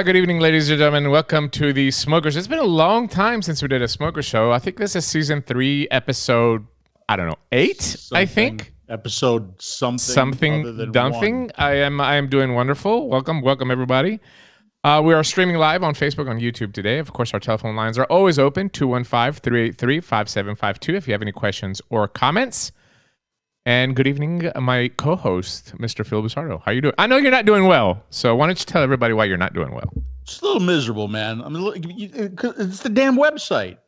Good evening, ladies and gentlemen. Welcome to the Smokers. It's been a long time since we did a Smoker show. I think this is season 3, episode, I don't know, 8, something, I think. Episode something other than something. I am doing wonderful. Welcome everybody. We are streaming live on Facebook, on YouTube today. Of course, our telephone lines are always open, 215-383-5752 if you have any questions or comments. And good evening, my co-host, Mr. Phil Busardo. How you doing? I know you're not doing well, so why don't you tell everybody why you're not doing well? Just a little miserable, man. I mean, it's the damn website.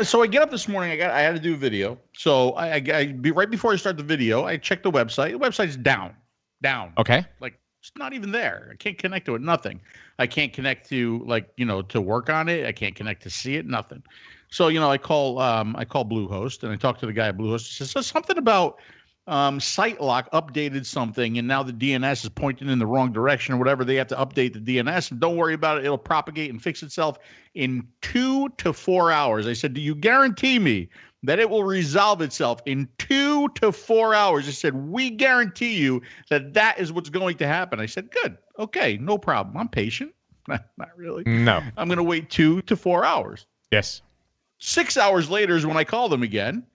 So I get up this morning. I had to do a video. So I right before I start the video, I check the website. The website's down. Okay. Like it's not even there. I can't connect to it. Nothing. I can't connect to to work on it. I can't connect to see it. Nothing. So, I call Bluehost and I talk to the guy at Bluehost. He says something about SiteLock updated something and now the DNS is pointing in the wrong direction or whatever. They have to update the DNS and don't worry about it. It'll propagate and fix itself in 2 to 4 hours. I said, do you guarantee me that it will resolve itself in 2 to 4 hours? He said, we guarantee you that is what's going to happen. I said, good. Okay, no problem. I'm patient. Not really. No. I'm going to wait 2 to 4 hours. Yes. 6 hours later is when I called him again,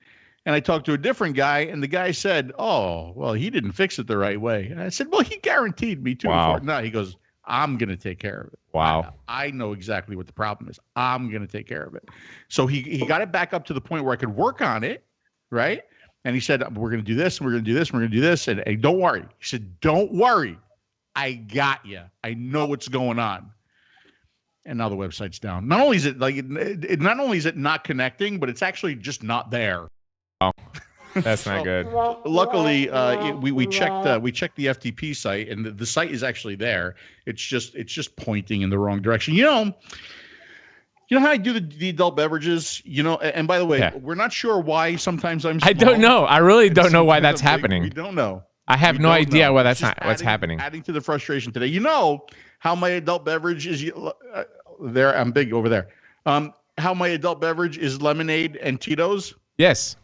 and I talked to a different guy, and the guy said, oh, well, he didn't fix it the right way. And I said, well, he guaranteed me 2 to 4. No, he goes, I'm going to take care of it. Wow. I know exactly what the problem is. I'm going to take care of it. So he got it back up to the point where I could work on it, right? And he said, we're going to do this, and we're going to do this, and we're going to do this. And hey, don't worry. He said, don't worry. I got you. I know what's going on. And now the website's down. Not only is it not only is it not connecting, but it's actually just not there. Oh, that's not good. Luckily, we checked the FTP site, and the site is actually there. It's just pointing in the wrong direction. You know how I do the adult beverages. And by the way, we're not sure why sometimes I'm small. I don't know. I really don't know why that's happening. We don't know. I have no idea why that's not what's happening. Adding to the frustration today. You know how my adult beverage is there. I'm big over there. How my adult beverage is lemonade and Tito's. Yes.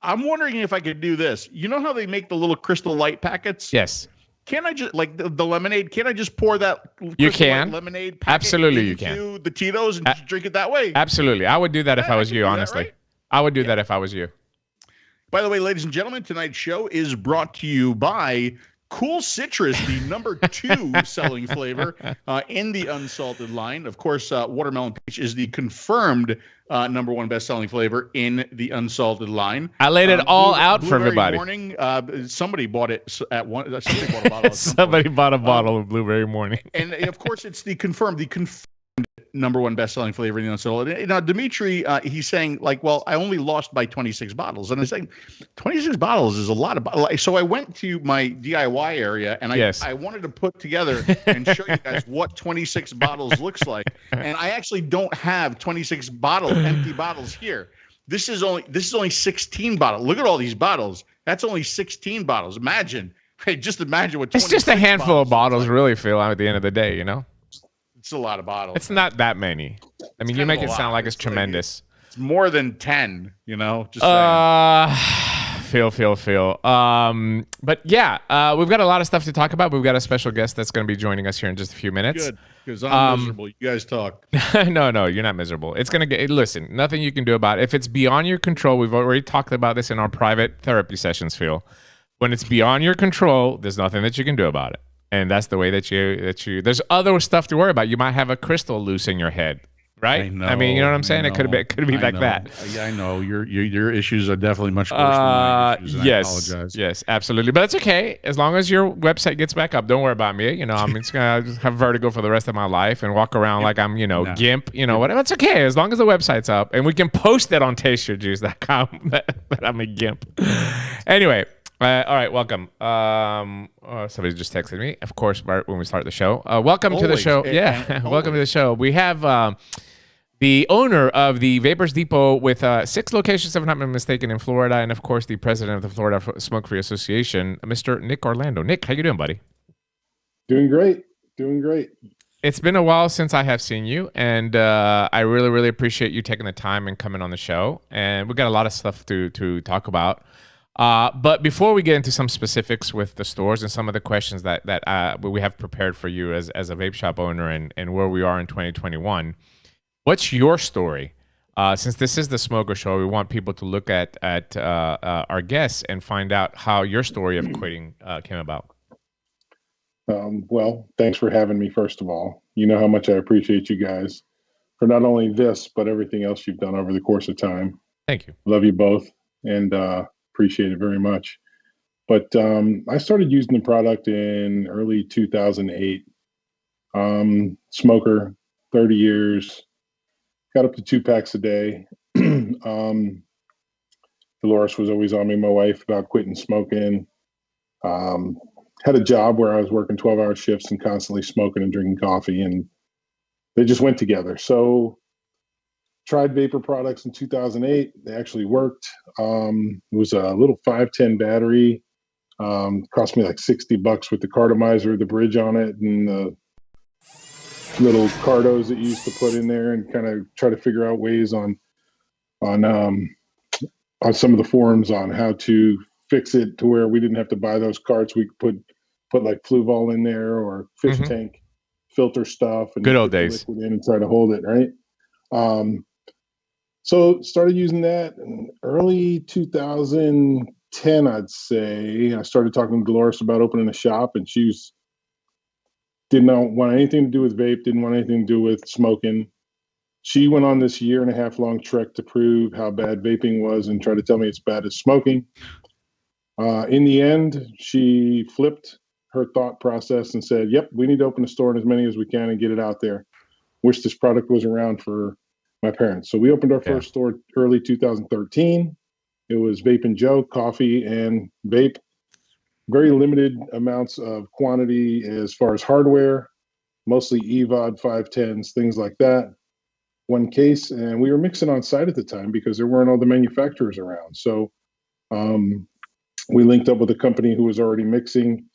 I'm wondering if I could do this. You know how they make the little Crystal Light packets? Yes. Can I just the lemonade? Can I just pour that lemonade packet Absolutely, you can. The Tito's and just drink it that way? Absolutely. I would do that if I was you, honestly. Right? I would do that if I was you. By the way, ladies and gentlemen, tonight's show is brought to you by Cool Citrus, the number 2 selling flavor in the unsalted line. Of course, Watermelon Peach is the confirmed number 1 best-selling flavor in the unsalted line. I laid it all out for everybody. Morning, somebody bought it at one. Somebody bought a bottle. Somebody bought a bottle of Blueberry Morning. And of course, it's the confirmed number 1 best-selling flavor in the unsalted. Now, Dimitri, he's saying well, I only lost by 26 bottles, and I'm saying 26 bottles is a lot of bottles. So I went to my DIY area, and I wanted to put together and show you guys what 26 bottles looks like. And I actually don't have 26 empty bottles here. This is only 16 bottles. Look at all these bottles. That's only 16 bottles. Just imagine what. It's just a handful of bottles, really, Phil. At the end of the day, It's a lot of bottles. It's not that many. I mean, you make it sound like it's tremendous. It's more than 10, just Phil. But yeah, we've got a lot of stuff to talk about. We've got a special guest that's going to be joining us here in just a few minutes. Good, because I'm miserable. You guys talk. No, you're not miserable. It's going to listen, nothing you can do about it. If it's beyond your control, we've already talked about this in our private therapy sessions, Phil. When it's beyond your control, there's nothing that you can do about it. And that's the way that you there's other stuff to worry about. You might have a crystal loose in your head, right? I mean, you know what I'm saying? It could be like that. Yeah, I know. Your issues are definitely much worse than my issues. And yes, I apologize. Yes, absolutely. But that's okay. As long as your website gets back up, don't worry about me. I'm just gonna just have vertigo for the rest of my life and walk around like I'm, GIMP, whatever. It's okay as long as the website's up and we can post it on tasteyourjuice.com that I'm a GIMP. Anyway. All right, welcome. Somebody just texted me, of course, right when we start the show. Welcome to the show. Welcome to the show. We have the owner of the Vapers Depot with 6 locations, if I'm not mistaken, in Florida, and of course, the president of the Florida Smoke-Free Association, Mr. Nick Orlando. Nick, how you doing, buddy? Doing great. It's been a while since I have seen you, and I really, really appreciate you taking the time and coming on the show. And we've got a lot of stuff to talk about. But before we get into some specifics with the stores and some of the questions that we have prepared for you as a vape shop owner and where we are in 2021, what's your story? Since this is the Smoker Show, we want people to look at our guests and find out how your story of quitting came about. Well, thanks for having me, first of all. You know how much I appreciate you guys for not only this, but everything else you've done over the course of time. Thank you. Love you both and appreciate it very much. But I started using the product in early 2008. Smoker, 30 years, got up to 2 packs a day. Dolores was always on me, my wife, about quitting smoking. Had a job where I was working 12-hour shifts and constantly smoking and drinking coffee, and they just went together. So tried vapor products in 2008. They actually worked. It was a little 510 battery. Cost me like $60 with the cartomizer, the bridge on it, and the little cardos that you used to put in there, and kind of try to figure out ways on some of the forums on how to fix it to where we didn't have to buy those carts. We could put like Fluval in there or fish tank filter stuff, and good old days, liquid in and try to hold it right. So started using that in early 2010, I'd say. I started talking to Dolores about opening a shop, and did not want anything to do with vape, didn't want anything to do with smoking. She went on this 1.5 year long trek to prove how bad vaping was and try to tell me it's bad as smoking. In the end, she flipped her thought process and said, yep, we need to open a store in as many as we can and get it out there. Wish this product was around for my parents. So we opened our first store early 2013. It was Vaping Joe, coffee and vape. Very limited amounts of quantity as far as hardware, mostly EVOD 510s, things like that. One case, and we were mixing on site at the time because there weren't all the manufacturers around. So we linked up with a company who was already mixing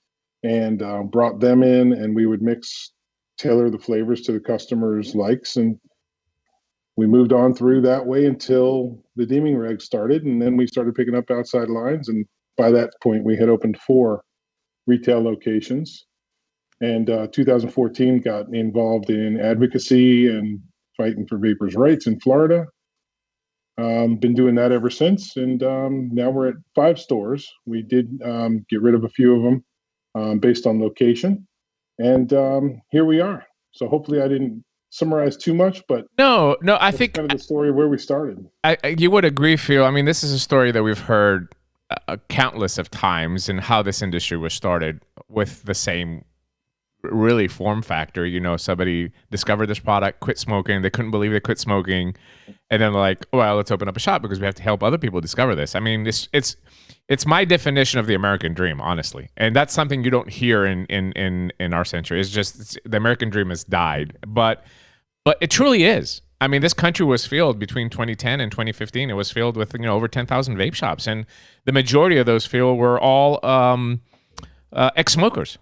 and brought them in, and we would tailor the flavors to the customer's likes. And we moved on through that way until the deeming reg started, and then we started picking up outside lines. And by that point, we had opened 4 retail locations. And 2014 got involved in advocacy and fighting for vapors' rights in Florida. Been doing that ever since. And now we're at 5 stores. We did get rid of a few of them based on location. And here we are. So hopefully I didn't summarize too much, but no, I think kind of the story of where we started. You would agree, Phil. I mean, this is a story that we've heard countless of times, and how this industry was started with the same really form factor. You know, somebody discovered this product, quit smoking. They couldn't believe they quit smoking, and then like, well, let's open up a shop because we have to help other people discover this. I mean, it's my definition of the American dream, honestly, and that's something you don't hear in our century. It's just the American dream has died, but it truly is. I mean, this country was filled between 2010 and 2015. It was filled with over 10,000 vape shops, and the majority of those were all ex-smokers.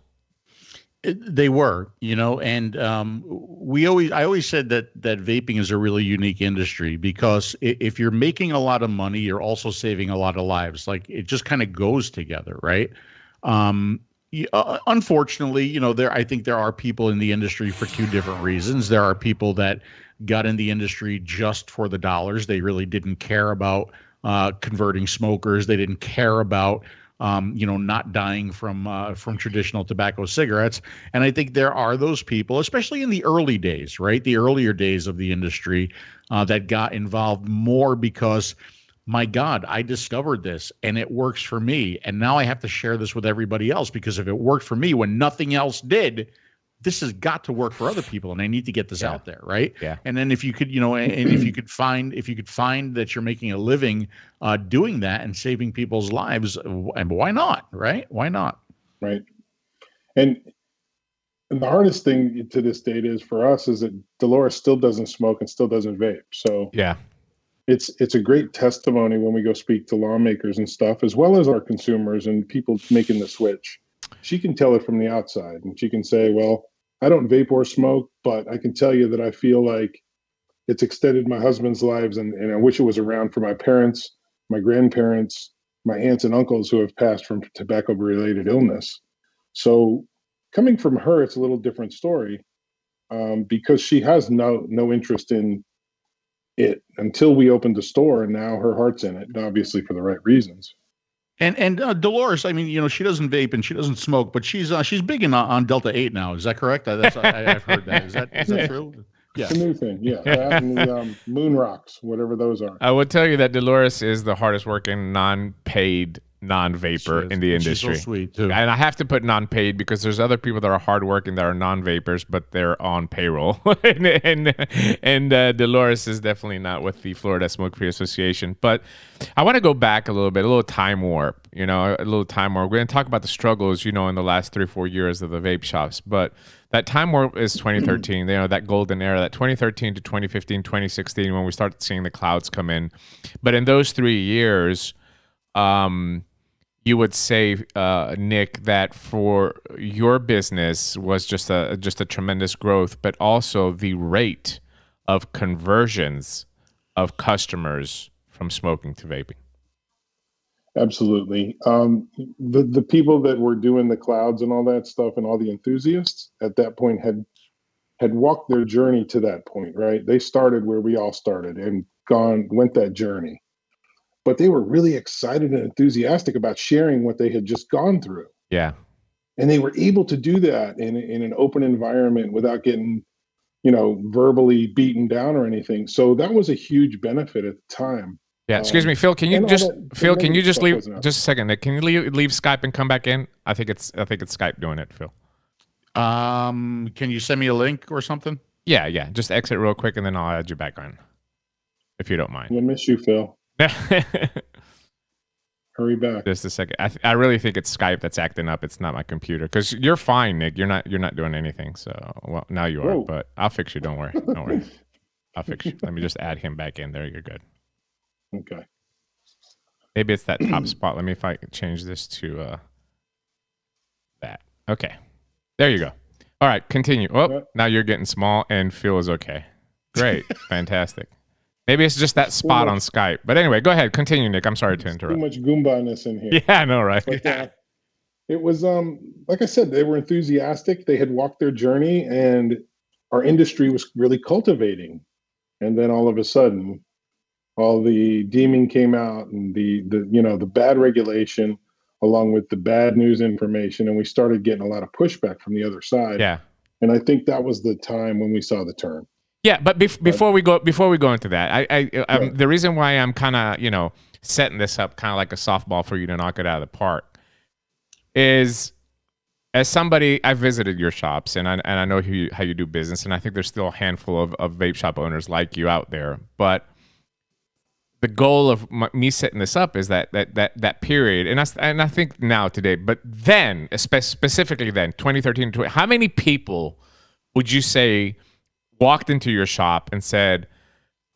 They were, and I always said that vaping is a really unique industry, because if you're making a lot of money, you're also saving a lot of lives. Like, it just kind of goes together, right? Unfortunately, I think there are people in the industry for 2 different reasons. There are people that got in the industry just for the dollars. They really didn't care about converting smokers. They didn't care about not dying from traditional tobacco cigarettes. And I think there are those people, especially in the early days, right? The earlier days of the industry, that got involved more because, my God, I discovered this and it works for me. And now I have to share this with everybody else, because if it worked for me when nothing else did, this has got to work for other people, and I need to get this out there, right? Yeah. And then if you could, and if you could find that you're making a living doing that and saving people's lives, and why not, right? Why not? Right. And the hardest thing to this date is for us is that Dolores still doesn't smoke and still doesn't vape. So yeah, it's a great testimony when we go speak to lawmakers and stuff, as well as our consumers and people making the switch. She can tell it from the outside, and she can say, well, I don't vape or smoke, but I can tell you that I feel like it's extended my husband's lives, and I wish it was around for my parents, my grandparents, my aunts and uncles who have passed from tobacco-related illness. So coming from her, it's a little different story, because she has no interest in it until we opened the store, and now her heart's in it, obviously for the right reasons. And Dolores, I mean, she doesn't vape and she doesn't smoke, but she's big on Delta 8 now. Is that correct? I've heard that. Is that true? Yeah, it's a new thing. Yeah, that and the moon rocks, whatever those are. I would tell you that Dolores is the hardest working non-paid non-vapor in the industry. She's so sweet too. And I have to put non-paid because there's other people that are hardworking that are non-vapors, but they're on payroll. and Dolores is definitely not with the Florida Smoke-Free Association. But I want to go back a little bit, a little time warp. A little time warp. We're going to talk about the struggles, in the last 3 or 4 years of the vape shops. But that time warp is 2013. That golden era, that 2013 to 2015, 2016, when we started seeing the clouds come in. But in those 3 years, you would say, Nick, that for your business was just a tremendous growth, but also the rate of conversions of customers from smoking to vaping. Absolutely. The people that were doing the clouds and all that stuff, and all the enthusiasts at that point had walked their journey to that point, right? They started where we all started and went that journey. But they were really excited and enthusiastic about sharing what they had just gone through. Yeah. And they were able to do that in an open environment without getting, verbally beaten down or anything. So that was a huge benefit at the time. Yeah. Excuse me, Phil, can you just leave just a second, Nick? Can you leave Skype and come back in? I think it's Skype doing it, Phil. Can you send me a link or something? Yeah. Just exit real quick and then I'll add you back on. If you don't mind. I miss you, Phil. Hurry back. Just a second. I really think it's Skype that's acting up. It's not my computer. Because you're fine, Nick. You're not doing anything. So, well, now you are. But I'll fix you. Don't worry. I'll fix you. Let me just add him back in. There, you're good. Okay. Maybe it's that top spot. Let me if I can change this to that. Okay. There you go. All right. Continue. Oh, now you're getting small and Phil is okay. Great. Fantastic. Maybe it's just that spot on Skype. But anyway, go ahead. Continue, Nick. I'm sorry to interrupt. Too much Goomba-ness in here. Yeah, I know, right? But, it was, like I said, they were enthusiastic. They had walked their journey, and our industry was really cultivating. And then all of a sudden, all the deeming came out, and the bad regulation, along with the bad news information, and we started getting a lot of pushback from the other side. Yeah. And I think that was the time when we saw the turn. Yeah, but before we go into that, the reason why I'm kind of setting this up kind of like a softball for you to knock it out of the park is, as somebody, I visited your shops and I know how you do business, and I think there's still a handful of vape shop owners like you out there. But the goal of me setting this up is that period, and I think now today, but then specifically then 2013 to 20, how many people would you say walked into your shop and said,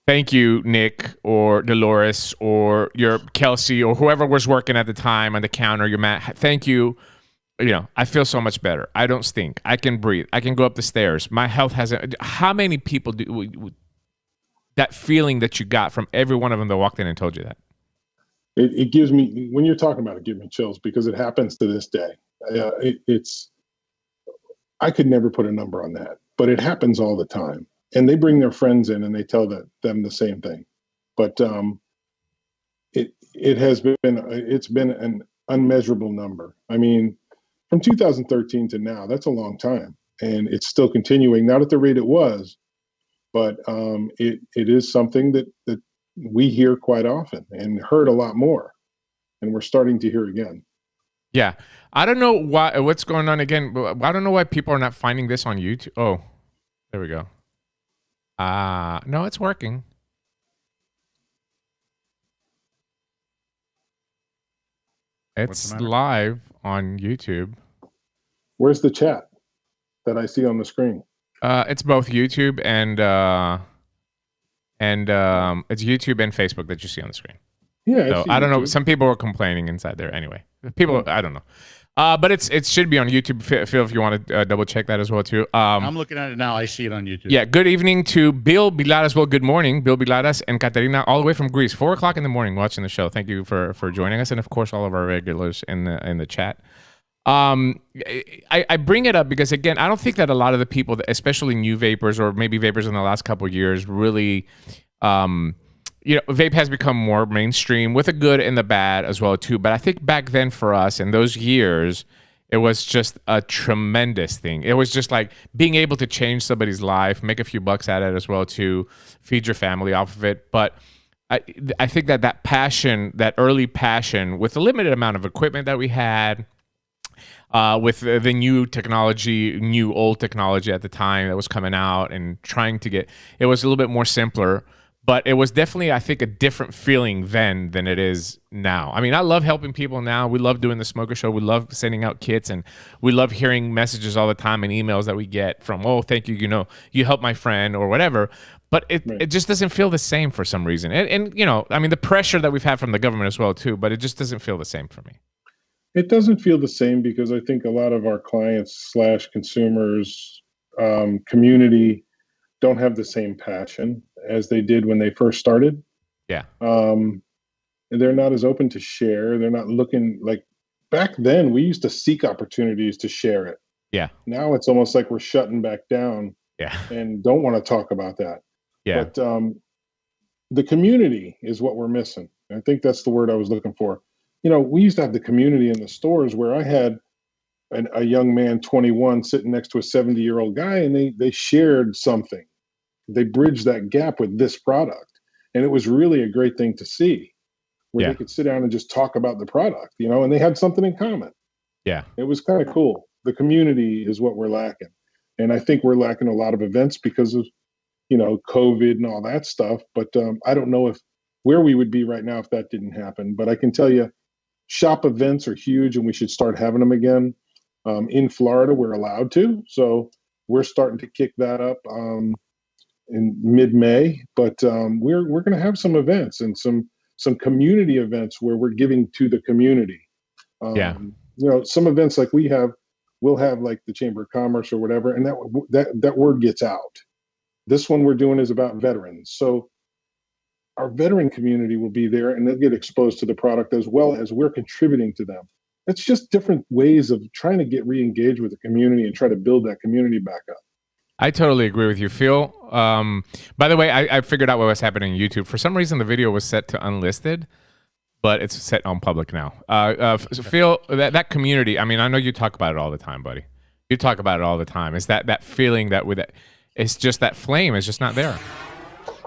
"Thank you, Nick or Dolores or your Kelsey or whoever was working at the time on the counter, your Matt, thank you. I feel so much better. I don't stink. I can breathe. I can go up the stairs. My health hasn't." How many people that feeling that you got from every one of them that walked in and told you that? It gives me, when you're talking about it, gives me chills because it happens to this day. I could never put a number on that, but it happens all the time. And they bring their friends in and they tell them the same thing. But it's been an unmeasurable number. I mean, from 2013 to now, that's a long time, and it's still continuing, not at the rate it was, but it is something that we hear quite often and heard a lot more, and we're starting to hear again. Yeah. I don't know what's going on again. I don't know why people are not finding this on YouTube. Oh, there we go. No, it's working. It's live on YouTube. Where's the chat that I see on the screen? It's both YouTube and it's YouTube and Facebook that you see on the screen. Yeah, So I don't know. Some people were complaining inside there. Anyway, people, I don't know. But it should be on YouTube. Phil, if you want to double check that as well too. I'm looking at it now. I see it on YouTube. Yeah. Good evening to 𝗵𝗵𝗶𝗹 as well. Good morning, 𝗵𝗵𝗶𝗹 and Katerina, all the way from Greece. 4 o'clock in the morning, watching the show. Thank you for joining us, and of course, all of our regulars in the chat. I bring it up because, again, I don't think that a lot of the people, especially new vapors or maybe vapors in the last couple of years, really, vape has become more mainstream with the good and the bad as well too. But I think back then for us in those years, it was just a tremendous thing. It was just like being able to change somebody's life, make a few bucks at it as well too, feed your family off of it. But I think that passion, that early passion, with the limited amount of equipment that we had, with the new technology, old technology at the time that was coming out and trying to get, it was a little bit more simpler, but it was definitely, I think, a different feeling then than it is now. I mean, I love helping people now. We love doing the Smoker Show. We love sending out kits, and we love hearing messages all the time and emails that we get from, oh, thank you, you helped my friend or whatever. But it just doesn't feel the same for some reason. And I mean, the pressure that we've had from the government as well too, but it just doesn't feel the same for me. It doesn't feel the same because I think a lot of our clients / consumers, community, don't have the same passion as they did when they first started. Yeah. And they're not as open to share. They're not looking like back then. We used to seek opportunities to share it. Yeah. Now it's almost like we're shutting back down. Yeah. And don't want to talk about that. Yeah. But the community is what we're missing. I think that's the word I was looking for. We used to have the community in the stores where I had a young man, 21, sitting next to a 70-year-old guy, and they shared something. They bridged that gap with this product. And it was really a great thing to see, where they could sit down and just talk about the product, and they had something in common. Yeah. It was kind of cool. The community is what we're lacking. And I think we're lacking a lot of events because of, COVID and all that stuff. But I don't know where we would be right now if that didn't happen. But I can tell you, shop events are huge, and we should start having them again. In Florida, we're allowed to. So we're starting to kick that up in mid-May. But we're going to have some events and some community events where we're giving to the community. Some events like we'll have like the Chamber of Commerce or whatever, and that word gets out. This one we're doing is about veterans. So our veteran community will be there, and they'll get exposed to the product as well as we're contributing to them. It's just different ways of trying to get re-engaged with the community and try to build that community back up. I totally agree with you, Phil. By the way, I figured out what was happening on YouTube. For some reason, the video was set to unlisted, but it's set on public now. So Phil, that community, I mean, I know you talk about it all the time, buddy. You talk about it all the time. It's that feeling that it's just that flame is just not there.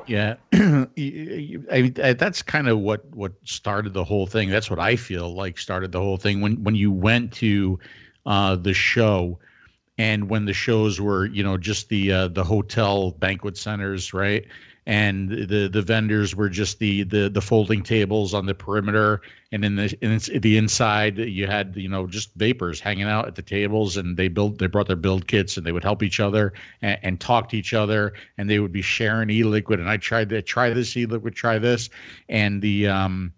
Yeah, that's kind of what started the whole thing. That's what I feel like started the whole thing when you went to the show, and when the shows were just the hotel banquet centers, right? And the vendors were just the folding tables on the perimeter, and in the inside you had just vapors hanging out at the tables, and they brought their build kits, and they would help each other and talk to each other, and they would be sharing e-liquid, and I tried to try this e-liquid, try this, and the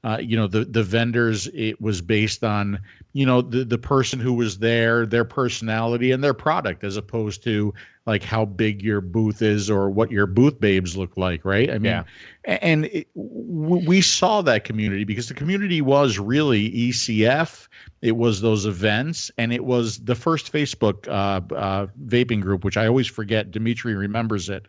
vendors, it was based on the person who was there, their personality and their product, as opposed to like how big your booth is or what your booth babes look like, right? I mean, and we saw that community because the community was really ECF. It was those events, and it was the first Facebook vaping group, which I always forget. Dimitri remembers it.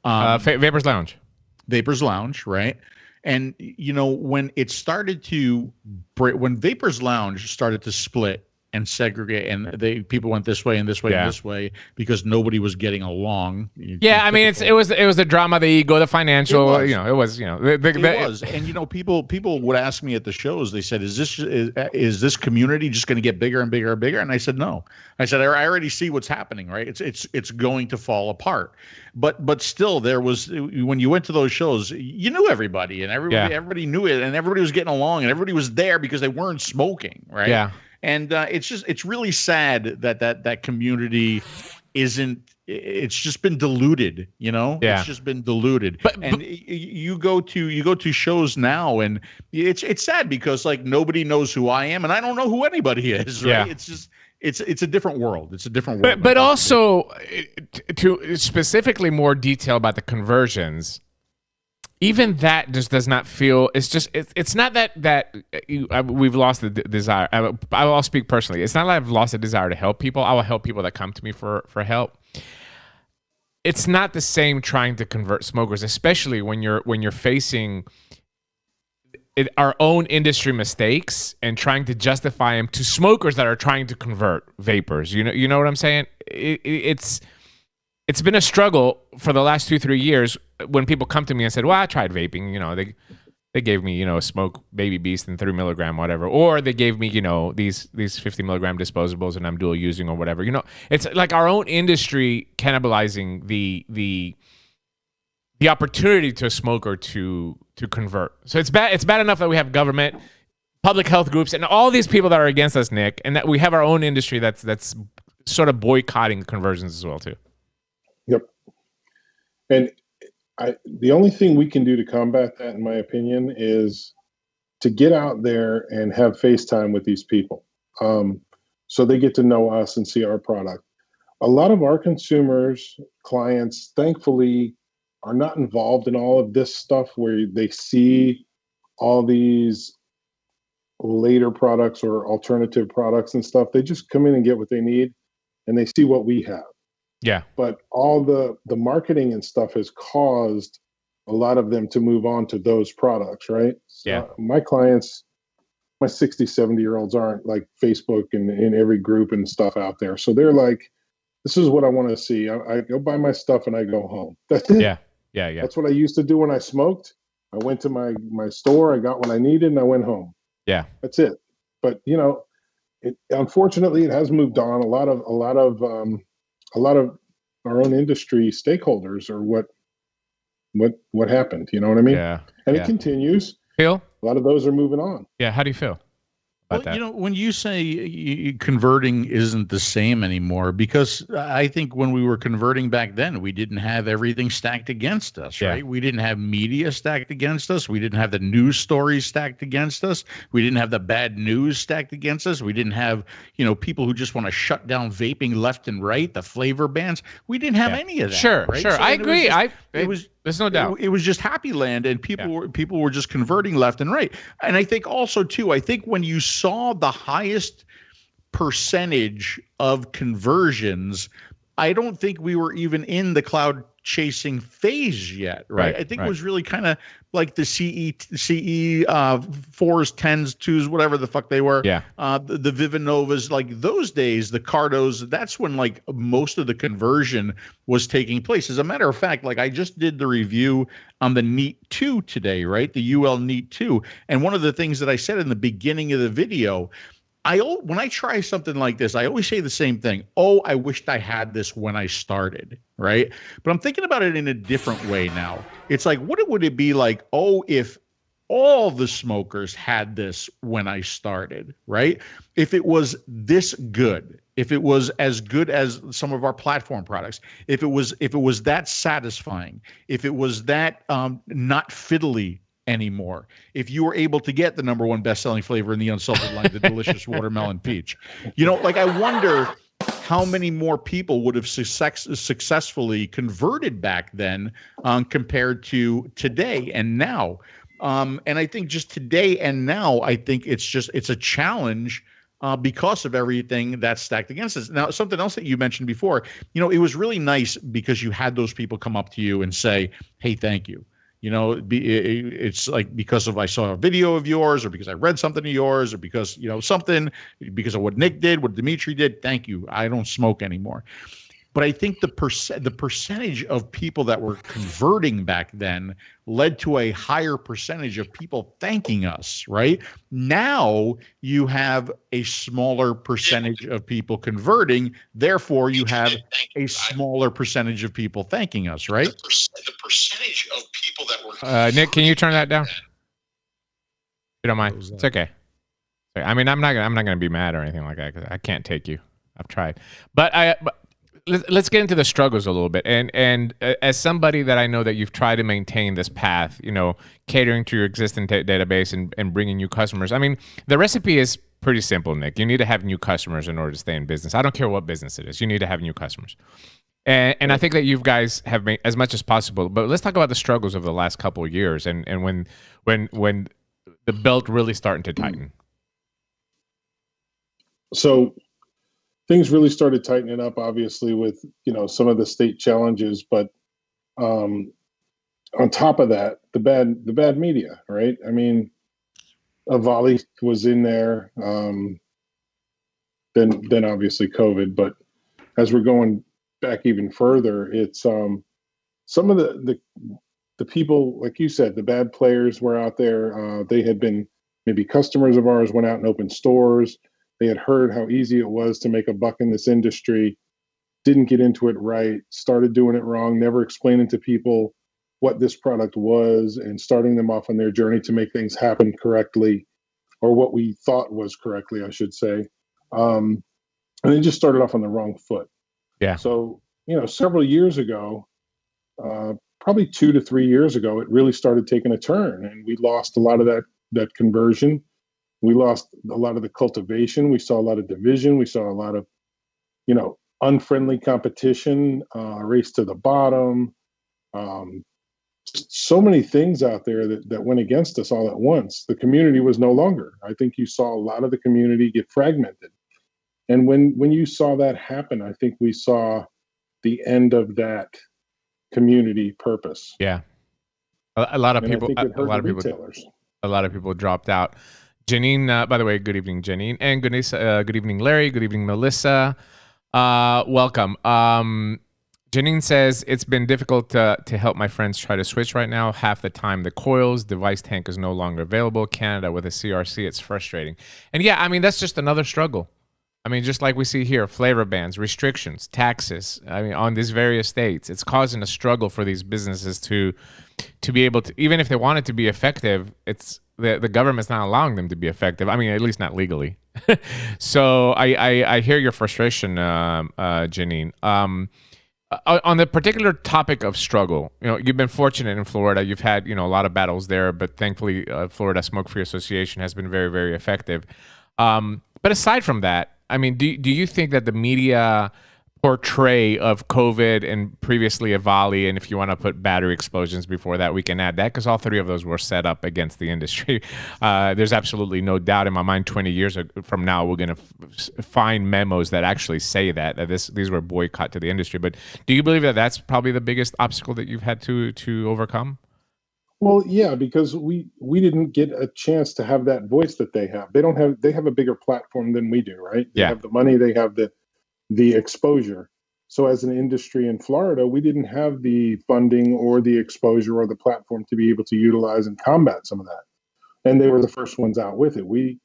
Vapors Lounge. Vapors Lounge, right? And when it started to break, when Vapors Lounge started to split and segregate, and people went this way and this way and this way because nobody was getting along. Yeah, I mean, it was the drama, the ego, the financial. It was. And people would ask me at the shows. They said, "Is this community just going to get bigger and bigger and bigger?" And I said, "No." I said, "I already see what's happening. Right? It's going to fall apart." But still, there was, when you went to those shows, you knew everybody, and everybody knew it, and everybody was getting along, and everybody was there because they weren't smoking, right? Yeah. And it's really sad that community isn't it's just been diluted, you know. Yeah. It's just been diluted. And you go to shows now, and it's sad because like nobody knows who I am, and I don't know who anybody is. Right? Yeah. It's just it's a different world. It's a different world. But also to specifically more detail about the conversions. Even that just does not feel. It's just. It's not that we've lost the desire. I'll speak personally. It's not like I've lost the desire to help people. I will help people that come to me for help. It's not the same trying to convert smokers, especially when you're facing our own industry mistakes and trying to justify them to smokers that are trying to convert vapors. You know what I'm saying? It's been a struggle for the last 2-3 years when people come to me and said, well, I tried vaping. You know, they gave me, you know, a smoke Baby Beast and 3 milligram, whatever. Or they gave me, you know, these 50 milligram disposables and I'm dual using or whatever. You know, it's like our own industry cannibalizing the opportunity to a smoker to convert. So it's bad enough that we have government, public health groups, and all these people that are against us, Nick, and that we have our own industry that's sort of boycotting conversions as well, too. Yep. And the only thing we can do to combat that, in my opinion, is to get out there and have FaceTime with these people, so they get to know us and see our product. A lot of our consumers, clients, thankfully, are not involved in all of this stuff where they see all these later products or alternative products and stuff. They just come in and get what they need, and they see what we have. Yeah. But all the marketing and stuff has caused a lot of them to move on to those products, right? So yeah. My clients, my 60, 70-year-olds aren't like Facebook and in every group and stuff out there. So they're like, this is what I want to see. I go buy my stuff and I go home. That's it. Yeah. That's what I used to do when I smoked. I went to my store, I got what I needed, and I went home. Yeah. That's it. But, you know, unfortunately, it has moved on. A lot of our own industry stakeholders are what happened. You know what I mean? Yeah. And it continues. Phil? A lot of those are moving on. Yeah. How do you feel about that? You know, when you say converting isn't the same anymore, because I think when we were converting back then, we didn't have everything stacked against us, right? We didn't have media stacked against us. We didn't have the news stories stacked against us. We didn't have the bad news stacked against us. We didn't have, you know, people who just want to shut down vaping left and right, the flavor bans. We didn't have any of that. Sure, right? sure. So, I agree. There's no doubt. It was just happy land, and people were just converting left and right. And I think also too, when you saw the highest percentage of conversions, I don't think we were even in the cloud chasing phase yet, right? I think it was really kind of like the CE 4s, 10s, 2s, whatever the fuck they were. Yeah. The Vivanovas, like those days, the Cardos, that's when like most of the conversion was taking place. As a matter of fact, like I just did the review on the Neat 2 today, right? The UL Neat 2. And one of the things that I said in the beginning of the video, when I try something like this, I always say the same thing. Oh, I wished I had this when I started, right? But I'm thinking about it in a different way now. It's like, what would it be like, oh, if all the smokers had this when I started, right? If it was this good, if it was as good as some of our platform products, if it was that satisfying, if it was that not fiddly anymore, if you were able to get the #1 best-selling flavor in the unsalted line, the delicious watermelon peach, you know, like I wonder how many more people would have successfully converted back then compared to today and now. And I think just today and now, I think it's a challenge because of everything that's stacked against us. Now, something else that you mentioned before, you know, it was really nice because you had those people come up to you and say, hey, thank you. You know, it's like because I saw a video of yours, or because I read something of yours, or because, you know, something, because of what Nick did, what Dimitri did. Thank you. I don't smoke anymore. But I think the percentage of people that were converting back then led to a higher percentage of people thanking us, right? Now you have a smaller percentage of people converting. Therefore, you have a smaller percentage of people thanking us, right? The percentage of people that were Nick, can you turn that down? If you don't mind. It's okay. I mean, I'm not gonna be mad or anything like that because I can't take you. I've tried, but let's get into the struggles a little bit. And as somebody that I know that you've tried to maintain this path, catering to your existing database and bringing new customers. I mean, the recipe is pretty simple, Nick. You need to have new customers in order to stay in business. I don't care what business it is. You need to have new customers. And I think that you guys have made as much as possible. But let's talk about the struggles of the last couple of years and when the belt really starting to tighten. So things really started tightening up, obviously, with some of the state challenges. But on top of that, the bad media, right? I mean, 𝗵𝗵𝗶𝗹 was in there. Then obviously COVID. But as we're going back even further, it's some of the people, like you said, the bad players were out there. They had been maybe customers of ours, went out and opened stores. They had heard how easy it was to make a buck in this industry, didn't get into it right, started doing it wrong, never explaining to people what this product was and starting them off on their journey to make things happen correctly, or what we thought was correctly, I should say. And they just started off on the wrong foot. Yeah. So, several years ago, probably 2 to 3 years ago, it really started taking a turn, and we lost a lot of that conversion. We lost a lot of the cultivation. We saw a lot of division. We saw a lot of, unfriendly competition, race to the bottom. So many things out there that went against us all at once. The community was no longer. I think you saw a lot of the community get fragmented. And when you saw that happen, I think we saw the end of that community purpose. Yeah. A lot of people retailers. A lot of people dropped out. Janine, by the way, good evening, Janine, and good evening, Larry. Good evening, Melissa. Welcome. Janine says, it's been difficult to help my friends try to switch right now. Half the time, the coils device tank is no longer available. Canada with a CRC, it's frustrating. And yeah, I mean, that's just another struggle. I mean, just like we see here, flavor bans, restrictions, taxes, I mean, on these various states, it's causing a struggle for these businesses to be able to, even if they want it to be effective, it's the government's not allowing them to be effective. I mean, at least not legally. So I hear your frustration, Janine. On the particular topic of struggle, you've been fortunate in Florida. You've had, a lot of battles there, but thankfully, Florida Smoke-Free Association has been very, very effective. But aside from that, I mean, do you think that the media portray of COVID and previously 𝗵𝗵𝗶𝗹, and if you want to put battery explosions before that, we can add that, because all three of those were set up against the industry. There's absolutely no doubt in my mind 20 years from now, we're going to find memos that actually say that these were boycott to the industry. But do you believe that that's probably the biggest obstacle that you've had to overcome? Well, yeah, because we didn't get a chance to have that voice that they have. They have a bigger platform than we do, right? They have the money, they have the exposure. So as an industry in Florida, we didn't have the funding or the exposure or the platform to be able to utilize and combat some of that. And they were the first ones out with it. We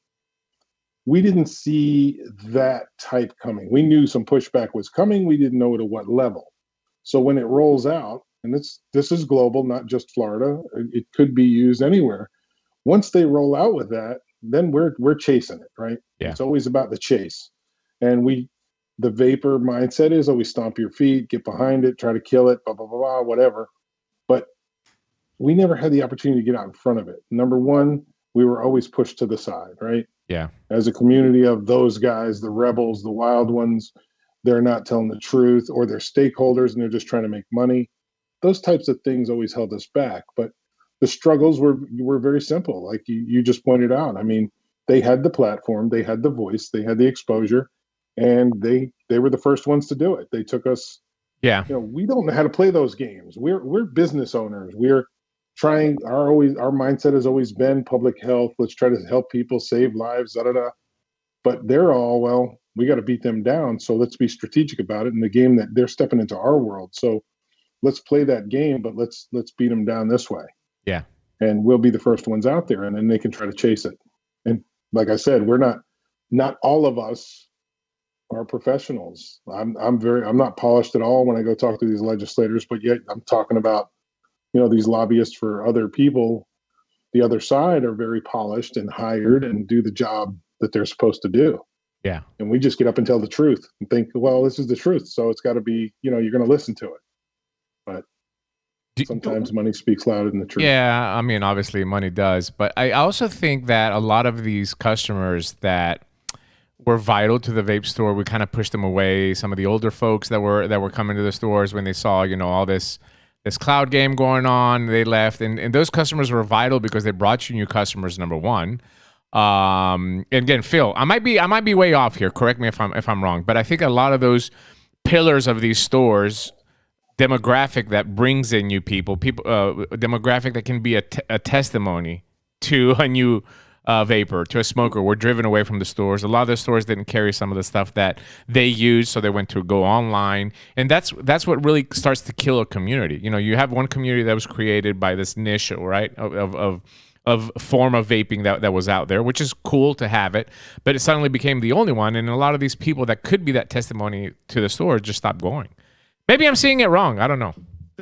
didn't see that type coming. We knew some pushback was coming. We didn't know to what level. So when it rolls out, and this is global, not just Florida, it could be used anywhere. Once they roll out with that, then we're chasing it, right? Yeah. It's always about the chase. And the vapor mindset is always stomp your feet, get behind it, try to kill it, blah, blah, blah, blah, whatever. But we never had the opportunity to get out in front of it. Number one, we were always pushed to the side, right? Yeah. As a community of those guys, the rebels, the wild ones, they're not telling the truth, or they're stakeholders and they're just trying to make money. Those types of things always held us back. But the struggles were very simple. Like you just pointed out. I mean, they had the platform, they had the voice, they had the exposure, and they were the first ones to do it. They took us. Yeah. We don't know how to play those games. We're business owners. We're trying. Our mindset has always been public health. Let's try to help people, save lives, But they're all, well, we got to beat them down. So let's be strategic about it in the game that they're stepping into our world. So let's play that game, but let's beat them down this way. Yeah. And we'll be the first ones out there, and then they can try to chase it. And like I said, we're not all of us are professionals. I'm not polished at all when I go talk to these legislators, but yet I'm talking about, these lobbyists for other people. The other side are very polished and hired and do the job that they're supposed to do. Yeah. And we just get up and tell the truth and think, well, this is the truth, so it's got to be, you're going to listen to it. But sometimes money speaks louder than the truth. Yeah, I mean, obviously money does, but I also think that a lot of these customers that were vital to the vape store, we kind of pushed them away. Some of the older folks that were coming to the stores when they saw, all this cloud game going on, they left, and those customers were vital because they brought you new customers. Number one. And again, Phil, I might be way off here. Correct me if I'm wrong, but I think a lot of those pillars of these stores, demographic that brings in new people, demographic that can be a testimony to a new vapor, to a smoker, were driven away from the stores. A lot of the stores didn't carry some of the stuff that they used, so they went to go online, and that's what really starts to kill a community. You have one community that was created by this niche, right, of form of vaping that was out there, which is cool to have it, but it suddenly became the only one, and a lot of these people that could be that testimony to the stores just stopped going. Maybe I'm seeing it wrong. I don't know.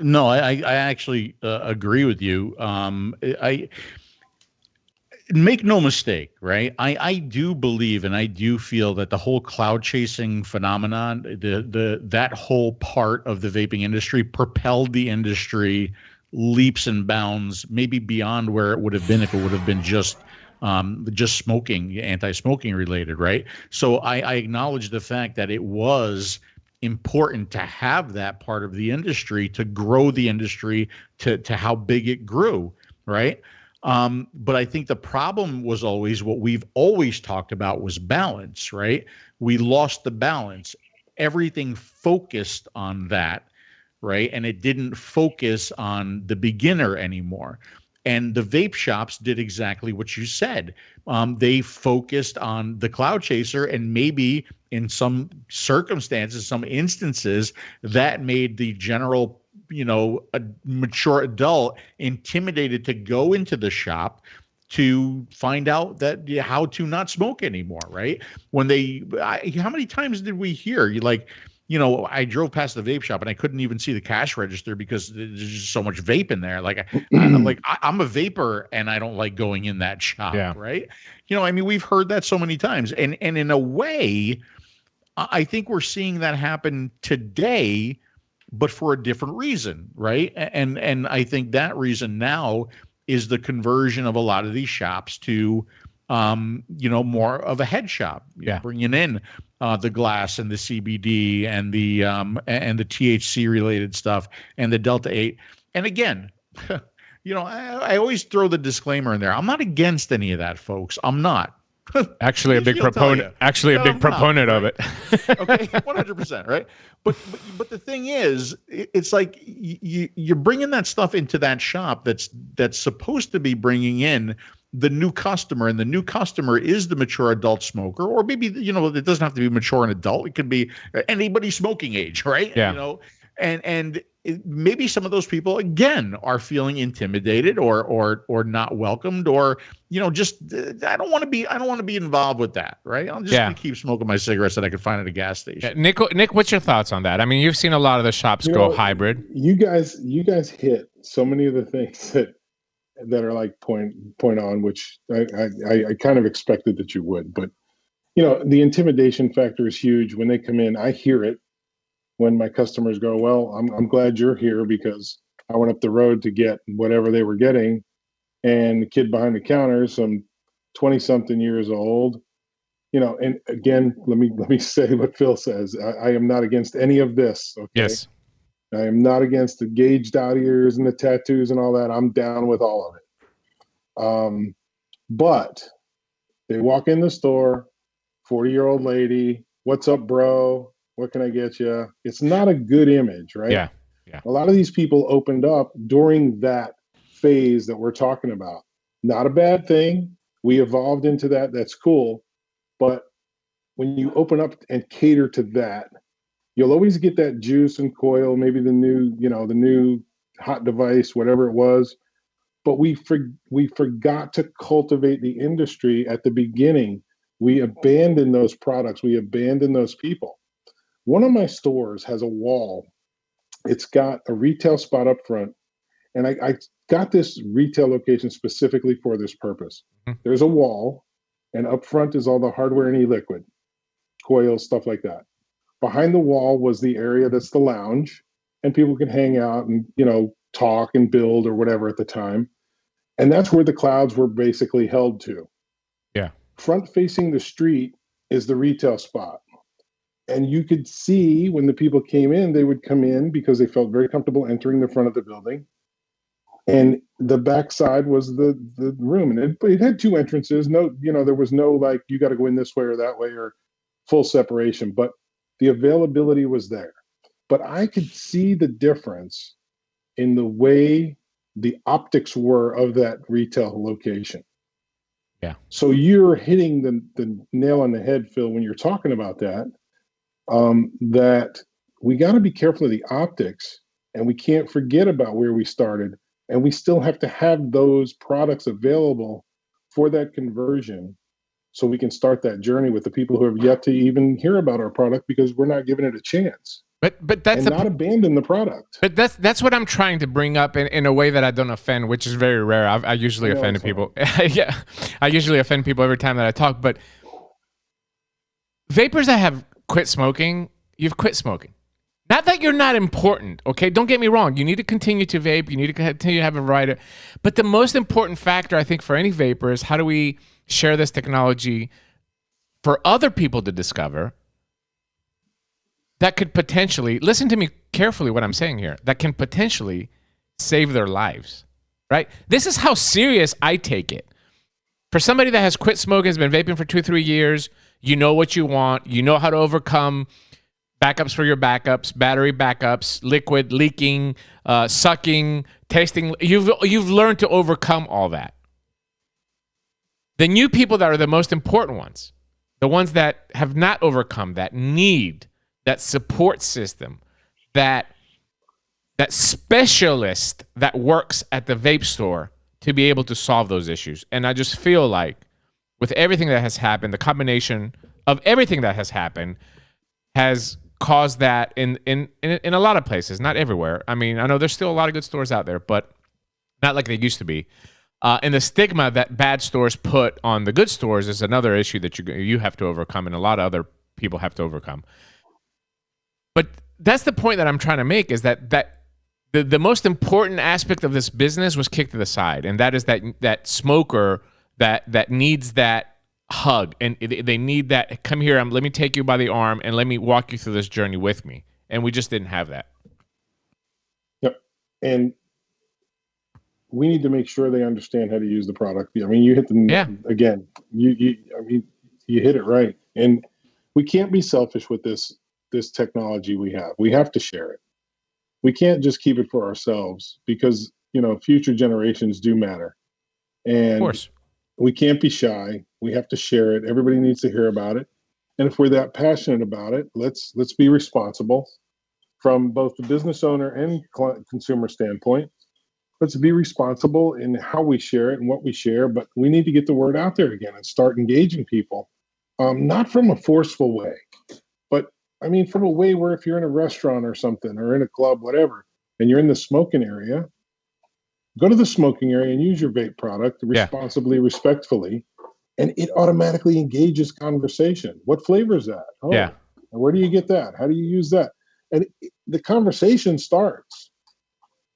No, I actually agree with you. I make no mistake, right? I do believe and I do feel that the whole cloud chasing phenomenon, that whole part of the vaping industry propelled the industry leaps and bounds, maybe beyond where it would have been if it would have been just smoking, anti-smoking related, right? So I acknowledge the fact that it was important to have that part of the industry, to grow the industry to how big it grew, right? But I think the problem was always what we've always talked about was balance, right? We lost the balance. Everything focused on that, right? And it didn't focus on the beginner anymore. And the vape shops did exactly what you said. They focused on the cloud chaser, and maybe in some circumstances, some instances, that made the general, a mature adult intimidated to go into the shop to find out that how to not smoke anymore, right? How many times did we hear I drove past the vape shop and I couldn't even see the cash register because there's just so much vape in there. I'm a vapor and I don't like going in that shop, right? We've heard that so many times. And in a way, I think we're seeing that happen today, but for a different reason, right? And I think that reason now is the conversion of a lot of these shops to more of a head shop, bringing in the glass and the CBD and the THC related stuff and the Delta 8. And again, I always throw the disclaimer in there. I'm not against any of that, folks. I'm not. Actually, a big proponent. Actually, a big proponent of it. Okay, 100%, right? But the thing is, it's like you're bringing that stuff into that shop that's supposed to be bringing in the new customer, and the new customer is the mature adult smoker, or maybe it doesn't have to be mature and adult. It could be anybody smoking age, right? Yeah. And maybe some of those people again are feeling intimidated or not welcomed, or just I don't want to be involved with that, right? I'm just gonna keep smoking my cigarettes that I could find at a gas station. Nick, what's your thoughts on that? I mean, you've seen a lot of the shops go hybrid. You guys hit so many of the things that are like point on, which I kind of expected that you would, but the intimidation factor is huge. When they come in, I hear it when my customers go, well, I'm glad you're here because I went up the road to get whatever they were getting, and the kid behind the counter, some 20-something years old, and again, let me say what Phil says. I am not against any of this. Okay? Yes. I am not against the gauged out ears and the tattoos and all that. I'm down with all of it. But they walk in the store, 40-year-old lady, what's up, bro? What can I get you? It's not a good image, right? Yeah. A lot of these people opened up during that phase that we're talking about. Not a bad thing. We evolved into that. That's cool. But when you open up and cater to that, you'll always get that juice and coil, maybe the new hot device, whatever it was. But we forgot to cultivate the industry at the beginning. We abandoned those products. We abandoned those people. One of my stores has a wall. It's got a retail spot up front. And I got this retail location specifically for this purpose. Mm-hmm. There's a wall, and up front is all the hardware and e-liquid. coils, stuff like that. Behind the wall was the area that's the lounge, and people could hang out and, you know, talk and build or whatever at the time. And that's where the clouds were basically held to. Yeah. Front facing the street is the retail spot. And you could see when the people came in, they would come in because they felt very comfortable entering the front of the building. And the backside was the room. And it had two entrances. No, you know, there was no like, you got to go in this way or that way or full separation, but the availability was there. But I could see the difference in the way the optics were of that retail location. Yeah. So you're hitting the nail on the head, Phil, when you're talking about that, that we got to be careful of the optics, and we can't forget about where we started. And we still have to have those products available for that conversion so we can start that journey with the people who have yet to even hear about our product because we're not giving it a chance. But that's and not abandon the product. But that's what I'm trying to bring up in a way that I don't offend, which is very rare. I usually offend people. Yeah, I usually offend people every time that I talk. But vapors that have quit smoking, you've quit smoking. Not that you're not important, okay? Don't get me wrong. You need to continue to vape. You need to continue to have a variety. But the most important factor, I think, for any vapor is how do we share this technology for other people to discover that could potentially, listen to me carefully what I'm saying here, that can potentially save their lives, right? This is how serious I take it. For somebody that has quit smoking, has been vaping for 2-3 years, you know what you want, you know how to overcome backups for your backups, battery backups, liquid leaking, sucking, tasting. You've learned to overcome all that. The new people that are the most important ones, the ones that have not overcome that, need that support system, that specialist that works at the vape store to be able to solve those issues. And I just feel like with everything that has happened, the combination of everything that has happened has caused that in a lot of places, not everywhere. I mean, I know there's still a lot of good stores out there, but not like they used to be. And the stigma that bad stores put on the good stores is another issue that you have to overcome, and a lot of other people have to overcome. But that's the point that I'm trying to make, is that the most important aspect of this business was kicked to the side, and that is that smoker that needs that hug, and they need that, come here, let me take you by the arm and let me walk you through this journey with me. And we just didn't have that. Yep. And we need to make sure they understand how to use the product. I mean, you hit them again. You hit it right. And we can't be selfish with this technology we have. We have to share it. We can't just keep it for ourselves because, you know, future generations do matter. And of course, we can't be shy. We have to share it. Everybody needs to hear about it. And if we're that passionate about it, let's be responsible from both the business owner and consumer standpoint. Let's be responsible in how we share it and what we share, but we need to get the word out there again and start engaging people, not from a forceful way, but I mean, from a way where if you're in a restaurant or something or in a club, whatever, and you're in the smoking area, go to the smoking area and use your vape product responsibly, respectfully, and it automatically engages conversation. What flavor is that? Oh, yeah. Where do you get that? How do you use that? And the conversation starts.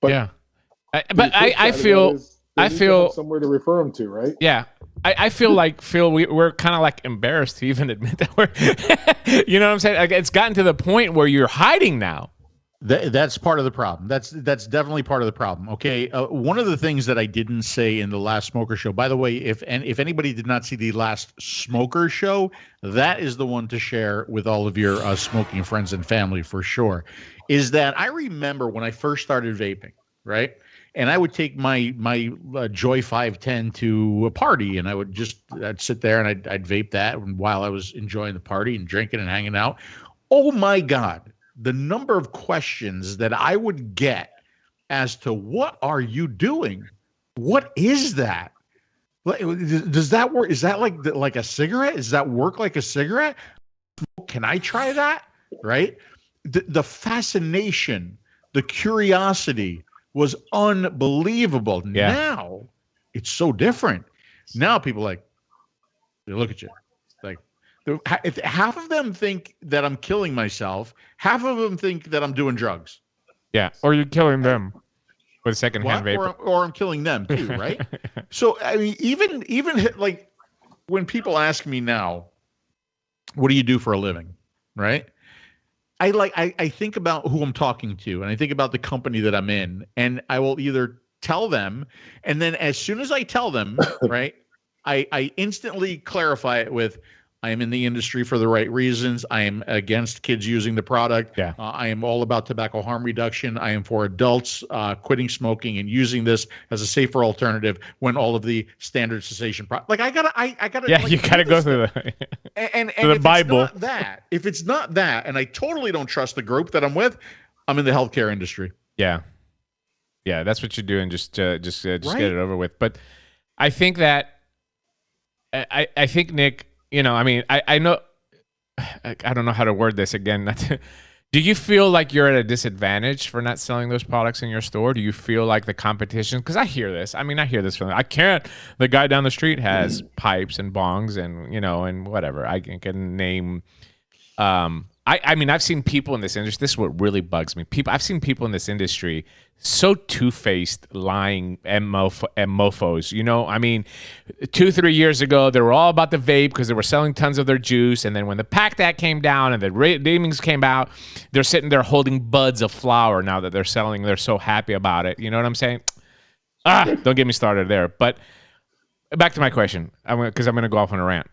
But yeah. I feel somewhere to refer them to, right? Yeah. I feel like, Phil, we're kind of like embarrassed to even admit that we're, you know what I'm saying? Like, it's gotten to the point where you're hiding now. That's part of the problem. That's definitely part of the problem. Okay. One of the things that I didn't say in the last Smoker Show, by the way, if anybody did not see the last Smoker Show, that is the one to share with all of your smoking friends and family for sure, is that I remember when I first started vaping, right? And I would take my Joy 510 to a party, and I'd sit there and I'd vape that while I was enjoying the party and drinking and hanging out. Oh my God. The number of questions that I would get as to what are you doing? What is that? Does that work? Is that like a cigarette? Does that work like a cigarette? Can I try that? Right? The fascination, the curiosity was unbelievable. Yeah. Now it's so different. Now people they look at you like If half of them think that I'm killing myself, half of them think that I'm doing drugs. Yeah, or you're killing them with secondhand vapor. Or I'm killing them too, right? So I mean, even like when people ask me now, what do you do for a living, right? I think about who I'm talking to, and I think about the company that I'm in, and I will either tell them, and then as soon as I tell them, right, I instantly clarify it with, I am in the industry for the right reasons. I am against kids using the product. Yeah. I am all about tobacco harm reduction. I am for adults quitting smoking and using this as a safer alternative when all of the standard cessation like I gotta. Yeah, like, you gotta go through the Bible. If it's not that, and I totally don't trust the group that I'm with, I'm in the healthcare industry. Yeah, yeah, that's what you're doing. Just get it over with. But I think that I think Nick. You know, I mean, I know, I don't know how to word this again. Do you feel like you're at a disadvantage for not selling those products in your store? Do you feel like the competition? Because I hear this. I mean, I hear this from, the guy down the street has pipes and bongs and, you know, and whatever. I can name, I mean, I've seen people in this industry. This is what really bugs me. I've seen people in this industry so two-faced, lying mofos. You know, I mean, 2-3 years ago, they were all about the vape because they were selling tons of their juice. And then when the Pact Act came down and the ratings came out, they're sitting there holding buds of flower now that they're selling. They're so happy about it. You know what I'm saying? Don't get me started there. But back to my question, because I'm going to go off on a rant.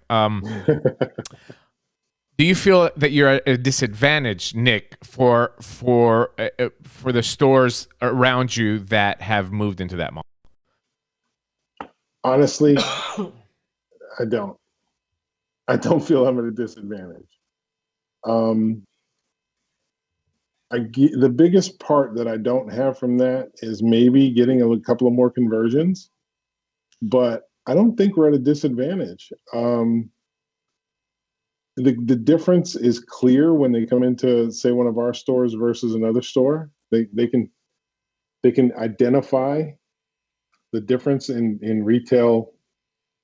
Do you feel that you're at a disadvantage, Nick, for the stores around you that have moved into that mall? Honestly, I don't. I don't feel I'm at a disadvantage. The biggest part that I don't have from that is maybe getting a couple of more conversions, but I don't think we're at a disadvantage. The difference is clear when they come into, say, one of our stores versus another store. They can identify the difference in retail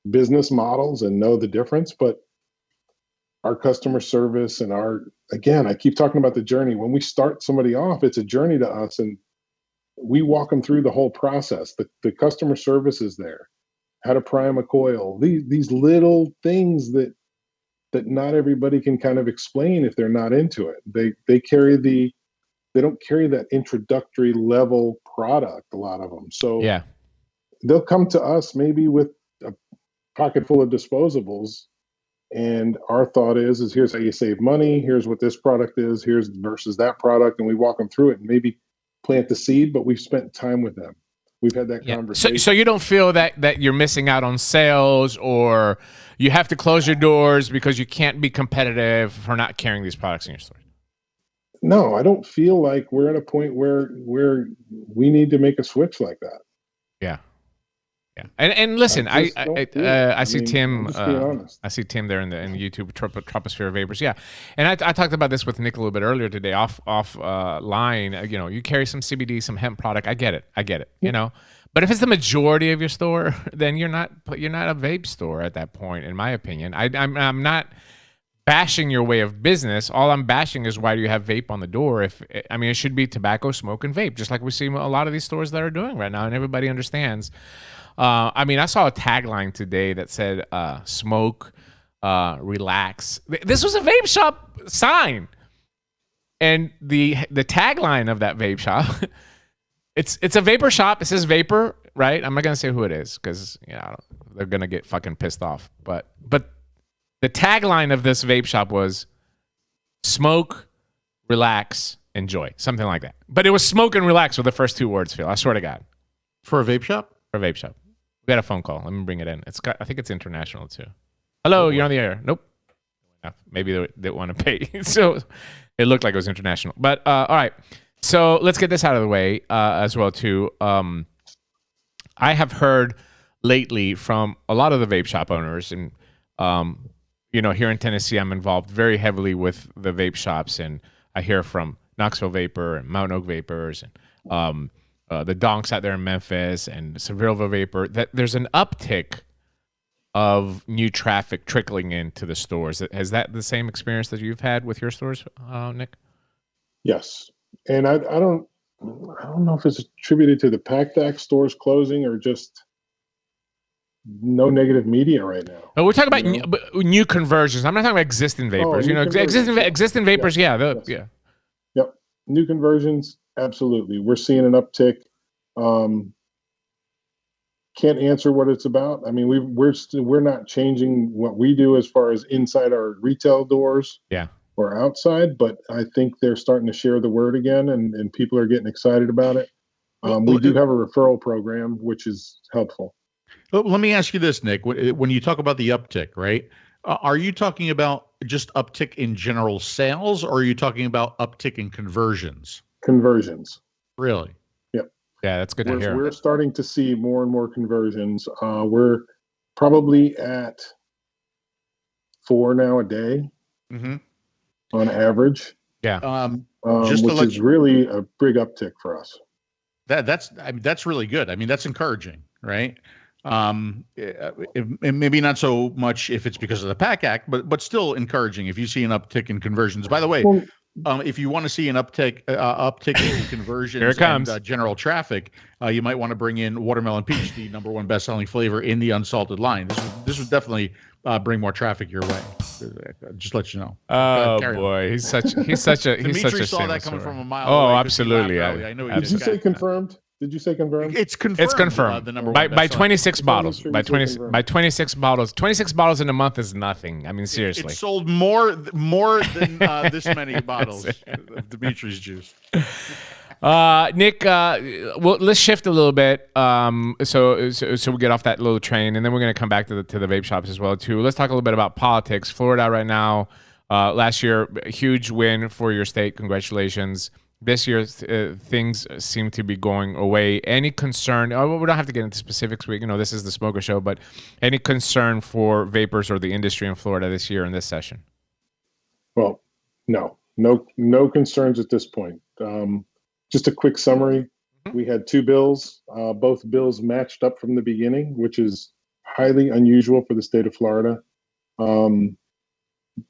business models and know the difference. But our customer service and I keep talking about the journey. When we start somebody off, it's a journey to us, and we walk them through the whole process. The customer service is there. How to prime a coil. These little things that not everybody can kind of explain if they're not into it. They don't carry that introductory level product, a lot of them. So yeah, they'll come to us maybe with a pocket full of disposables, and our thought is here's how you save money, here's what this product is, here's versus that product, and we walk them through it and maybe plant the seed, but we've spent time with them. We've had that conversation. So you don't feel that you're missing out on sales, or you have to close your doors because you can't be competitive for not carrying these products in your store? No, I don't feel like we're at a point where we need to make a switch like that. Yeah. Yeah. And listen, I see Tim. I see Tim there in the YouTube 𝗵𝗶𝗀 𝗕𝗂𝗍𝗓. Yeah, and I talked about this with Nick a little bit earlier today off line. You know, you carry some CBD, some hemp product. I get it. Yeah. You know, but if it's the majority of your store, then you're not a vape store at that point, in my opinion. I'm not bashing your way of business. All I'm bashing is why do you have vape on the door? It should be tobacco, smoke, and vape, just like we see a lot of these stores that are doing right now, and everybody understands. I saw a tagline today that said, smoke, relax. This was a vape shop sign. And the tagline of that vape shop, it's a vapor shop. It says vapor, right? I'm not going to say who it is because, they're going to get fucking pissed off. But the tagline of this vape shop was smoke, relax, enjoy. Something like that. But it was smoke and relax with the first two words, Phil. I swear to God. For a vape shop? For a vape shop. We got a phone call. Let me bring it in. I think it's international too. Hello, you're on the air. Nope. Maybe they didn't want to pay. So it looked like it was international. But all right. So let's get this out of the way as well too. I have heard lately from a lot of the vape shop owners, and here in Tennessee, I'm involved very heavily with the vape shops, and I hear from Knoxville Vapor and Mountain Oak Vapors and the donks out there in Memphis and Sevierville Vapor, that there's an uptick of new traffic trickling into the stores. Is that the same experience that you've had with your stores, Nick? Yes, and I don't know if it's attributed to the Pact Act stores closing or just no negative media right now. But we're talking about new conversions. I'm not talking about existing vapors. Existing vapors, yes. Yep, new conversions, absolutely. We're seeing an uptick. Can't answer what it's about. I mean, we're not changing what we do as far as inside our retail doors, or outside, but I think they're starting to share the word again, and people are getting excited about it. We do have a referral program, which is helpful. Let me ask you this, Nick. When you talk about the uptick, right? Are you talking about just uptick in general sales, or are you talking about uptick in conversions? Conversions. Really? Yeah, that's good to hear. We're starting to see more and more conversions. We're probably at 4 now a day, on average. Yeah, which is really a big uptick for us. That's really good. I mean, that's encouraging, right? Maybe not so much if it's because of the Pact Act, but still encouraging if you see an uptick in conversions. By the way, if you want to see an uptick in conversions Here it comes. and general traffic, you might want to bring in Watermelon Peach, the #1 best-selling flavor in the unsalted line. This would definitely bring more traffic your way. Just let you know. Oh boy, he's such a Dimitri saw that coming from a mile away. Oh, absolutely. I know. Did you say confirmed? Did you say confirmed? It's confirmed. It's confirmed. By 26 bottles. By 26 bottles. 26 bottles in a month is nothing. I mean, seriously. It sold more than this many bottles of Dimitri's juice. Nick, well, let's shift a little bit. So we get off that little train, and then we're going to come back to the vape shops as well too. Let's talk a little bit about politics. Florida right now. Last year, a huge win for your state. Congratulations. This year, things seem to be going away. Any concern? We don't have to get into specifics. This is the Smoker Show, but any concern for vapors or the industry in Florida this year in this session? Well, no concerns at this point. Just a quick summary. We had 2 bills. Both bills matched up from the beginning, which is highly unusual for the state of Florida.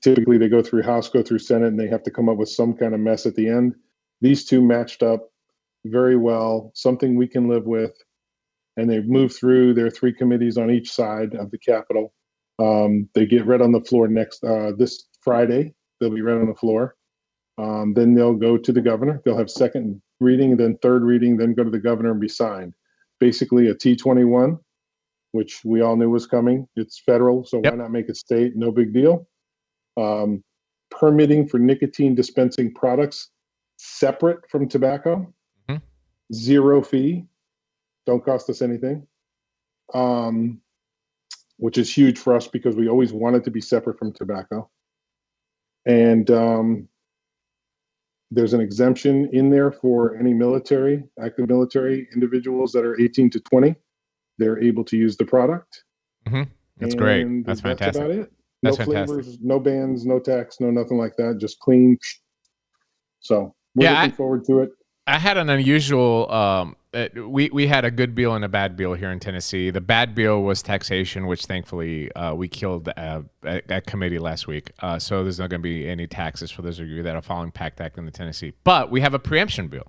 Typically, they go through House, go through Senate, and they have to come up with some kind of mess at the end. These 2 matched up very well, something we can live with, and they've moved through their 3 committees on each side of the Capitol. They get read on the floor this Friday. They'll be read on the floor. Then they'll go to the governor. They'll have second reading, then third reading, then go to the governor and be signed. Basically a T21, which we all knew was coming. It's federal, so why not make it state? No big deal. Permitting for nicotine dispensing products separate from tobacco, 0 fee, don't cost us anything, which is huge for us because we always wanted to be separate from tobacco. And there's an exemption in there for any active military individuals that are 18 to 20. They're able to use the product. That's great. That's fantastic. That's about it. No flavors, no bans, no tax, no nothing like that. Just clean. So we're looking forward to it. I had an unusual. We had a good bill and a bad bill here in Tennessee. The bad bill was taxation, which thankfully we killed at committee last week. So there's not going to be any taxes for those of you that are following Pact Act in the Tennessee. But we have a preemption bill.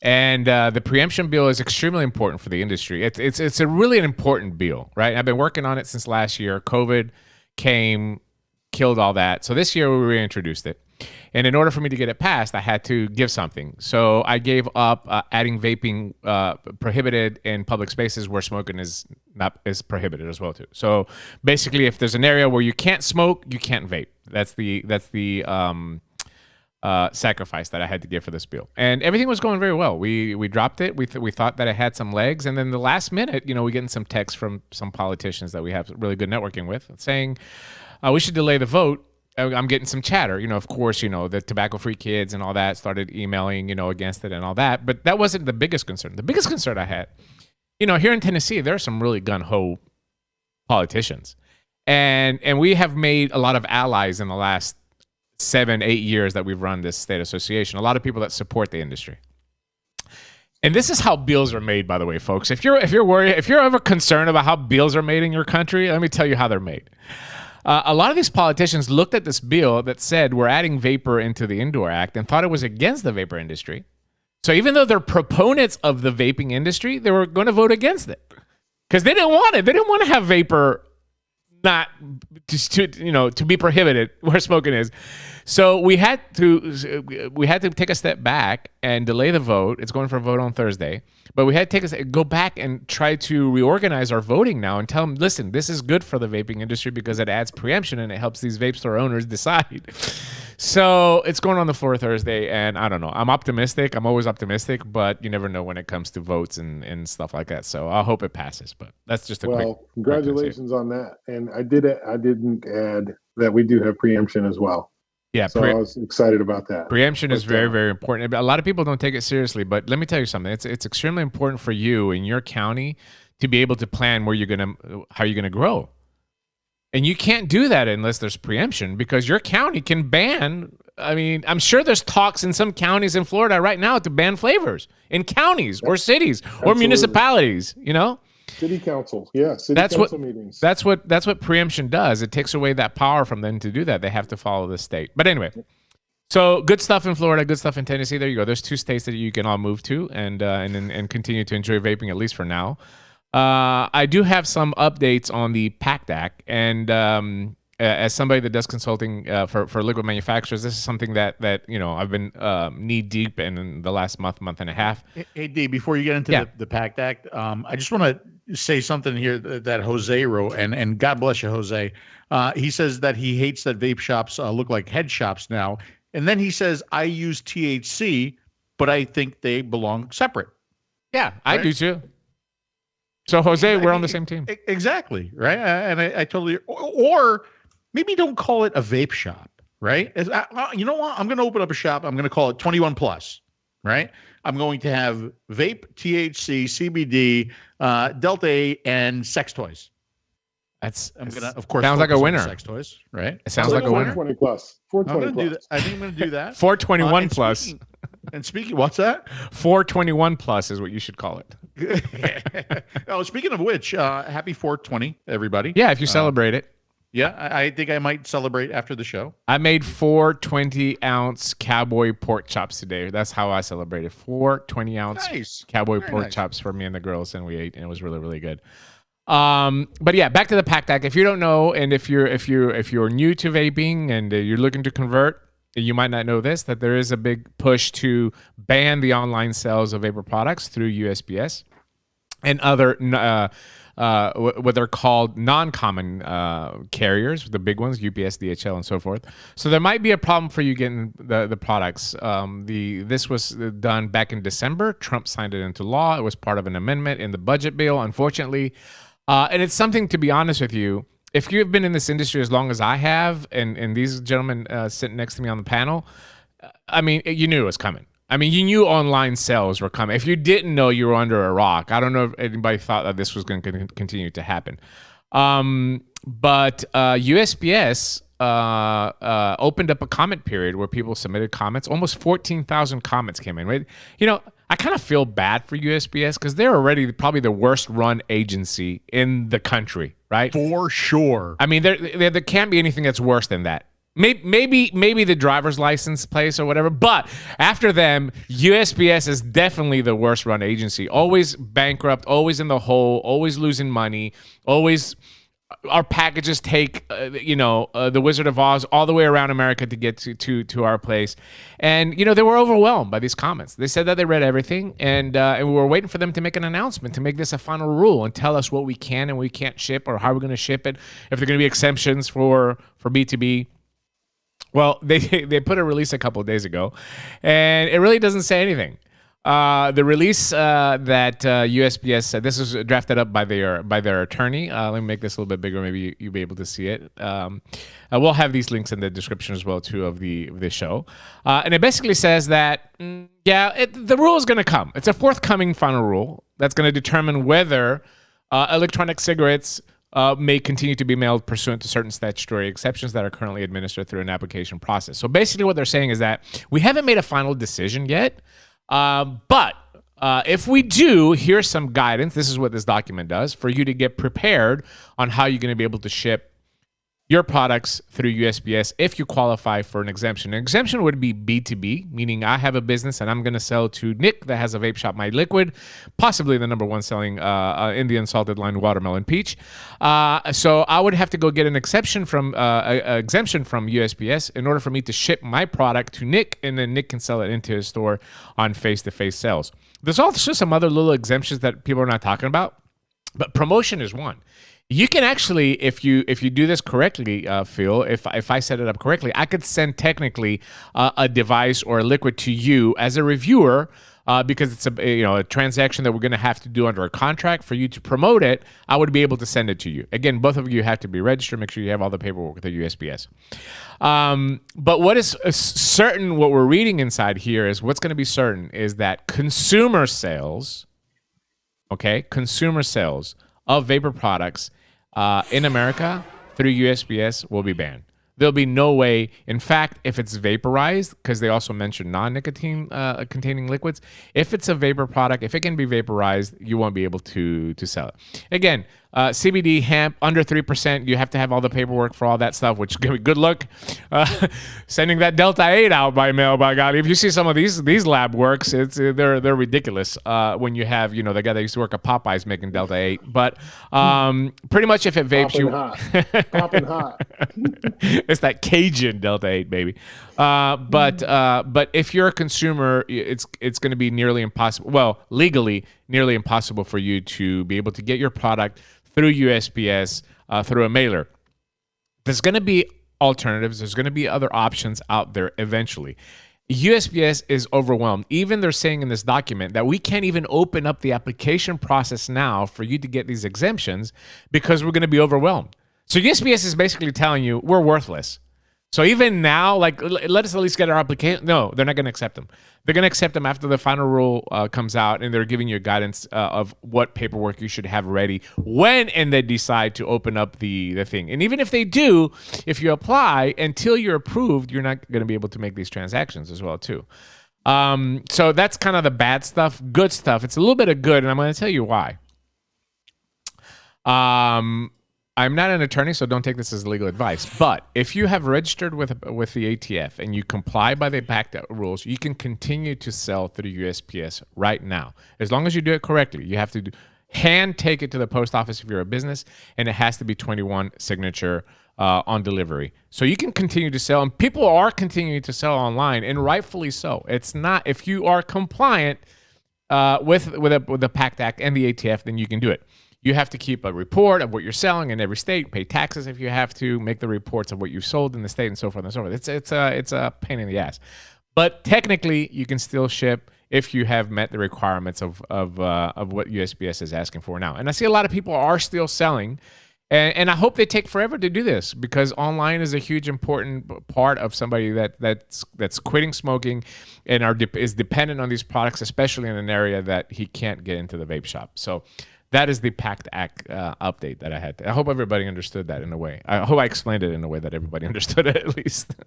And the preemption bill is extremely important for the industry. It's a really an important bill, right? I've been working on it since last year. COVID came, killed all that. So this year we reintroduced it. And in order for me to get it passed, I had to give something. So I gave up adding vaping prohibited in public spaces where smoking is prohibited as well too. So basically, if there's an area where you can't smoke, you can't vape. That's the sacrifice that I had to give for this bill. And everything was going very well. We dropped it. We thought that it had some legs, and then the last minute, we getting some texts from some politicians that we have really good networking with saying we should delay the vote. I'm getting some chatter, of course, the tobacco-free kids and all that started emailing, against it and all that. But that wasn't the biggest concern. The biggest concern I had, here in Tennessee, there are some really gun-ho politicians. And we have made a lot of allies in the last 7-8 years that we've run this state association. A lot of people that support the industry. And this is how bills are made, by the way, folks. If you're worried, if you're ever concerned about how bills are made in your country, let me tell you how they're made. A lot of these politicians looked at this bill that said we're adding vapor into the Indoor Act and thought it was against the vapor industry. So even though they're proponents of the vaping industry, they were going to vote against it because they didn't want it. They didn't want to have vapor not just to be prohibited where smoking is. So we had to take a step back and delay the vote. It's going for a vote on Thursday, but we had to go back and try to reorganize our voting now and tell them, listen, this is good for the vaping industry because it adds preemption and it helps these vape store owners decide. So it's going on the floor Thursday, and I don't know. I'm optimistic. I'm always optimistic, but you never know when it comes to votes and stuff like that. So I hope it passes, but that's just a quick. Congratulations on that. And I didn't add that we do have preemption as well. Yeah, so I was excited about that. Preemption is very, very important. A lot of people don't take it seriously, but let me tell you something. It's extremely important for you in your county to be able to plan how you're gonna grow. And you can't do that unless there's preemption because your county can ban. I mean, I'm sure there's talks in some counties in Florida right now to ban flavors in counties or cities or municipalities, City council, council meetings. That's what preemption does. It takes away that power from them to do that. They have to follow the state. But anyway, so good stuff in Florida, good stuff in Tennessee. There you go. There's 2 states that you can all move to and continue to enjoy vaping, at least for now. I do have some updates on the Pact Act, and as somebody that does consulting for liquid manufacturers, this is something that I've been knee deep in the last month and a half. Hey, D, before you get into the Pact Act, I just want to say something here that Jose wrote, and God bless you, Jose. He says that he hates that vape shops look like head shops now, and then he says, I use THC, but I think they belong separate. Yeah, I do too. So, Jose, we're on the same team. Exactly, right? And I totally... Or maybe don't call it a vape shop, right? You know what? I'm going to open up a shop. I'm going to call it 21 plus, right? I'm going to have vape, THC, CBD, Delta 8, and sex toys. I'm going to, of course, sounds like a winner. Sex toys, right? It sounds like a winner. 420 plus. 420 plus. I think I'm going to do that. 421 plus. And speaking, what's that? 421 plus is what you should call it. Oh, speaking of which, happy 420, everybody. Yeah, if you celebrate it. Yeah, I think I might celebrate after the show. I made 4 20-ounce cowboy pork chops today. That's how I celebrated. 4 20-ounce cowboy pork chops for me and the girls, and we ate, and it was really, really good. But yeah, back to the Pact Act. If you don't know, and if you're new to vaping and you're looking to convert, you might not know this, that there is a big push to ban the online sales of vapor products through USPS and other what they're called non-common carriers, the big ones, UPS, DHL, and so forth. So there might be a problem for you getting the products. This was done back in December. Trump signed it into law. It was part of an amendment in the budget bill, unfortunately. And it's something, to be honest with you, if you've been in this industry as long as I have, and these gentlemen sitting next to me on the panel, I mean, you knew it was coming. I mean, you knew online sales were coming. If you didn't know, you were under a rock. I don't know if anybody thought that this was going to continue to happen. But USPS opened up a comment period where people submitted comments. Almost 14,000 comments came in. Right? I kind of feel bad for USPS because they're already probably the worst run agency in the country, right? For sure. I mean, there can't be anything that's worse than that. Maybe the driver's license place or whatever, but after them, USPS is definitely the worst run agency. Always bankrupt, always in the hole, always losing money, always our packages take the Wizard of Oz all the way around America to get to our place. And they were overwhelmed by these comments. They said that they read everything, and we were waiting for them to make an announcement, to make this a final rule and tell us what we can and we can't ship, or how we're going to ship it, if there are going to be exemptions for B2B. Well, they put a release a couple of days ago, and it really doesn't say anything. The release that USPS said, this was drafted up by their attorney. Let me make this a little bit bigger. Maybe you'll be able to see it. We'll have these links in the description as well, too, of the show. And it basically says that, the rule is going to come. It's a forthcoming final rule that's going to determine whether electronic cigarettes may continue to be mailed pursuant to certain statutory exceptions that are currently administered through an application process. So basically what they're saying is that we haven't made a final decision yet, but If we do, here's some guidance. This is what this document does for you to get prepared on how you're going to be able to ship your products through USPS if you qualify for an exemption. An exemption would be B2B, meaning I have a business and I'm going to sell to Nick that has a vape shop, My Liquid, possibly the #1 selling in the unsalted line watermelon peach. So I would have to go get an exemption from USPS in order for me to ship my product to Nick, and then Nick can sell it into his store on face-to-face sales. There's also some other little exemptions that people are not talking about, but promotion is one. You can actually, if you do this correctly, Phil, if I set it up correctly, I could send technically a device or a liquid to you as a reviewer because it's a transaction that we're going to have to do under a contract for you to promote it. I would be able to send it to you. Again, both of you have to be registered. Make sure you have all the paperwork with the USPS. But what is certain, what we're reading inside here is what's going to be certain is that consumer sales of vapor products in America through USPS will be banned. There'll be no way. In fact, if it's vaporized, because they also mentioned non-nicotine containing liquids, if it's a vapor product, if it can be vaporized, you won't be able to sell it. Again, CBD, hemp, under 3%, you have to have all the paperwork for all that stuff, which good luck sending that Delta-8 out by mail, by God. If you see some of these lab works, they're ridiculous when you have, the guy that used to work at Popeyes making Delta-8. But pretty much if it vapes Popping hot. It's that Cajun Delta-8, baby. But if you're a consumer, it's going to be nearly impossible. Well, legally, nearly impossible for you to be able to get your product through USPS through a mailer. There's going to be alternatives. There's going to be other options out there eventually. USPS is overwhelmed. Even they're saying in this document that we can't even open up the application process now for you to get these exemptions because we're going to be overwhelmed. So USPS is basically telling you we're worthless. So even now, let us at least get our application. No, they're not going to accept them. They're going to accept them after the final rule comes out, and they're giving you guidance of what paperwork you should have ready when and they decide to open up the thing. And even if they do, if you apply, until you're approved, you're not going to be able to make these transactions as well, too. So that's kind of the bad stuff. Good stuff. It's a little bit of good, and I'm going to tell you why. I'm not an attorney, so don't take this as legal advice. But if you have registered with the ATF and you comply by the Pact Act rules, you can continue to sell through USPS right now. As long as you do it correctly. You have to hand take it to the post office if you're a business, and it has to be 21 signature on delivery. So you can continue to sell, and people are continuing to sell online, and rightfully so. It's not, if you are compliant with the Pact Act and the ATF, then you can do it. You have to keep a report of what you're selling in every state, pay taxes if you have to, make the reports of what you've sold in the state, and so forth and so forth. It's a pain in the ass. But technically, you can still ship if you have met the requirements of what USPS is asking for now. And I see a lot of people are still selling, and I hope they take forever to do this, because online is a huge important part of somebody that's quitting smoking and is dependent on these products, especially in an area that he can't get into the vape shop. So that is the Pact Act update that I had. I hope everybody understood that in a way. I hope I explained it in a way that everybody understood it at least.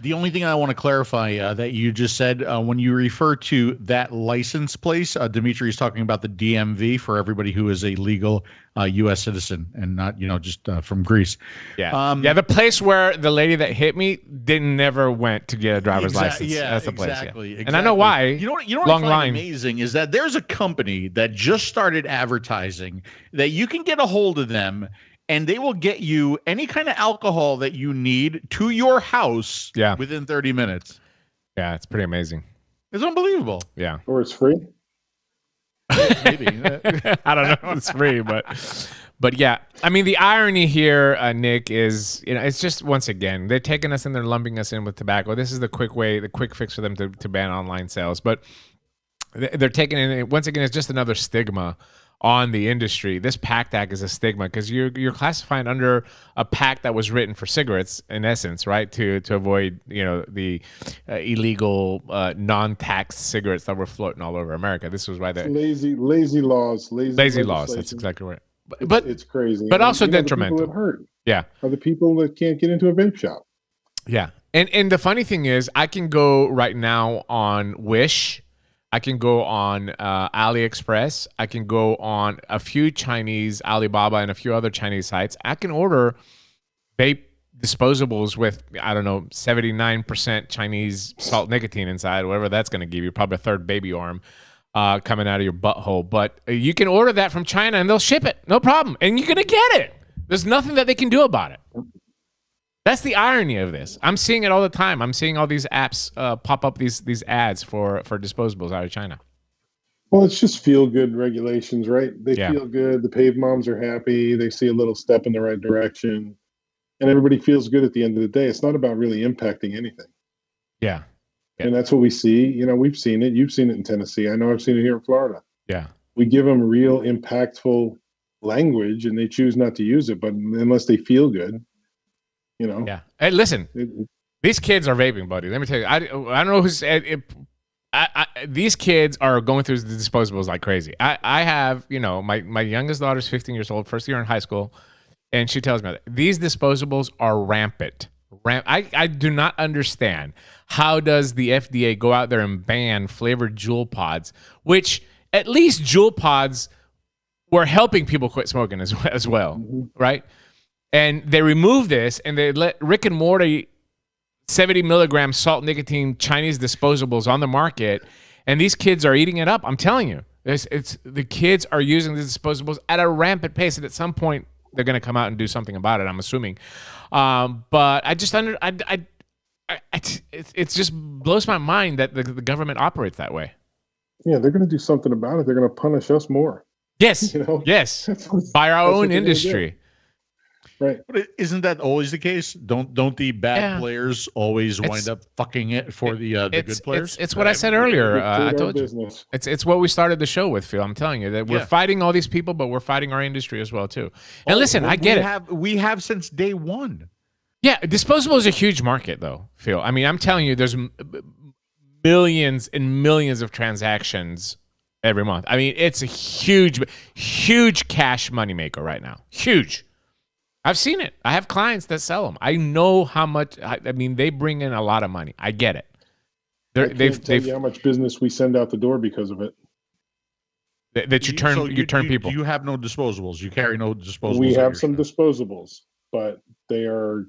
The only thing I want to clarify that you just said, when you refer to that license place, Dimitri is talking about the DMV for everybody who is a legal U.S. citizen and not, just from Greece. Yeah. The place where the lady that hit me never went to get a driver's license. Yeah, that's the place. Exactly. And I know why. You know what I find amazing is that there's a company that just started advertising that you can get a hold of them, and they will get you any kind of alcohol that you need to your house within 30 minutes. Yeah, it's pretty amazing. It's unbelievable. Yeah. Or it's free. Maybe. I don't know if it's free, but yeah. I mean, the irony here, Nick, is, it's just, once again, they're taking us and they're lumping us in with tobacco. This is the quick fix for them to ban online sales. But they're taking it, once again, it's just another stigma on the industry. This Pact Act is a stigma because you're classifying under a pact that was written for cigarettes, in essence, right? To avoid the illegal non-tax cigarettes that were floating all over America. This was why they lazy laws. That's exactly right. But it's crazy. But also detrimental. The people that hurt. Yeah. Are the people that can't get into a vape shop. Yeah. And the funny thing is, I can go right now on Wish. I can go on AliExpress. I can go on a few Chinese, Alibaba, and a few other Chinese sites. I can order vape disposables with, I don't know, 79% Chinese salt nicotine inside, whatever that's going to give you, probably a third baby arm coming out of your butthole. But you can order that from China and they'll ship it, no problem. And you're going to get it. There's nothing that they can do about it. That's the irony of this. I'm seeing it all the time. I'm seeing all these apps pop up, these ads for disposables out of China. Well, it's just feel-good regulations, right? They feel good. The PAVE moms are happy. They see a little step in the right direction. And everybody feels good at the end of the day. It's not about really impacting anything. Yeah. And that's what we see. You know, we've seen it. You've seen it in Tennessee. I know I've seen it here in Florida. Yeah. We give them real impactful language and they choose not to use it, but unless they feel good, you know. Yeah. Hey, listen, these kids are vaping, buddy. Let me tell you, I don't know who's these kids are going through the disposables like crazy. I have, you know, my youngest daughter's 15 years old, first year in high school. And she tells me that these disposables are rampant. I do not understand. How does the FDA go out there and ban flavored Juul pods, which at least Juul pods were helping people quit smoking as well, right? And they remove this and they let Rick and Morty 70 milligram salt nicotine Chinese disposables on the market, and these kids are eating it up. I'm telling you, it's the kids are using these disposables at a rampant pace, and at some point they're going to come out and do something about it, I'm assuming. But I just it just blows my mind that the government operates that way. Yeah, they're going to do something about it. They're going to punish us more. Yes, you know? Yes, by our own industry. Right. But isn't that always the case? Don't the bad players always wind up fucking it for the good players? It's what I said earlier. I told you. It's what we started the show with, Phil. I'm telling you that we're fighting all these people, but we're fighting our industry as well too. And listen, I get it. We have since day one. Yeah, disposable is a huge market, though, Phil. I mean, I'm telling you, there's millions and millions of transactions every month. I mean, it's a huge cash moneymaker right now. Huge. I've seen it. I have clients that sell them. I know how much. I mean, they bring in a lot of money. I get it. I can't tell you how much business we send out the door because of it. That you turn people. You have no disposables. You carry no disposables. We have some disposables, but they are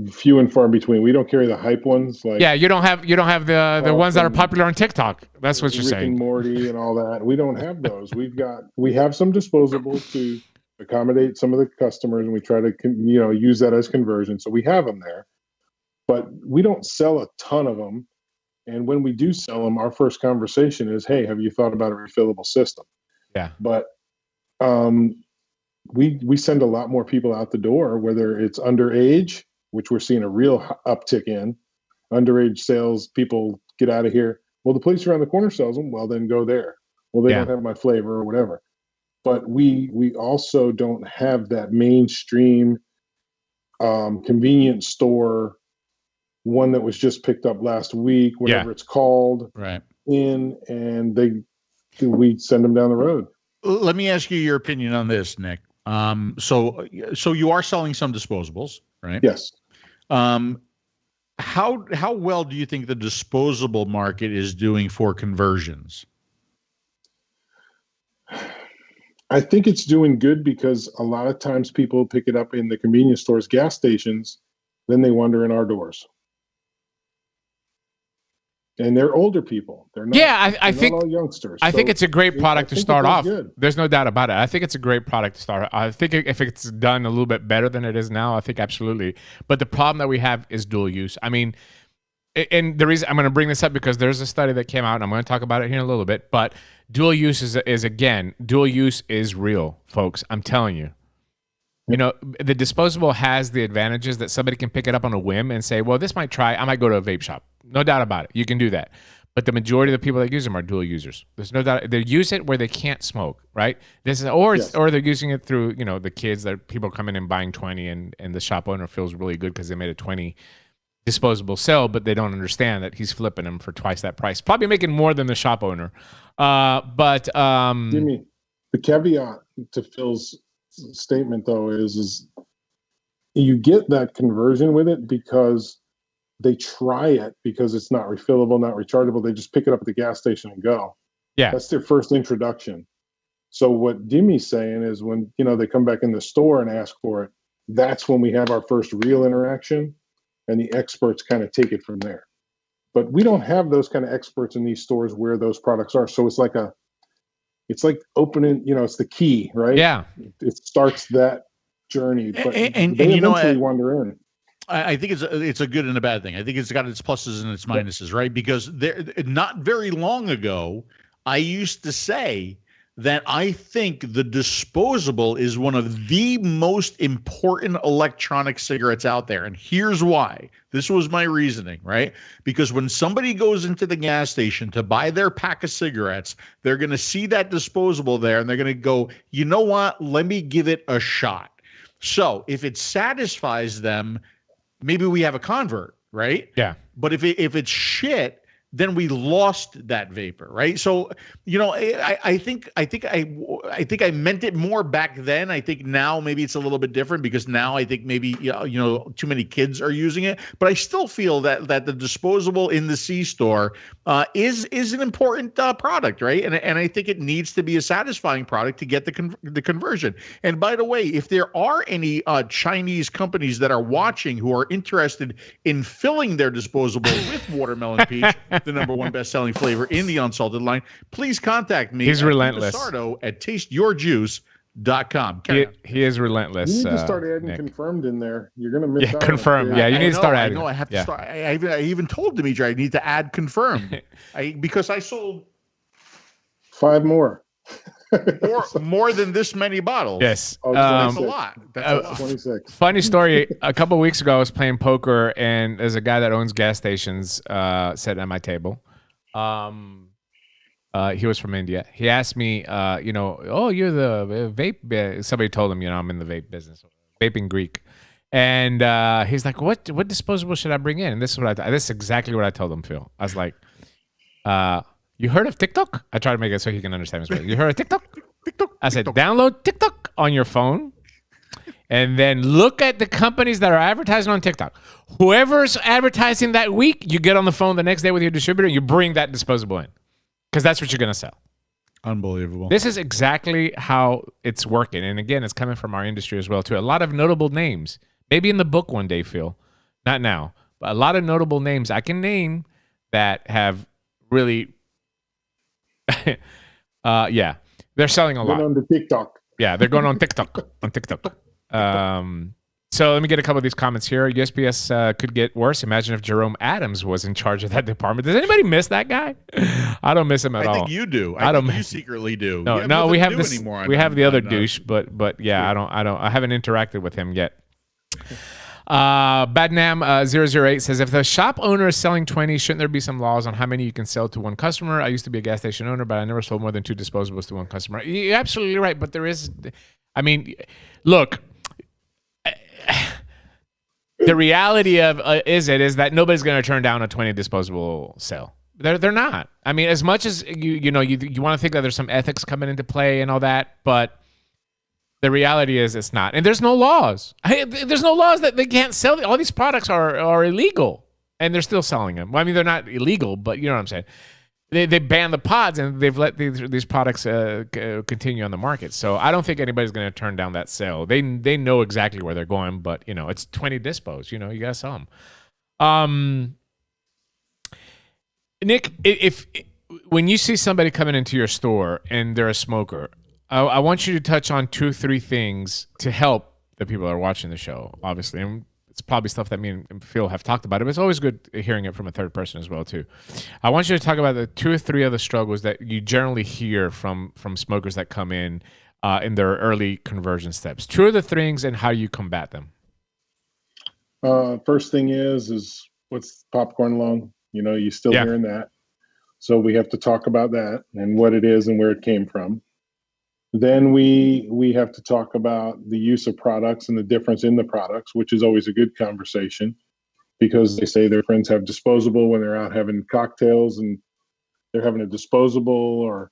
few and far between. We don't carry the hype ones. Like you don't have the ones that are popular on TikTok. That's what you're saying. Rick and Morty and all that. We don't have those. We have some disposables to accommodate some of the customers, and we try to use that as conversion. So we have them there, but we don't sell a ton of them. And when we do sell them, our first conversation is, "Hey, have you thought about a refillable system?" Yeah. But we send a lot more people out the door, whether it's underage, which we're seeing a real uptick in. Underage sales, people get out of here. Well, the place around the corner sells them. Well, then go there. Well, they don't have my flavor or whatever. But we also don't have that mainstream convenience store one that was just picked up last week, whatever it's called, right? And we send them down the road. Let me ask you your opinion on this, Nick. So you are selling some disposables, right? Yes. How well do you think the disposable market is doing for conversions? I think it's doing good because a lot of times people pick it up in the convenience stores, gas stations, then they wander in our doors. And they're older people. They're not, I think not all youngsters. I think it's a great product to start off. Good. There's no doubt about it. I think it's a great product to start. I think if it's done a little bit better than it is now, I think absolutely. But the problem that we have is dual use. I mean, and the reason I'm going to bring this up because there's a study that came out, and I'm going to talk about it here in a little bit. But dual use dual use is real, folks. I'm telling you. You know, the disposable has the advantages that somebody can pick it up on a whim and say, well, this I might go to a vape shop. No doubt about it. You can do that. But the majority of the people that use them are dual users. There's no doubt. They use it where they can't smoke, right? Or they're using it through, the kids that people come in and buying 20 and the shop owner feels really good because they made a 20 disposable sell, but they don't understand that he's flipping them for twice that price. Probably making more than the shop owner. Jimmy, the caveat to Phil's statement though is you get that conversion with it because they try it because it's not refillable, not rechargeable. They just pick it up at the gas station and go. Yeah. That's their first introduction. So what 𝗵𝗵𝗶𝗹's saying is when, they come back in the store and ask for it, that's when we have our first real interaction, and the experts kind of take it from there. But we don't have those kind of experts in these stores where those products are. So it's like opening, it's the key, right? Yeah. It starts that journey, but and they eventually wander in. I think it's a good and a bad thing. I think it's got its pluses and its minuses, right? Because not very long ago, I used to say that I think the disposable is one of the most important electronic cigarettes out there. And here's why. This was my reasoning, right? Because when somebody goes into the gas station to buy their pack of cigarettes, they're going to see that disposable there and they're going to go, you know what? Let me give it a shot. So if it satisfies them, maybe we have a convert, right? Yeah. But if it's shit, then we lost that vapor, right? So, I think I meant it more back then. I think now maybe it's a little bit different because now I think maybe too many kids are using it. But I still feel that the disposable in the C store is an important product, right? And I think it needs to be a satisfying product to get the conversion. And by the way, if there are any Chinese companies that are watching who are interested in filling their disposable with watermelon peach, the #1 best-selling flavor in the unsalted line, please contact me. He's relentless. at tasteyourjuice.com. He is relentless. You need to start adding Nick. Confirmed in there. You're going to miss out. Confirmed. Yeah, you need to start adding. I know. I have to start. I even told Dimitri I need to add confirmed. Because I sold 5 more. more than this many bottles. Yes. That's a lot. That's a lot. 26. Funny story. A couple of weeks ago, I was playing poker, and there's a guy that owns gas stations sat at my table. He was from India. He asked me, oh, you're the vape. Somebody told him, I'm in the vape business, vaping Greek. And he's like, what disposable should I bring in? And this is exactly what I told him, Phil. I was like, you heard of TikTok? I try to make it so he can understand me. You heard of TikTok? I said, download TikTok on your phone and then look at the companies that are advertising on TikTok. Whoever's advertising that week, you get on the phone the next day with your distributor and you bring that disposable in because that's what you're going to sell. Unbelievable. This is exactly how it's working. And again, it's coming from our industry as well, too. A lot of notable names. Maybe in the book one day, Phil. Not now. But a lot of notable names I can name that have really... they're selling a lot. On the TikTok. Yeah, they're going on TikTok. So let me get a couple of these comments here. USPS could get worse. Imagine if Jerome Adams was in charge of that department. Does anybody miss that guy? I don't miss him at all. I think you do. I think you secretly do. No, we have this. Anymore we have the other douche, but yeah, I haven't interacted with him yet. 𝗵𝗵𝗶𝗹 008 says, if the shop owner is selling 20, shouldn't there be some laws on how many you can sell to one customer? I used to be a gas station owner, but I never sold more than 2 disposables to one customer. You're absolutely right, but there is, look, the reality of is that nobody's going to turn down a 20 disposable sale. They're not. As much as you want to think that there's some ethics coming into play and all that, but the reality is it's not. And there's no laws. There's no laws that they can't sell. All these products are illegal, and they're still selling them. Well, they're not illegal, but you know what I'm saying. They banned the pods, and they've let these products continue on the market. So I don't think anybody's going to turn down that sale. They know exactly where they're going, but it's 20 dispos. You got to sell them. Nick, when you see somebody coming into your store and they're a smoker, I want you to touch on 2-3 things to help the people that are watching the show, obviously. And it's probably stuff that me and Phil have talked about, but it's always good hearing it from a third person as well, too. I want you to talk about the 2 or 3 other struggles that you generally hear from smokers that come in their early conversion steps. 2 of the things and how you combat them. First thing is what's popcorn lung? You still hearing that. So we have to talk about that and what it is and where it came from. Then we have to talk about the use of products and the difference in the products, which is always a good conversation because they say their friends have disposable when they're out having cocktails and they're having a disposable, or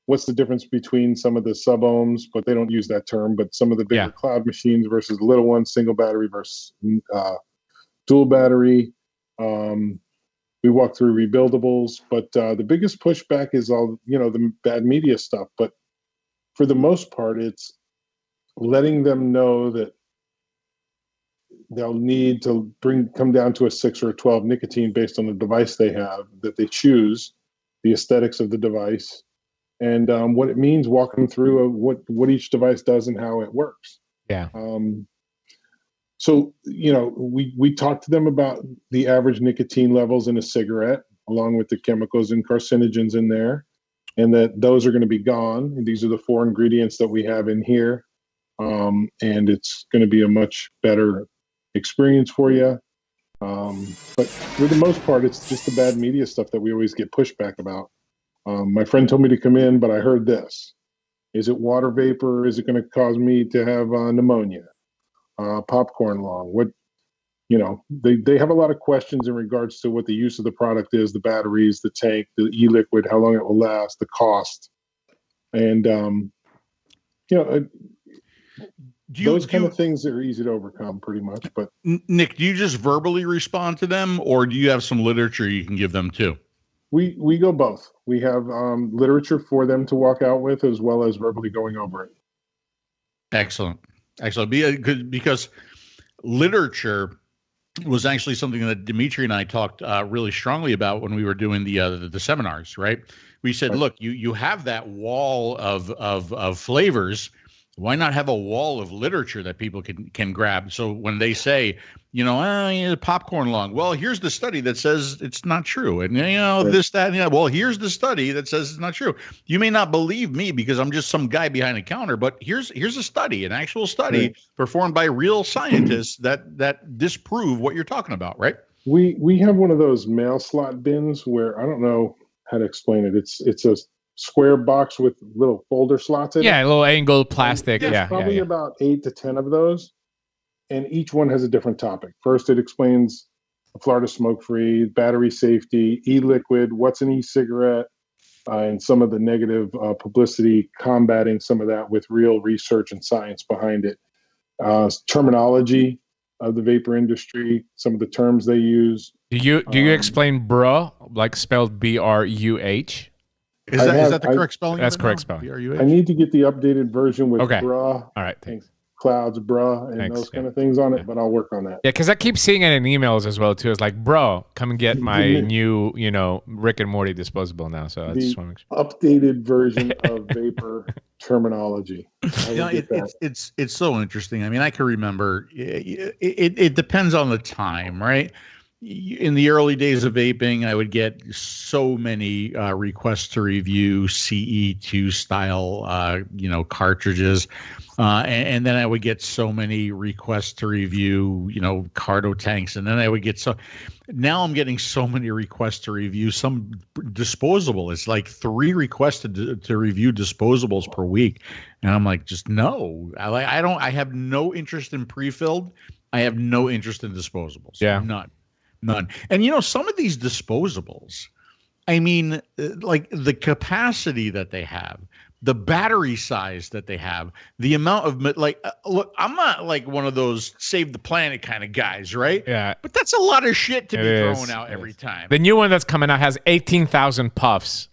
what's the difference between some of the sub-ohms, but they don't use that term, but some of the bigger cloud machines versus little ones, single battery versus dual battery. We walk through rebuildables, but the biggest pushback is all, the bad media stuff. But for the most part, it's letting them know that they'll need to come down to a 6 or a 12 nicotine based on the device they have, that they choose, the aesthetics of the device, and what it means, walking through what each device does and how it works. Yeah. So, we talk to them about the average nicotine levels in a cigarette, along with the chemicals and carcinogens in there, and that those are going to be gone. And these are the 4 ingredients that we have in here. And it's going to be a much better experience for you. But for the most part, it's just the bad media stuff that we always get pushback about. My friend told me to come in, but I heard this. Is it water vapor? Is it going to cause me to have pneumonia? Popcorn lung? What, they have a lot of questions in regards to what the use of the product is, the batteries, the tank, the e-liquid, how long it will last, the cost. And, those kind of things are easy to overcome pretty much. But Nick, do you just verbally respond to them, or do you have some literature you can give them too? We go both. We have literature for them to walk out with, as well as verbally going over it. Excellent. Because literature was actually something that Dimitri and I talked really strongly about when we were doing the seminars, right? We said, look, you have that wall of flavors. Why not have a wall of literature that people can grab? So when they say, popcorn lung, well, here's the study that says it's not true. And, this, that, and well, here's the study that says it's not true. You may not believe me because I'm just some guy behind a counter, but here's a study, an actual study performed by real scientists that disprove what you're talking about, right? We have one of those mail slot bins where, I don't know how to explain it. It's a square box with little folder slots in it. Yeah, a little angled plastic. There's probably about 8 to 10 of those, and each one has a different topic. First, it explains Florida smoke-free, battery safety, e-liquid, what's an e-cigarette, and some of the negative publicity, combating some of that with real research and science behind it. Terminology of the vapor industry, some of the terms they use. Do you explain bruh, like spelled BRUH? Is that the correct spelling? That's correct spelling. I need to get the updated version with bruh. All right, thanks. Clouds, bruh, and those kind of things on it, but I'll work on that. Yeah, because I keep seeing it in emails as well too. It's like, bro, come and get my new, Rick and Morty disposable now. So I just want to updated version of vapor terminology. It's so interesting. I mean, I can remember. It depends on the time, right? In the early days of vaping, I would get so many requests to review CE2 style, cartridges. And then I would get so many requests to review, cardo tanks. And then I would get now I'm getting so many requests to review some disposable. It's like 3 requests to review disposables per week. And I'm like, just no, I have no interest in pre-filled. I have no interest in disposables. Yeah. None. And, some of these disposables, I mean, like the capacity that they have, the battery size that they have, the amount of look, I'm not like one of those save the planet kind of guys, right? Yeah. But that's a lot of shit to be thrown out every time. The new one that's coming out has 18,000 puffs.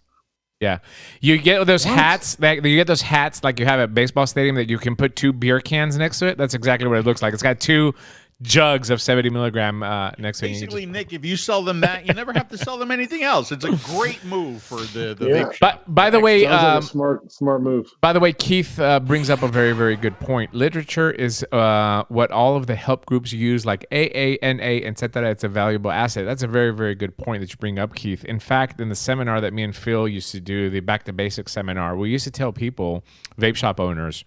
Yeah. You get those hats like you have at baseball stadium that you can put 2 beer cans next to it. That's exactly what it looks like. It's got 2 jugs of 70 milligram next to it. Basically, Nick, if you sell them that, you never have to sell them anything else. It's a great move for the vape shop. But by the way, like a smart move. By the way, Keith brings up a very, very good point. Literature is what all of the help groups use, like AA, NA, etc. It's a valuable asset. That's a very, very good point that you bring up, Keith. In fact, in the seminar that me and Phil used to do, the Back to Basics seminar, we used to tell people, vape shop owners,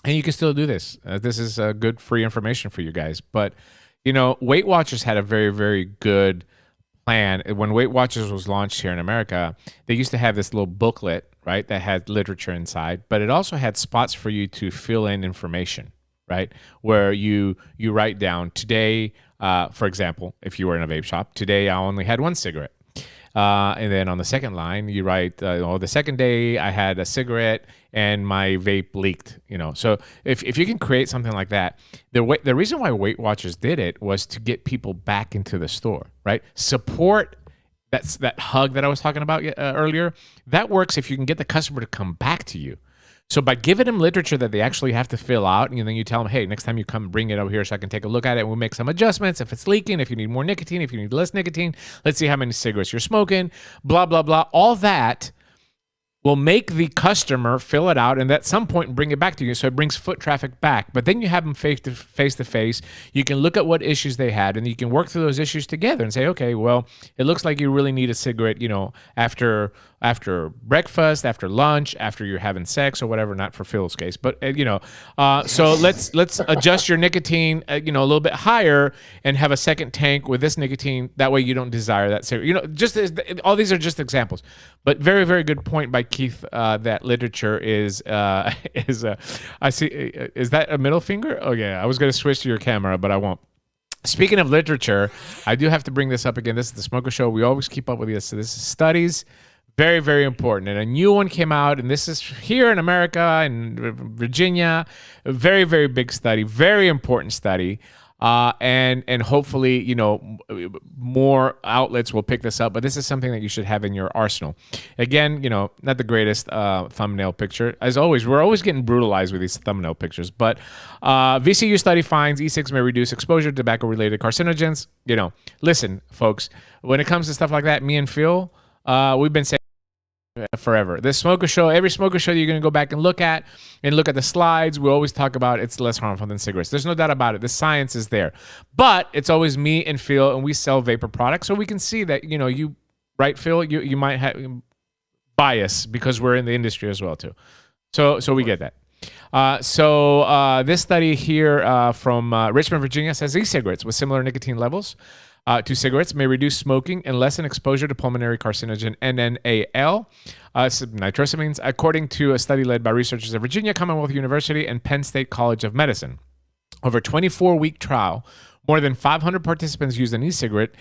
and you can still do this. This is good free information for you guys. But, Weight Watchers had a very, very good plan. When Weight Watchers was launched here in America, they used to have this little booklet, right, that had literature inside. But it also had spots for you to fill in information, right, where you write down, today, for example, if you were in a vape shop, today I only had 1 cigarette. And then on the second line, you write, the second day I had a cigarette and my vape leaked, So if you can create something like that, the reason why Weight Watchers did it was to get people back into the store, right? Support. That's that hug that I was talking about earlier. That works if you can get the customer to come back to you. So by giving them literature that they actually have to fill out, and then you tell them, hey, next time you come, bring it over here so I can take a look at it. We'll make some adjustments. If it's leaking, if you need more nicotine, if you need less nicotine, let's see how many cigarettes you're smoking, blah, blah, blah. All that will make the customer fill it out and at some point bring it back to you. So it brings foot traffic back. But then you have them face to face. You can look at what issues they had and you can work through those issues together and say, okay, well, it looks like you really need a cigarette, after breakfast, after lunch, after you're having sex or whatever, not for Phil's case, but so let's adjust your nicotine, a little bit higher and have a second tank with this nicotine. That way you don't desire that cigarette. All these are just examples, but very, very good point by Keith. That literature is I see. Is that a middle finger? Oh yeah, I was going to switch to your camera, but I won't. Speaking of literature, I do have to bring this up again. This is the Smoker Show. We always keep up with this. So this is studies. Very, very important. And a new one came out, and this is here in America, in Virginia. A very, very big study, very important study. And hopefully, more outlets will pick this up. But this is something that you should have in your arsenal. Again, not the greatest thumbnail picture. As always, we're always getting brutalized with these thumbnail pictures. But VCU study finds e-cigs may reduce exposure to tobacco-related carcinogens. Listen, folks, when it comes to stuff like that, me and Phil, we've been saying forever. This Smoker Show, every Smoker Show that you're going to go back and look at the slides, we always talk about it's less harmful than cigarettes. There's no doubt about it. The science is there. But it's always me and Phil, and we sell vapor products, so we can see that, you, right, Phil, you might have bias because we're in the industry as well, too. So we get that. So this study here from Richmond, Virginia says e-cigarettes with similar nicotine levels to cigarettes may reduce smoking and lessen exposure to pulmonary carcinogen NNAL, nitrosamines, according to a study led by researchers at Virginia Commonwealth University and Penn State College of Medicine. Over a 24-week trial, more than 500 participants used an e-cigarette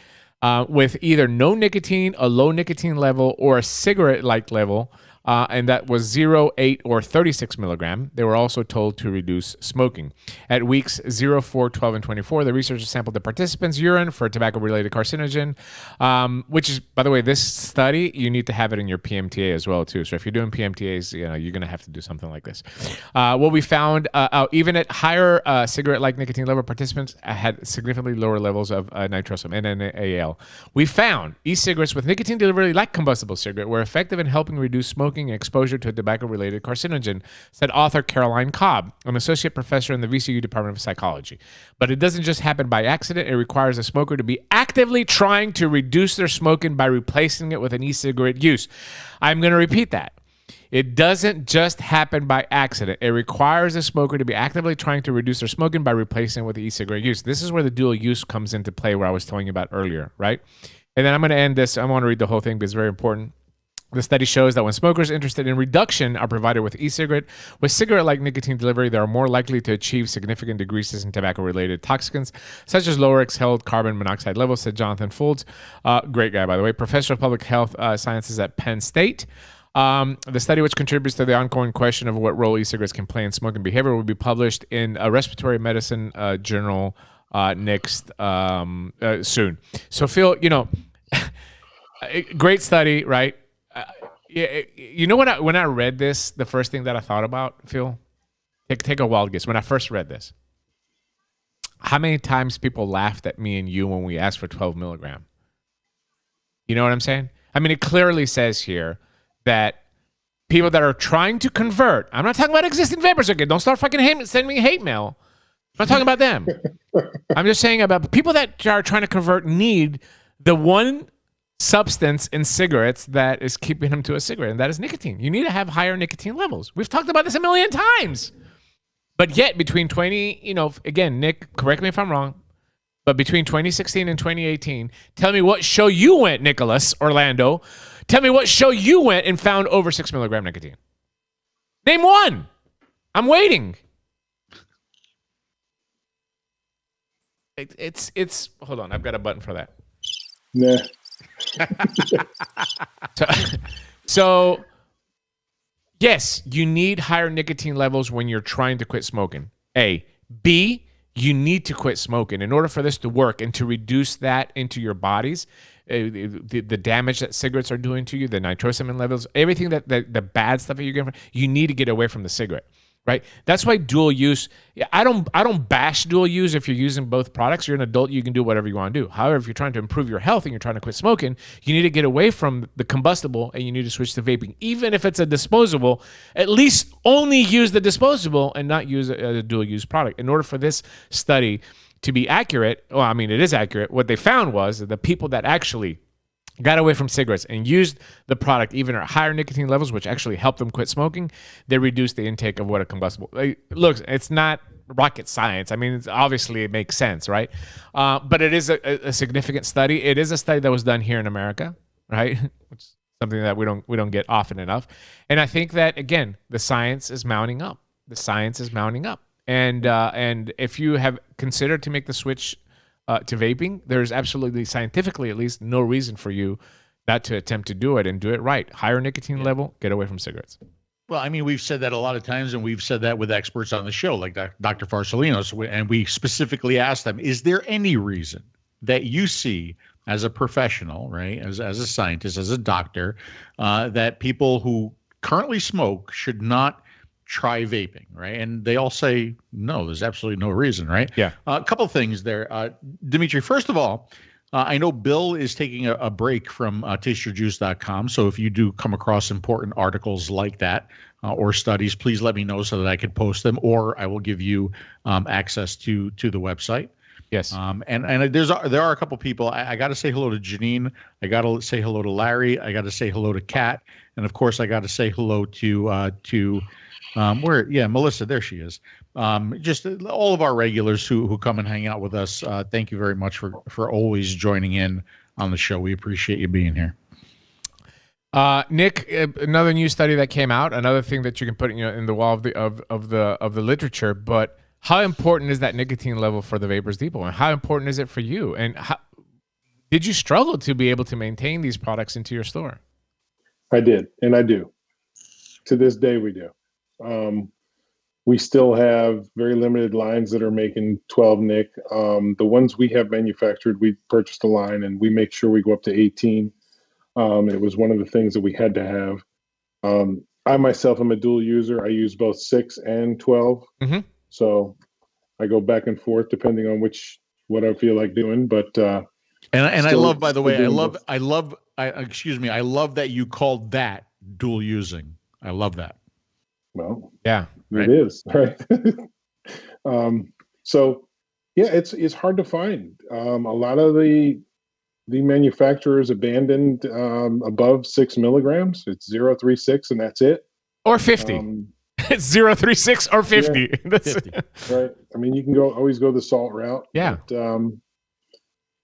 with either no nicotine, a low nicotine level, or a cigarette-like level, and that was 0, 8, or 36 milligram. They were also told to reduce smoking. At weeks 0, 4, 12, and 24, the researchers sampled the participants' urine for tobacco-related carcinogen, which is, by the way, this study, you need to have it in your PMTA as well, too. So if you're doing PMTAs, you're going to have to do something like this. What we found, even at higher cigarette-like nicotine level, participants had significantly lower levels of nitrosamine, NNAL. We found e-cigarettes with nicotine delivery like combustible cigarette were effective in helping reduce smoking and exposure to a tobacco-related carcinogen, said author Caroline Cobb, an associate professor in the VCU Department of Psychology. But it doesn't just happen by accident. It requires a smoker to be actively trying to reduce their smoking by replacing it with an e-cigarette use. I'm going to repeat that. It doesn't just happen by accident. It requires a smoker to be actively trying to reduce their smoking by replacing it with e-cigarette use. This is where the dual use comes into play, where I was telling you about earlier, right? And then I'm going to end this. I want to read the whole thing because it's very important. The study shows that when smokers interested in reduction are provided with e-cigarette with cigarette-like nicotine delivery, they are more likely to achieve significant decreases in tobacco-related toxicants, such as lower exhaled carbon monoxide levels, said Jonathan Folds, great guy, by the way, professor of public health sciences at Penn State. The study, which contributes to the ongoing question of what role e-cigarettes can play in smoking behavior, will be published in a respiratory medicine journal next soon. So, Phil, great study, right? When I read this, the first thing that I thought about, Phil, take a wild guess. When I first read this, how many times people laughed at me and you when we asked for 12 milligram? You know what I'm saying? I mean, it clearly says here that people that are trying to convert, I'm not talking about existing vapors, okay? Don't start fucking sending me hate mail. I'm not talking about them. I'm just saying about people that are trying to convert need the one substance in cigarettes that is keeping them to a cigarette, and that is nicotine. You need to have higher nicotine levels. We've talked about this a million times. But yet between again, Nick, correct me if I'm wrong, but between 2016 and 2018, tell me what show you went, Nicholas Orlando. Tell me what show you went and found over 6 milligram nicotine. Name one. I'm waiting. It's hold on, I've got a button for that. Nah. So, yes, you need higher nicotine levels when you're trying to quit smoking. A. B, you need to quit smoking. In order for this to work and to reduce that into your bodies, the damage that cigarettes are doing to you, the nitrosamine levels, everything that the bad stuff that you're getting, you need to get away from the cigarette. Right. That's why dual use. I don't bash dual use. If you're using both products, you're an adult. You can do whatever you want to do. However, if you're trying to improve your health and you're trying to quit smoking, you need to get away from the combustible and you need to switch to vaping. Even if it's a disposable, at least only use the disposable and not use a dual use product. In order for this study to be accurate, well, I mean, it is accurate. What they found was that the people that actually got away from cigarettes and used the product even at higher nicotine levels, which actually helped them quit smoking, they reduced the intake of what a combustible. Look, it's not rocket science. I mean, obviously it makes sense, right? But it is a significant study. It is a study that was done here in America, right? Which is something that we don't get often enough. And I think that, again, the science is mounting up. The science is mounting up. And if you have considered to make the switch to vaping, there's absolutely, scientifically at least, no reason for you not to attempt to do it and do it right. Higher nicotine level, get away from cigarettes. Well, I mean, we've said that a lot of times, and we've said that with experts on the show, like Dr. Farsalinos, and we specifically asked them, is there any reason that you see as a professional, right, as a scientist, as a doctor, that people who currently smoke should not try vaping, right? And they all say, no, there's absolutely no reason, right? Yeah. A couple things there. Dimitri, first of all, I know Bill is taking a break from tasteyourjuice.com. So if you do come across important articles like that or studies, please let me know so that I can post them, or I will give you access to the website. Yes. And there are a couple people. I got to say hello to Janine. I got to say hello to Larry. I got to say hello to Kat. And of course, I got to say hello to Melissa, there she is. Just all of our regulars who come and hang out with us. Thank you very much for always joining in on the show. We appreciate you being here. Nick, another new study that came out, another thing that you can put in the wall of the literature, but how important is that nicotine level for the Vapers Depot, and how important is it for you? And did you struggle to be able to maintain these products into your store? I did, and I do. To this day, we do. We still have very limited lines that are making 12 nic. The ones we have manufactured, we purchased a line and we make sure we go up to 18. It was one of the things that we had to have. I myself am a dual user. I use both 6 and 12. Mm-hmm. So I go back and forth depending on what I feel like doing. But I love, by the way, I love that you called that dual using. I love that. Well, yeah, it is, right? So yeah, it's hard to find. A lot of the manufacturers abandoned above 6 milligrams. It's 0.36 and that's it. Or 50. It's 0.36 or 50. Yeah, That's 50. Right. I mean, you can always go the salt route. Yeah. But,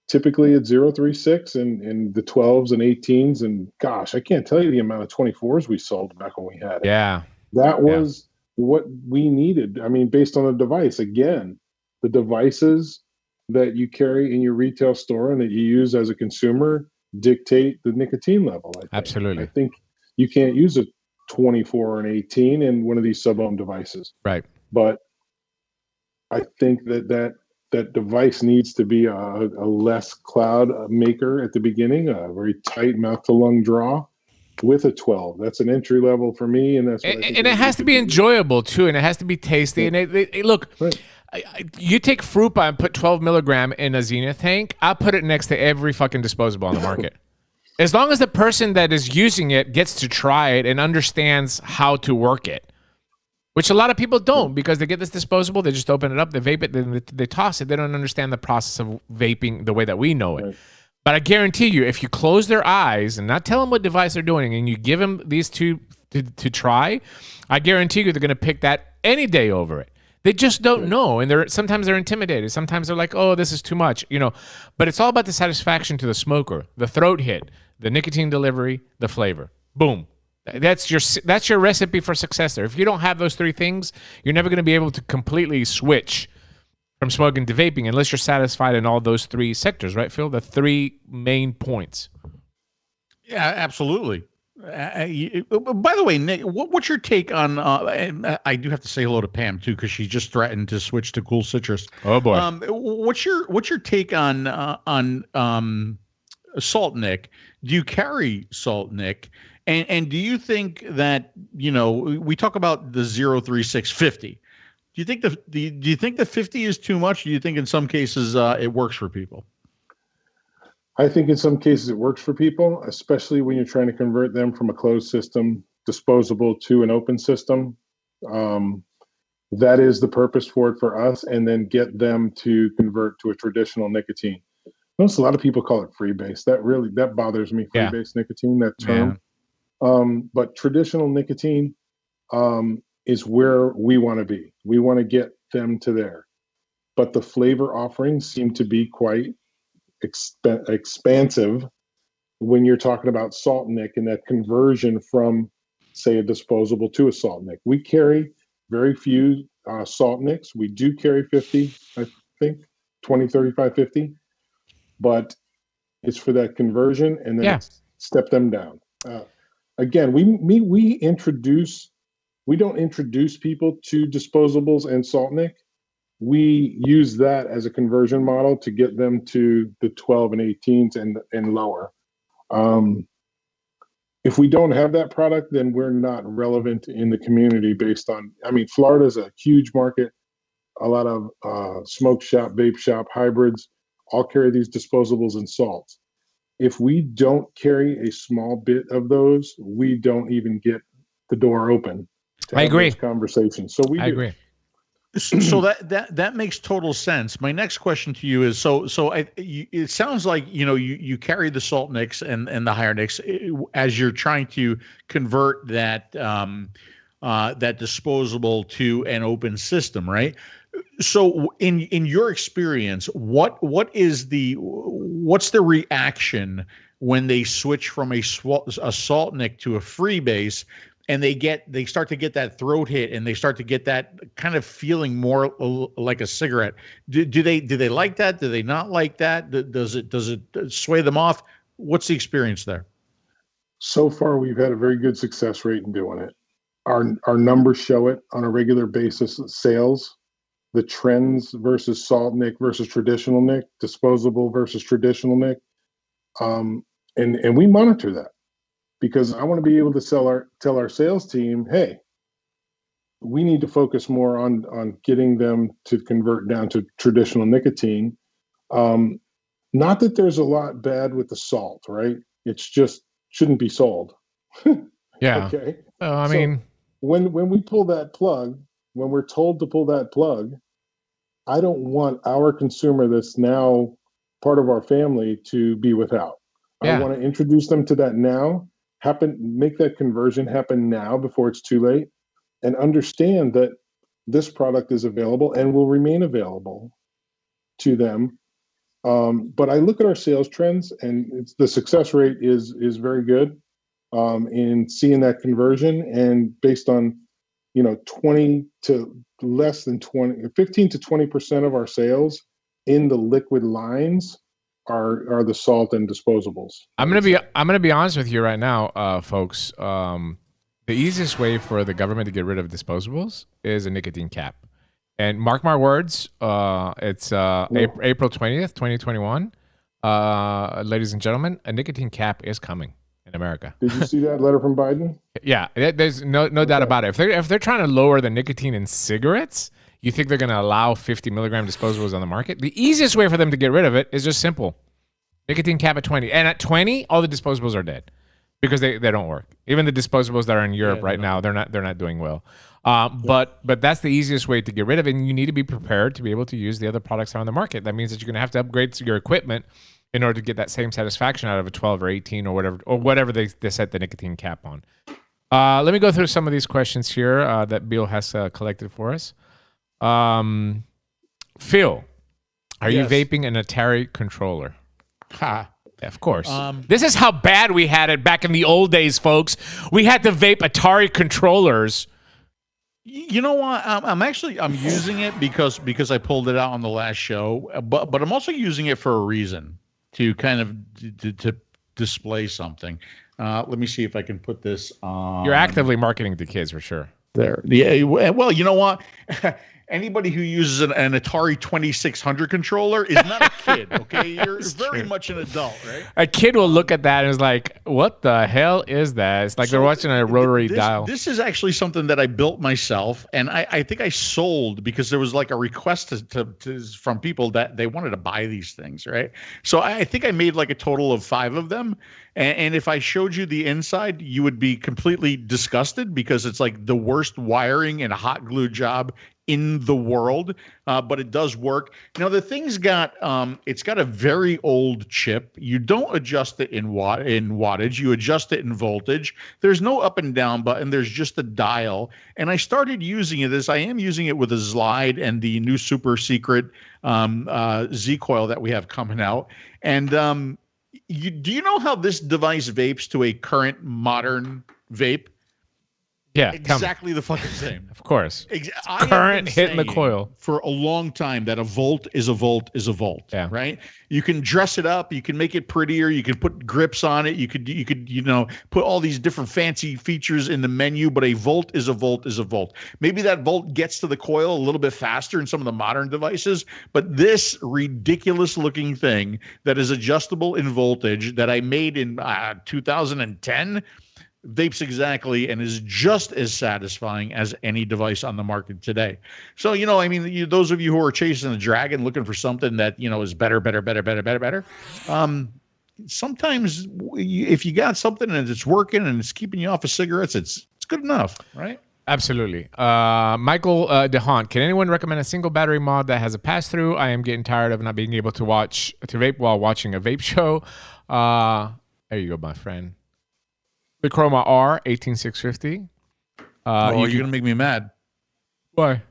typically it's 0.36 and the 12s and 18s. And gosh, I can't tell you the amount of 24s we sold back when we had it. Yeah. That was what we needed. I mean, based on the device, again, the devices that you carry in your retail store and that you use as a consumer dictate the nicotine level. I think. Absolutely. I think you can't use a 24 or an 18 in one of these sub-ohm devices. Right. But I think that device needs to be a less cloud maker at the beginning, a very tight mouth to lung draw. With a 12, that's an entry level for me, and that's what and it has to be enjoyable too, and it has to be tasty. And look, right. You take Frupa and put 12 milligram in a Zenith tank. I put it next to every fucking disposable on the market. As long as the person that is using it gets to try it and understands how to work it, which a lot of people don't, because they get this disposable, they just open it up, they vape it, then they toss it. They don't understand the process of vaping the way that we know it. Right. But I guarantee you, if you close their eyes and not tell them what device they're doing, and you give them these two to try, I guarantee you they're going to pick that any day over it. They just don't know, and sometimes they're intimidated. Sometimes they're like, "Oh, this is too much," But it's all about the satisfaction to the smoker, the throat hit, the nicotine delivery, the flavor. Boom. That's your recipe for success there. If you don't have those three things, you're never going to be able to completely switch from smoking to vaping unless you're satisfied in all those three sectors, right, Phil? The three main points. Yeah, absolutely. By the way, Nick, what's your take on? And I do have to say hello to Pam too, because she just threatened to switch to Cool Citrus. Oh boy. What's your take on salt, Nick? Do you carry salt, Nick? And do you think that, we talk about the 0.3650? Do you think do you think the 50 is too much? Do you think in some cases it works for people? I think in some cases it works for people, especially when you're trying to convert them from a closed system, disposable, to an open system. That is the purpose for it for us, and then get them to convert to a traditional nicotine. Notice a lot of people call it freebase. That bothers me, freebase nicotine, that term. Yeah. But traditional nicotine is where we want to be. We want to get them to there. But the flavor offerings seem to be quite expansive when you're talking about salt nic and that conversion from, say, a disposable to a salt nic. We carry very few salt nics. We do carry 50, I think, 20, 35, 50, but it's for that conversion, and then step them down. Again, we don't introduce people to disposables and salt nic. We use that as a conversion model to get them to the 12 and 18s and lower. If we don't have that product, then we're not relevant in the community based on, Florida is a huge market. A lot of smoke shop, vape shop, hybrids all carry these disposables and salts. If we don't carry a small bit of those, we don't even get the door open to have those conversations. So I agree. So that makes total sense. My next question to you is: it sounds like you carry the salt nicks and the higher nicks as you're trying to convert that that disposable to an open system, right? So in your experience, what's the reaction when they switch from a salt nick to a freebase? And they start to get that throat hit, and they start to get that kind of feeling more like a cigarette. Do they like that? Do they not like that? Does it sway them off? What's the experience there? So far, we've had a very good success rate in doing it. Our numbers show it on a regular basis. Sales, the trends versus salt nic versus traditional nic, disposable versus traditional nic, and we monitor that. Because I want to be able to tell our sales team, hey, we need to focus more on getting them to convert down to traditional nicotine. Not that there's a lot bad with the salt, right? It's just shouldn't be sold. Yeah. Okay. So when we pull that plug, when we're told to pull that plug, I don't want our consumer that's now part of our family to be without. Yeah. I want to introduce them to that now. Make that conversion happen now before it's too late, and understand that this product is available and will remain available to them. But I look at our sales trends, and the success rate is very good in seeing that conversion. And based on 20 to less than 20, 15 to 20% of our sales in the liquid lines are the salt and disposables. I'm gonna be honest with you right now, folks. The easiest way for the government to get rid of disposables is a nicotine cap. And mark my words, it's April 20th, 2021. Ladies and gentlemen, a nicotine cap is coming in America. Did you see that letter from Biden? Yeah, there's no doubt about it. If they're trying to lower the nicotine in cigarettes, you think they're going to allow 50 milligram disposables on the market? The easiest way for them to get rid of it is just simple. Nicotine cap at 20. And at 20, all the disposables are dead because they don't work. Even the disposables that are in Europe right now, they're not doing well. But that's the easiest way to get rid of it. And you need to be prepared to be able to use the other products that are on the market. That means that you're going to have to upgrade your equipment in order to get that same satisfaction out of a 12 or 18 or whatever they set the nicotine cap on. Let me go through some of these questions here that Bill has collected for us. Phil, are you vaping an Atari controller? Ha. Of course. This is how bad we had it back in the old days, folks. We had to vape Atari controllers. You know what? I'm using it because I pulled it out on the last show, but I'm also using it for a reason, to kind of to display something. Let me see if I can put this on. You're actively marketing to kids for sure. There. Yeah. Well, you know what? Anybody who uses an Atari 2600 controller is not a kid, okay? You're very much an adult, right? A kid will look at that and is like, what the hell is that? It's like they're watching a rotary dial. This is actually something that I built myself, and I think I sold because there was like a request from people that they wanted to buy these things, right? So I think I made like a total of 5 of them. And if I showed you the inside, you would be completely disgusted because it's like the worst wiring and hot glue job in the world, but it does work. Now the thing's got it's got a very old chip. You don't adjust it in wattage. You adjust it in voltage. There's no up and down button. There's just a dial. And I started using it as I am using it with a Zlide and the new super secret Z coil that we have coming out. And do you know how this device vapes to a current modern vape? Yeah, exactly the fucking same. Of course. Current hitting the coil for a long time that a volt is a volt is a volt. Yeah. Right. You can dress it up. You can make it prettier. You can put grips on it. You could put all these different fancy features in the menu. But a volt is a volt is a volt. Maybe that volt gets to the coil a little bit faster in some of the modern devices. But this ridiculous looking thing that is adjustable in voltage that I made in 2010. Vapes exactly and is just as satisfying as any device on the market today. So, I mean, those of you who are chasing the dragon looking for something that, is better. Sometimes if you got something and it's working and it's keeping you off of cigarettes, it's good enough, right? Absolutely. Michael DeHaan, can anyone recommend a single battery mod that has a pass-through? I am getting tired of not being able to vape while watching a vape show. There you go, my friend. The Chroma R 18650. You're gonna make me mad. Why?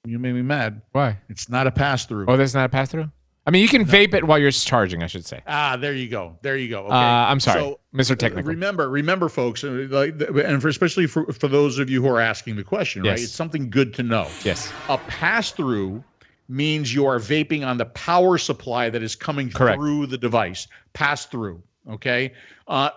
You made me mad. Why? It's not a pass through. Oh, that's not a pass through? I mean, you can vape it while you're charging, I should say. There you go. Okay. I'm sorry, so, Mr. Technical. Remember, folks, especially for those of you who are asking the question, yes. Right? It's something good to know. Yes. A pass through means you are vaping on the power supply that is coming through the device. Pass through. Okay.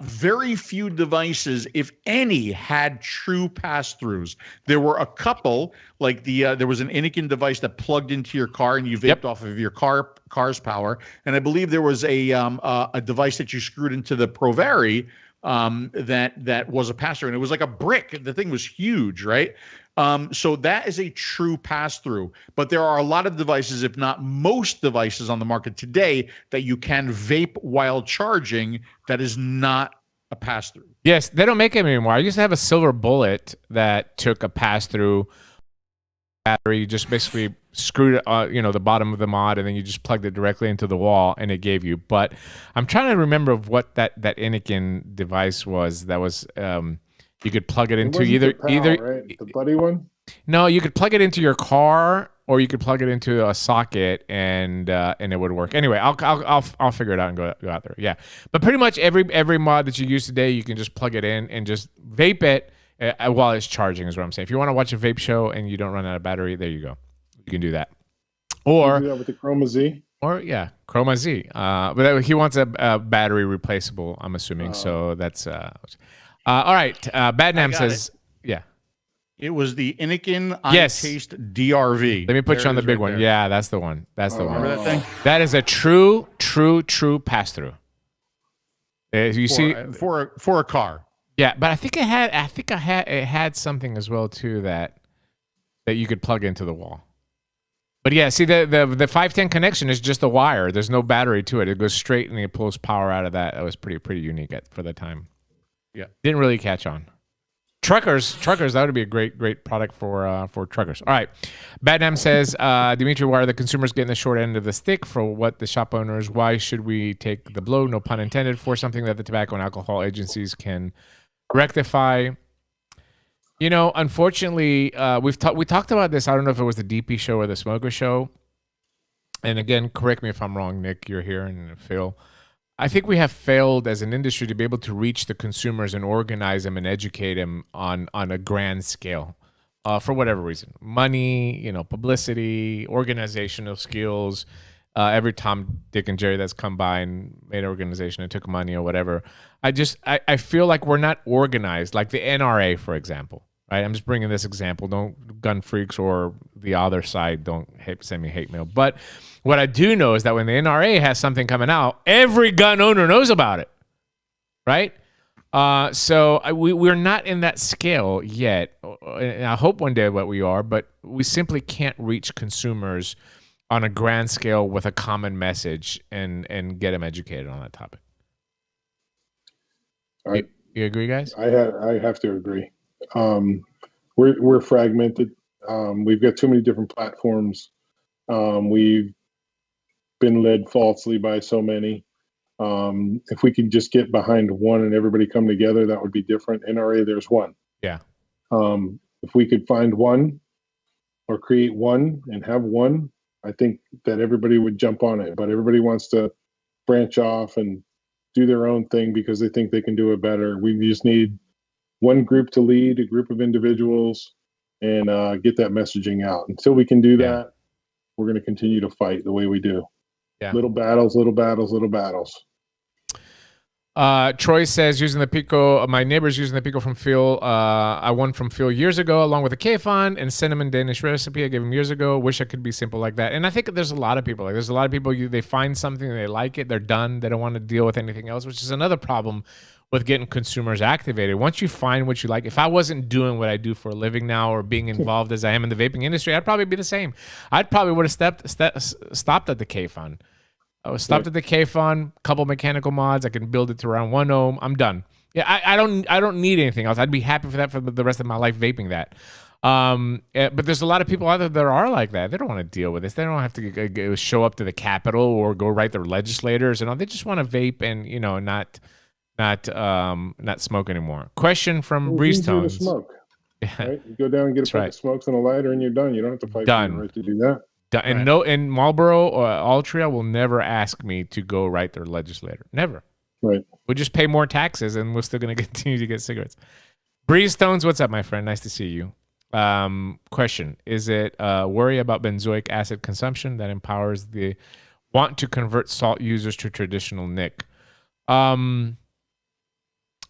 Very few devices, if any, had true pass-throughs. There were a couple, like there was an Inikin device that plugged into your car and you vaped off of your car's power. And I believe there was a device that you screwed into the 𝗶𝗵𝗆 that was a pass-through, and it was like a brick. The thing was huge, right? So that is a true pass-through. But there are a lot of devices, if not most devices on the market today, that you can vape while charging that is not a pass-through. Yes, they don't make them anymore. I used to have a silver bullet that took a pass-through battery. You just basically screwed it, the bottom of the mod, and then you just plugged it directly into the wall, and it gave you. But I'm trying to remember what that Inikin device was. That was you could plug it into either right? The buddy one. No, you could plug it into your car, or you could plug it into a socket, and it would work. Anyway, I'll figure it out and go out there. Yeah, but pretty much every mod that you use today, you can just plug it in and just vape it while it's charging. Is what I'm saying. If you want to watch a vape show and you don't run out of battery, there you go. You can do that. Or do that with the Chroma Z. Or Chroma Z. But he wants a battery replaceable, I'm assuming. So that's all right. Badnam says, it was the Inikin Yes. iTaste DRV. Let me put you on the big one. There. Yeah, that's the one. That's the one. Remember that thing? That is a true pass-through. You see, for a car. Yeah, but I think it had something as well too that you could plug into the wall. But yeah, see the 510 connection is just a wire. There's no battery to it. It goes straight and it pulls power out of that. That was pretty unique for the time. Yeah, didn't really catch on. Truckers, that would be a great product for truckers. All right, Badnam says, Dimitri, why are the consumers getting the short end of the stick for what the shop owners? Why should we take the blow, no pun intended, for something that the tobacco and alcohol agencies can rectify? Unfortunately, we talked about this. I don't know if it was the DP show or the Smoker show. And again, correct me if I'm wrong, Nick. You're here, and Phil. I think we have failed as an industry to be able to reach the consumers and organize them and educate them on a grand scale, for whatever reason. Money, publicity, organizational skills. every Tom, Dick, and Jerry that's come by and made an organization and took money or whatever. I feel like we're not organized, like the NRA, for example. Right? I'm just bringing this example. Don't gun freaks or the other side don't send me hate mail. But what I do know is that when the NRA has something coming out, every gun owner knows about it, right? So we're not in that scale yet. And I hope one day what we are, but we simply can't reach consumers on a grand scale with a common message and get them educated on that topic. You agree, guys? I have to agree. We're fragmented. We've got too many different platforms. We've been led falsely by so many. If we could just get behind one and everybody come together, that would be different. NRA, there's one. Yeah. If we could find one or create one and have one, I think that everybody would jump on it. But everybody wants to branch off and do their own thing because they think they can do it better. We just need one group to lead, a group of individuals, and get that messaging out. Until we can do that, we're going to continue to fight the way we do. Yeah. Little battles, little battles, little battles. Troy says, using the Pico, my neighbor's using the Pico from Phil. I won from Phil years ago, along with a K-Fun and cinnamon Danish recipe I gave him years ago. Wish I could be simple like that. And I think there's a lot of people. Like, there's a lot of people, they find something, they like it, they're done, they don't want to deal with anything else, which is another problem with getting consumers activated. Once you find what you like, if I wasn't doing what I do for a living now or being involved as I am in the vaping industry, I'd probably be the same. I'd probably would have stopped at the K-Fun. I was stopped at the K-Fun, couple mechanical mods. I can build it to around 1 ohm. I'm done. Yeah, I don't need anything else. I'd be happy for that for the rest of my life vaping that. But there's a lot of people out there that are like that. They don't want to deal with this. They don't have to show up to the Capitol or go write their legislators and all. They just want to vape and not smoke anymore. Question from 𝗃𝗓𝗠𝗏𝗔𝗏𝗏𝗏𝗏𝗏𝗏𝗏. Smoke. Right? You go down and get a pack of smokes and a lighter, and you're done. You don't have to fight for the right to do that. And and Marlboro or Altria will never ask me to go write their legislator. Never. Right. We'll just pay more taxes, and we're still going to continue to get cigarettes. 𝗃𝗓𝗠𝗏𝗏𝗏𝗏𝗏𝗏, what's up, my friend? Nice to see you. Question: is it worry about benzoic acid consumption that empowers the want to convert salt users to traditional nic?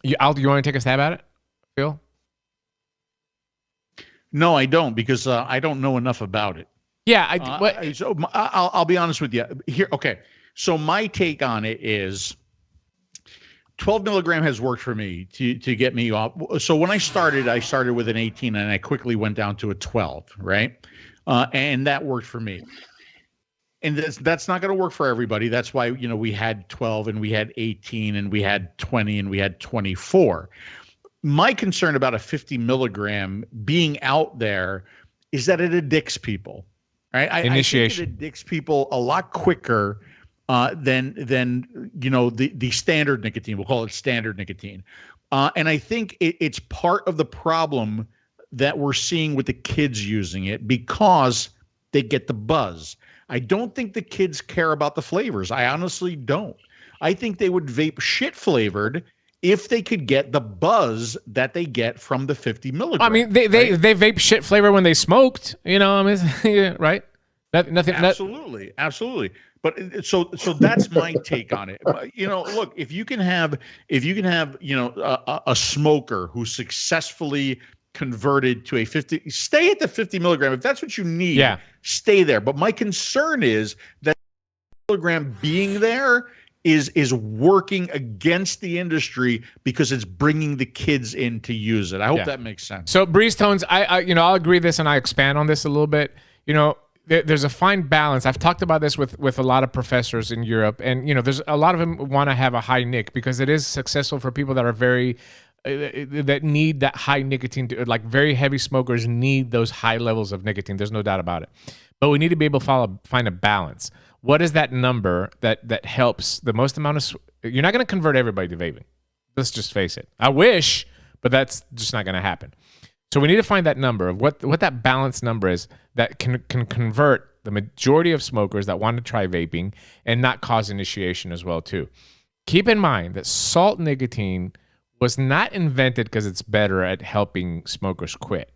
You want to take a stab at it, Phil? No, I don't, because I don't know enough about it. Yeah, I'll be honest with you here. Okay, so my take on it is 12 milligram has worked for me to get me off. So when I started with an 18 and I quickly went down to a 12, right? And that worked for me. And that's not going to work for everybody. That's why, we had 12 and we had 18 and we had 20 and we had 24. My concern about a 50 milligram being out there is that it addicts people, right? Initiation. I think it addicts people a lot quicker than the standard nicotine. We'll call it standard nicotine. And I think it's part of the problem that we're seeing with the kids using it because they get the buzz. I don't think the kids care about the flavors. I honestly don't. I think they would vape shit flavored if they could get the buzz that they get from the 50 milligram. I mean, they vape shit flavor when they smoked, right? Absolutely. But so that's my take on it. Look, if you can have a smoker who successfully converted to a 50, stay at the 50 milligram. If that's what you need, stay there. But my concern is that milligram being there is working against the industry because it's bringing the kids in to use it. I hope that makes sense. So 𝗃𝗓𝗠𝗏𝗏𝗏𝗏𝗏, I'll agree with this, and I expand on this a little bit. There's a fine balance. I've talked about this with a lot of professors in Europe, and there's a lot of them want to have a high nic because it is successful for people that are very that need that high nicotine. Like very heavy smokers need those high levels of nicotine. There's no doubt about it. But we need to be able to find a balance. What is that number that helps the most amount of? You're not going to convert everybody to vaping. Let's just face it. I wish, but that's just not going to happen. So we need to find that number of what that balance number is that can convert the majority of smokers that want to try vaping and not cause initiation as well too. Keep in mind that salt nicotine was not invented because it's better at helping smokers quit.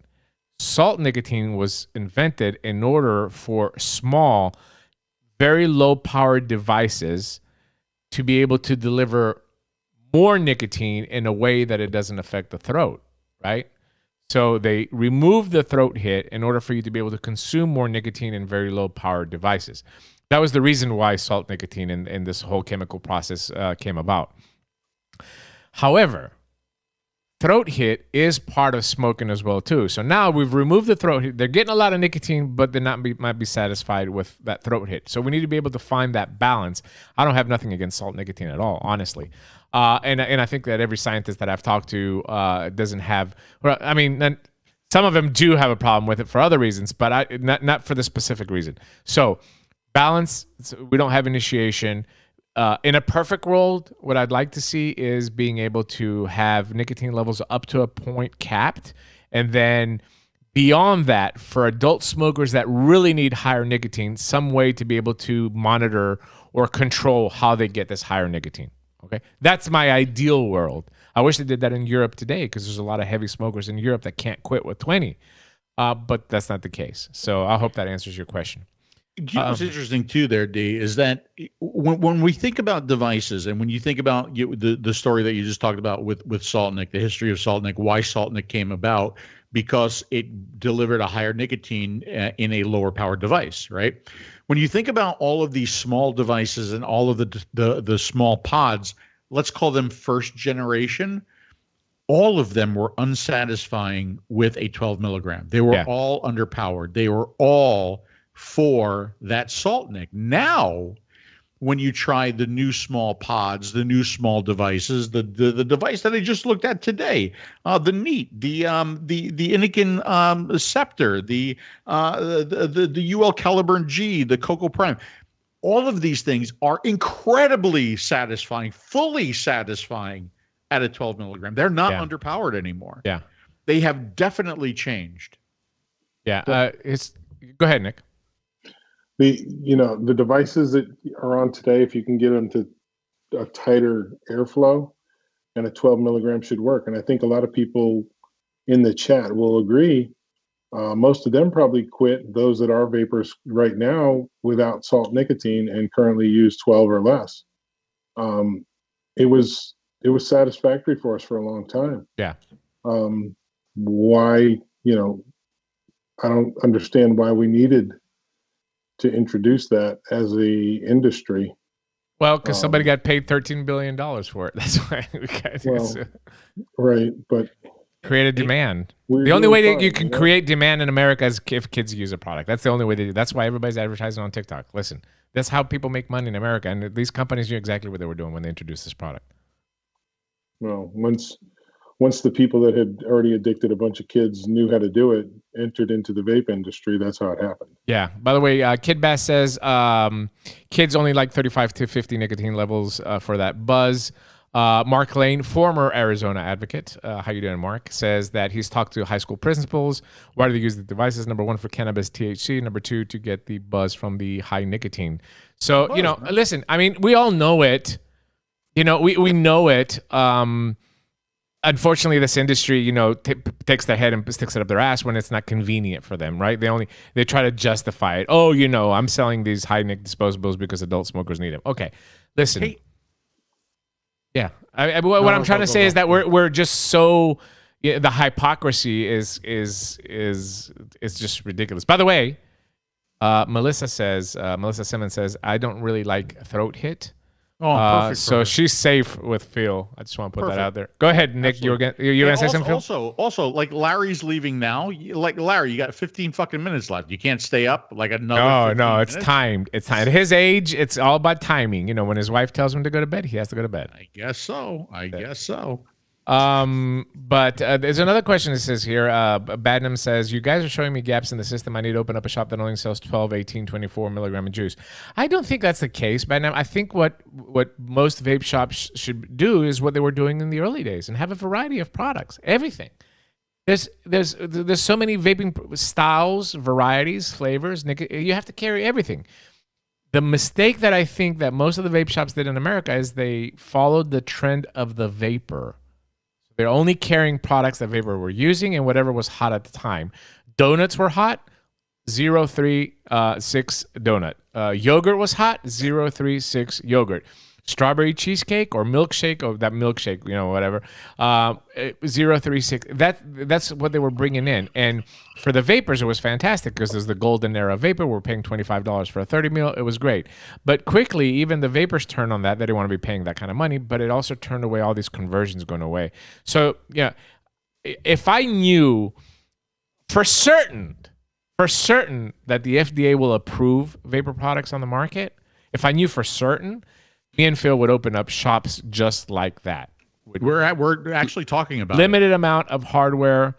Salt nicotine was invented in order for small, very low powered devices to be able to deliver more nicotine in a way that it doesn't affect the throat, right? So they remove the throat hit in order for you to be able to consume more nicotine in very low powered devices. That was the reason why salt nicotine and this whole chemical process came about. However, throat hit is part of smoking as well too. So now we've removed the throat hit. They're getting a lot of nicotine, but might be satisfied with that throat hit. So we need to be able to find that balance. I don't have nothing against salt nicotine at all, honestly. And I think that every scientist that I've talked to doesn't have. Well, I mean, some of them do have a problem with it for other reasons, but not for the specific reason. So balance. We don't have initiation. In a perfect world, what I'd like to see is being able to have nicotine levels up to a point capped, and then beyond that, for adult smokers that really need higher nicotine, some way to be able to monitor or control how they get this higher nicotine. Okay, that's my ideal world. I wish they did that in Europe today, because there's a lot of heavy smokers in Europe that can't quit with 20, but that's not the case. So I hope that answers your question. You know what's interesting too there, D, is that when we think about devices, and when you think about the story that you just talked about with Salt Nic, the history of Salt Nic, why Salt Nic came about, because it delivered a higher nicotine in a lower powered device, right? When you think about all of these small devices and all of the small pods, let's call them first generation, all of them were unsatisfying with a 12 milligram. They were all underpowered. They were all for that Salt Nic. Now, when you try the new small pods, the new small devices, the device that I just looked at today, the Neat, the Inikin Scepter, the UL Caliburn G, the Cocoa Prime, all of these things are incredibly satisfying, fully satisfying at a 12 milligram. They're not underpowered anymore. Yeah, they have definitely changed. Yeah, go ahead, Nick. The devices that are on today, if you can get them to a tighter airflow, and a 12 milligram should work. And I think a lot of people in the chat will agree. Most of them probably quit, those that are vapors right now, without salt nicotine and currently use 12 or less. It was satisfactory for us for a long time. Yeah. Why, I don't understand why we needed to introduce that as a industry. Well, because somebody got paid $13 billion for it. That's why we got right, but create a demand. The only way that you can create demand in America is if kids use a product. That's the only way they do. That's why everybody's advertising on TikTok. Listen, that's how people make money in America, and these companies knew exactly what they were doing when they introduced this product. Well, once the people that had already addicted a bunch of kids knew how to do it, entered into the vape industry, that's how it happened. Yeah. By the way, Kid Bass says kids only like 35 to 50 nicotine levels for that buzz. Mark Lane, former Arizona advocate, how you doing, Mark, says that he's talked to high school principals. Why do they use the devices? Number one, for cannabis THC. Number two, to get the buzz from the high nicotine. So, listen, I mean, we all know it. We know it. Unfortunately, this industry, takes their head and sticks it up their ass when it's not convenient for them, right? They try to justify it. Oh, I'm selling these high nic disposables because adult smokers need them. Okay, listen. Hey. Yeah, what I'm trying to say is that we're just so the hypocrisy is just ridiculous. By the way, Melissa Simmons says, I don't really like throat hit. Perfect. So she's safe with Phil. I just want to put that out there. Go ahead, Nick. Absolutely. You're gonna say something, Phil? Also, like Larry's leaving now. Like Larry, you got 15 fucking minutes left. You can't stay up like another. No, it's timed. It's timed. At his age, it's all about timing. When his wife tells him to go to bed, he has to go to bed. I guess so. But there's another question that says here, 𝗵𝗵𝗶𝗹 says, you guys are showing me gaps in the system. I need to open up a shop that only sells 12, 18, 24 milligram of juice. I don't think that's the case, 𝗵𝗵𝗶𝗹. I think what most vape shops should do is what they were doing in the early days and have a variety of products, everything. There's so many vaping styles, varieties, flavors. You have to carry everything. The mistake that I think that most of the vape shops did in America is they followed the trend of the vapor. They're only carrying products that vapor were using and whatever was hot at the time. Donuts were hot. 𝗂𝗵𝗶𝗃 donut. Yogurt was hot, 𝗂𝗵𝗃 yogurt. Strawberry cheesecake or milkshake, or that milkshake, whatever. 𝗂𝗵𝗃. That's what they were bringing in. And for the vapors, it was fantastic because there's the golden era vapor. We're paying $25 for a 30 meal. It was great. But quickly, even the vapors turned on that. They didn't want to be paying that kind of money, but it also turned away all these conversions going away. So, yeah, if I knew for certain that the FDA will approve vapor products on the market, if I knew for certain, me and Phil would open up shops just like that. We're actually talking about limited amount of hardware,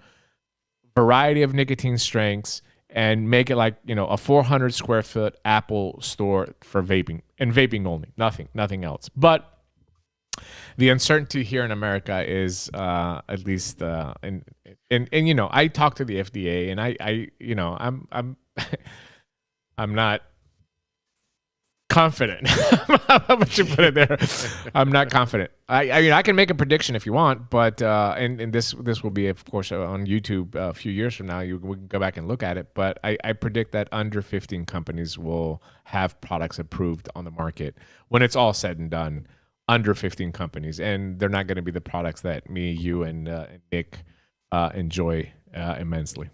variety of nicotine strengths, and make it like a 400 square foot Apple store for vaping, and vaping only, nothing else. But the uncertainty here in America is at least and I talked to the FDA, and I'm not confident. How about you put it there? I'm not confident. I mean, I can make a prediction if you want, but and this will be, of course, on YouTube a few years from now. We can go back and look at it. But I predict that under 15 companies will have products approved on the market when it's all said and done. Under 15 companies, and they're not going to be the products that me, you, and Nick enjoy immensely.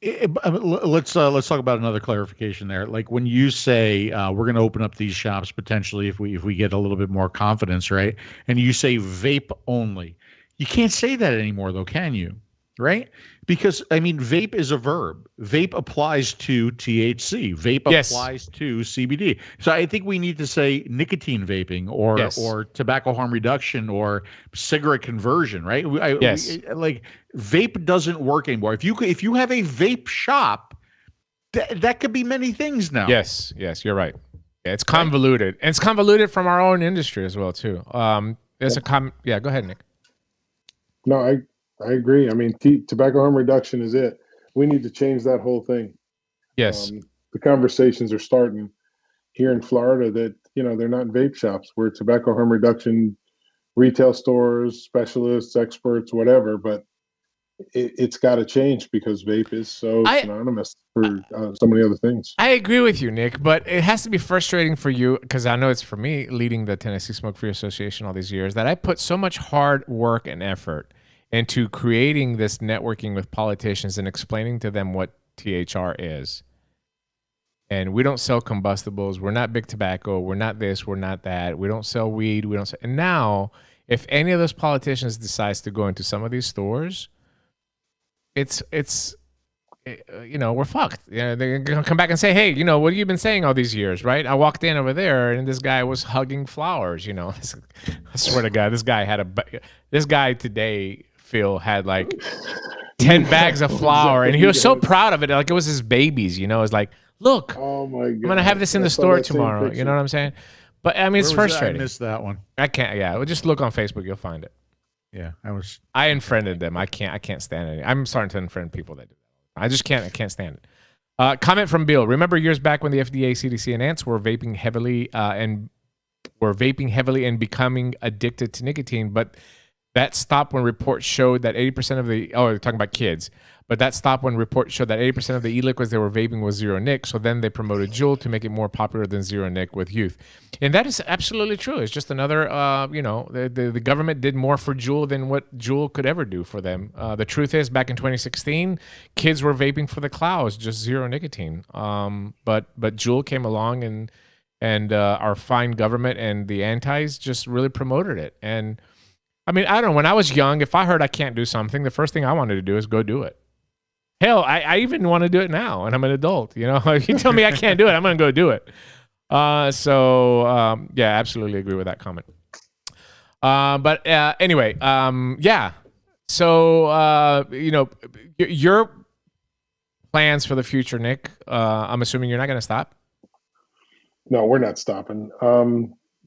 Let's talk about another clarification there. Like when you say we're going to open up these shops potentially if we get a little bit more confidence, right? And you say vape only, you can't say that anymore, though, can you? Right? Because I mean, vape is a verb. Vape applies to THC. Vape applies to CBD. So I think we need to say nicotine vaping or tobacco harm reduction or cigarette conversion. Right? Like vape doesn't work anymore. If you have a vape shop, that could be many things now. Yes, you're right. Yeah, it's convoluted, and it's convoluted from our own industry as well too. Go ahead, Nick. No, I agree. I mean, tobacco harm reduction is it. We need to change that whole thing. Yes. The conversations are starting here in Florida that, they're not vape shops. We're tobacco harm reduction retail stores, specialists, experts, whatever. But it's got to change because vape is so synonymous for so many other things. I agree with you, Nick, but it has to be frustrating for you because I know it's for me leading the Tennessee Smoke-Free Association all these years that I put so much hard work and effort into creating this networking with politicians and explaining to them what THR is. And we don't sell combustibles. We're not big tobacco. We're not this. We're not that. We don't sell weed. And now, if any of those politicians decides to go into some of these stores, we're fucked. They're gonna come back and say, hey, what have you been saying all these years, right? I walked in over there and this guy was hugging flowers. I swear to God, this guy today, Phil, had like 10 bags of flour, and he was so proud of it, like it was his babies. It's like, look, oh my God, I'm gonna have this in the store tomorrow. You know what I'm saying? But I mean, it's frustrating. I missed that one. I can't. Yeah, well, just look on Facebook, you'll find it. Yeah, I unfriended them. I can't stand it. I'm starting to unfriend people that do that. I can't stand it. Comment from Bill. Remember years back when the FDA, CDC, and ANTS were vaping heavily and becoming addicted to nicotine, but that stopped when reports showed that 80% of the they're talking about kids, but that stopped when reports showed that 80% of the e-liquids they were vaping was zero nic. So then they promoted Juul to make it more popular than zero nic with youth, and that is absolutely true. It's just another, the government did more for Juul than what Juul could ever do for them. The truth is, back in 2016, kids were vaping for the clouds, just zero nicotine. But Juul came along and our fine government and the antis just really promoted it. And I mean, I don't know. When I was young, if I heard I can't do something, the first thing I wanted to do is go do it. Hell, I even want to do it now, and I'm an adult. If you tell me I can't do it, I'm going to go do it. Yeah, absolutely agree with that comment. But anyway, yeah. So, your plans for the future, Nick, I'm assuming you're not going to stop? No, we're not stopping.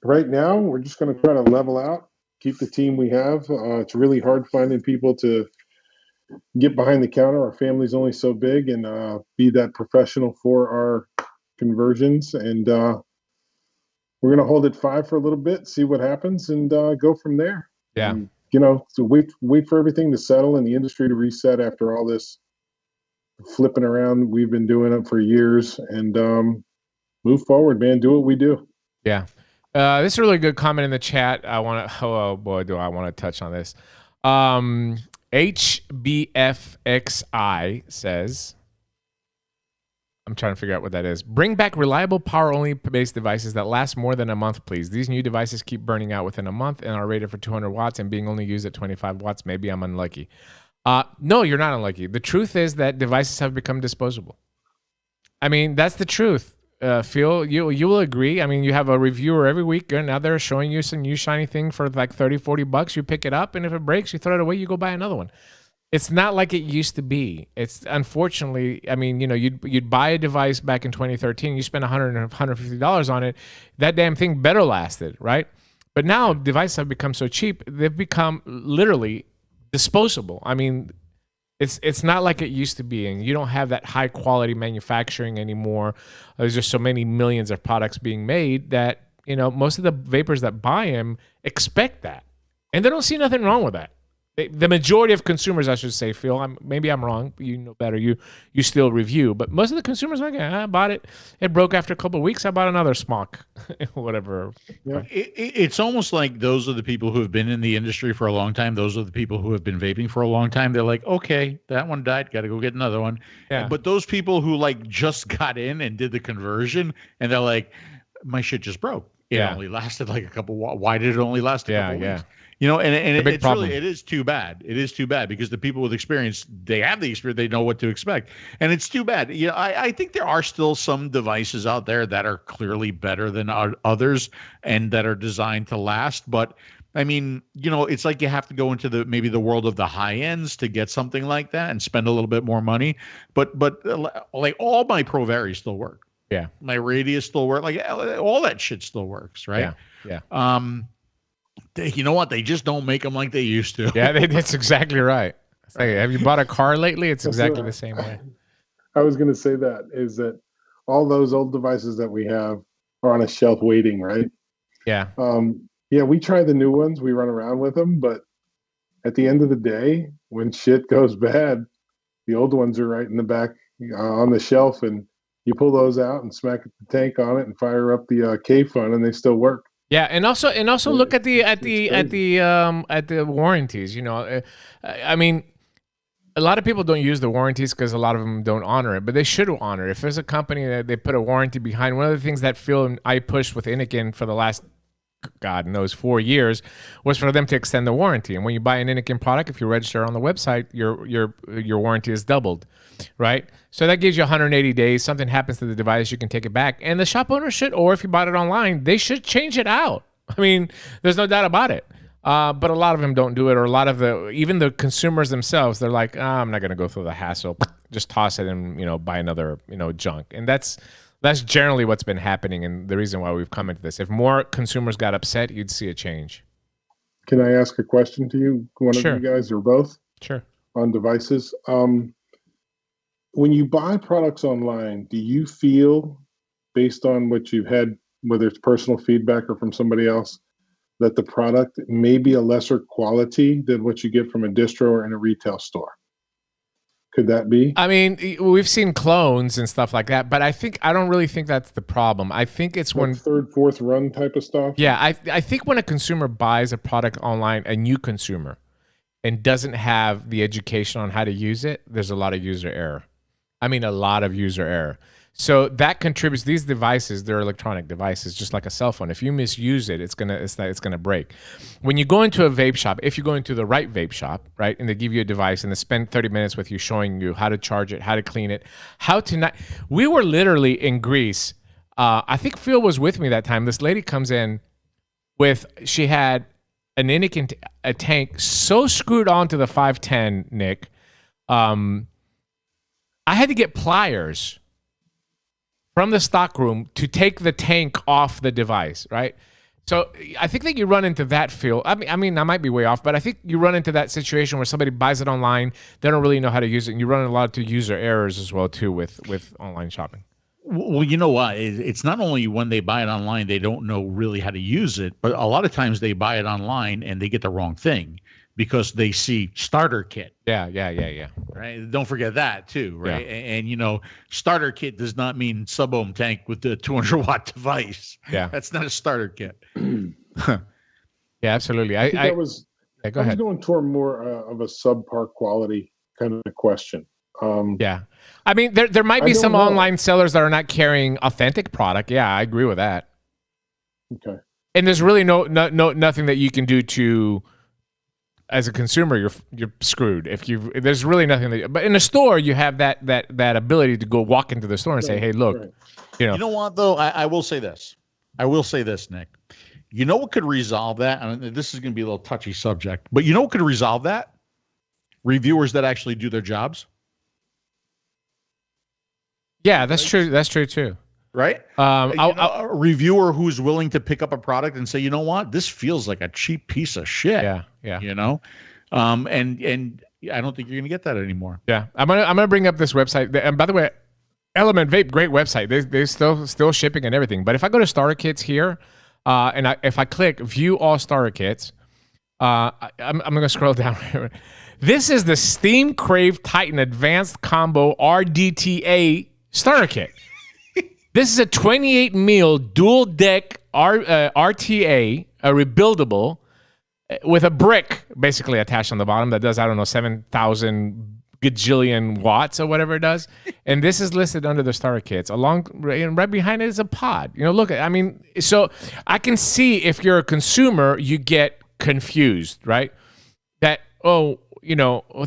Right now, we're just going to try to level out. Keep the team we have. It's really hard finding people to get behind the counter. Our family's only so big, and be that professional for our conversions. And we're going to hold at 5 for a little bit, see what happens, and go from there. Yeah. And, so wait for everything to settle and the industry to reset after all this flipping around. We've been doing it for years, and move forward, man. Do what we do. Yeah. This is a really good comment in the chat. I want to, oh boy, do I want to touch on this. 𝗵𝗶𝗃𝗂𝗃𝗂𝗃 says, I'm trying to figure out what that is. Bring back reliable power-only based devices that last more than a month, please. These new devices keep burning out within a month and are rated for 200 watts and being only used at 25 watts. Maybe I'm unlucky. No, you're not unlucky. The truth is that devices have become disposable. I mean, that's the truth. Phil, you will agree. I mean, you have a reviewer every week, and now they're showing you some new shiny thing for like 30, 40 bucks. You pick it up, and if it breaks, you throw it away, you go buy another one. It's not like it used to be. It's unfortunately, I mean, you know, you'd buy a device back in 2013, you spend $100 or $150 on it, that damn thing better lasted, right? But now devices have become so cheap, they've become literally disposable. I mean, it's not like it used to be, and you don't have that high quality manufacturing anymore. There's just so many millions of products being made that, you know, most of the vapors that buy them expect that, and they don't see nothing wrong with that. The majority of consumers, I should say, Phil, maybe I'm wrong, you know better, you still review, but most of the consumers are like, I bought it, it broke after a couple of weeks, I bought another smock, whatever. Yeah. It's almost like those are the people who have been in the industry for a long time. Those are the people who have been vaping for a long time. They're like, okay, that one died, got to go get another one. Yeah. But those people who like just got in and did the conversion, and they're like, my shit just broke. It only lasted like a couple. Why did it only last a couple weeks? You know, and it's really, it is too bad. It is too bad because the people with experience, they have the experience, they know what to expect. And it's too bad. You know, I think there are still some devices out there that are clearly better than others and that are designed to last. But I mean, you know, it's like you have to go into maybe the world of the high ends to get something like that and spend a little bit more money. But like all my 𝗃𝗏 still work. Yeah. My Radius still work. Like all that shit still works. Right. Yeah. You know what? They just don't make them like they used to. Yeah, that's exactly right. Hey, have you bought a car lately? It's exactly the same way. I was going to say that is that all those old devices that we have are on a shelf waiting, right? Yeah. Yeah, we try the new ones. We run around with them, but at the end of the day, when shit goes bad, the old ones are right in the back on the shelf, and you pull those out and smack the tank on it and fire up the K-Fun, and they still work. Yeah, and also look at the warranties. You know, I mean, a lot of people don't use the warranties because a lot of them don't honor it, but they should honor it. If there's a company that they put a warranty behind, one of the things that Phil and I pushed with Inikin for the last, God knows, 4 years was for them to extend the warranty. And when you buy an Inikin product, if you register on the website, your warranty is doubled, right? So that gives you 180 days. Something happens to the device, you can take it back. And the shop owner should, or if you bought it online, they should change it out. I mean, there's no doubt about it. But a lot of them don't do it, or a lot of even the consumers themselves, they're like, I'm not going to go through the hassle. Just toss it and, you know, buy another, you know, junk. And that's generally what's been happening, and the reason why we've come into this. If more consumers got upset, you'd see a change. Can I ask a question to you, one Sure. of you guys or both? Sure. On devices. When you buy products online, do you feel, based on what you've had, whether it's personal feedback or from somebody else, that the product may be a lesser quality than what you get from a distro or in a retail store? Could that be? I mean, we've seen clones and stuff like that, but I don't really think that's the problem. I think it's like when third, fourth run type of stuff. Yeah, I think when a consumer buys a product online, a new consumer, and doesn't have the education on how to use it, there's a lot of user error. I mean, a lot of user error. So that contributes. These devices, they're electronic devices, just like a cell phone. If you misuse it, it's gonna break. When you go into a vape shop, if you go into the right vape shop, right, and they give you a device and they spend 30 minutes with you showing you how to charge it, how to clean it, how to not. We were literally in Greece. I think Phil was with me that time. This lady comes in she had an Inikin a tank so screwed onto the 510, Nick. I had to get pliers from the stock room to take the tank off the device, right? So I think that you run into that, Phil. I mean, I might be way off, but I think you run into that situation where somebody buys it online, they don't really know how to use it, and you run a lot of user errors as well too with online shopping. Well, you know what? It's not only when they buy it online, they don't know really how to use it, but a lot of times they buy it online and they get the wrong thing. because they see starter kit. Yeah. Right. Don't forget that too. Right. Yeah. And you know, starter kit does not mean sub-ohm tank with the 200-watt device. Yeah. That's not a starter kit. Yeah, absolutely. I go I ahead. was going toward more of a subpar quality kind of question. Yeah. I mean, there might be some online sellers that are not carrying authentic product. Yeah, I agree with that. Okay. And there's really nothing that you can do to, as a consumer, you're screwed. There's really nothing but in a store you have that ability to go walk into the store and say, hey, look, you know what though? I will say this. Nick. You know what could resolve that? And this is going to be a little touchy subject, but you know what could resolve that? Reviewers that actually do their jobs. Yeah, that's true. That's true too. Right? A reviewer who's willing to pick up a product and say, you know what, this feels like a cheap piece of shit. Yeah. You know, and I don't think you're gonna get that anymore. Yeah, I'm gonna bring up this website. And by the way, Element Vape, great website. They're still shipping and everything. But if I go to starter kits here, if I click view all starter kits, I'm gonna scroll down here. This is the Steam Crave Titan Advanced Combo RDTA starter kit. This is a 28 mil dual deck RTA, a rebuildable, with a brick basically attached on the bottom that does, I don't know, 7,000 gajillion watts or whatever it does. And this is listed under the starter kits. Right behind it is a pod. You know, look, I mean, so I can see if you're a consumer, you get confused, right? That,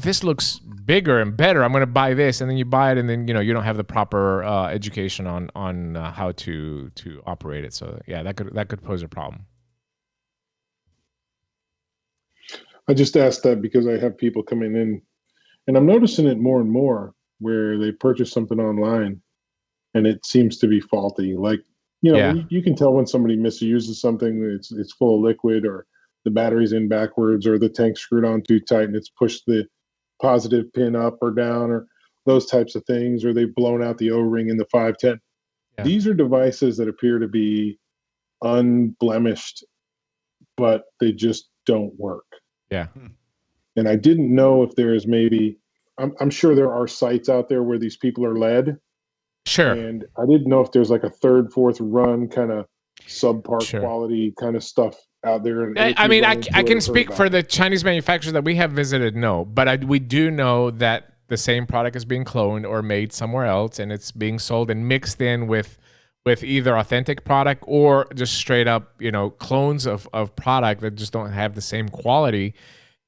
this looks bigger and better. I'm going to buy this, and then you buy it, and then you don't have the proper education on how to operate it. So yeah, that could pose a problem. I just asked that because I have people coming in, and I'm noticing it more and more where they purchase something online, and it seems to be faulty. Like you can tell when somebody misuses something. It's full of liquid, or the battery's in backwards, or the tank's screwed on too tight and it's pushed the positive pin up or down, or those types of things, or they've blown out the O-ring in the 510. Yeah. These are devices that appear to be unblemished, but they just don't work. Yeah. And I didn't know if there is maybe, I'm sure there are sites out there where these people are led. Sure. And I didn't know if there's like a third, fourth run kind of subpar quality kind of stuff out there. I mean, I can speak for the Chinese manufacturers that we have visited, no. But we do know that the same product is being cloned or made somewhere else, and it's being sold and mixed in with either authentic product or just straight up, clones of product that just don't have the same quality.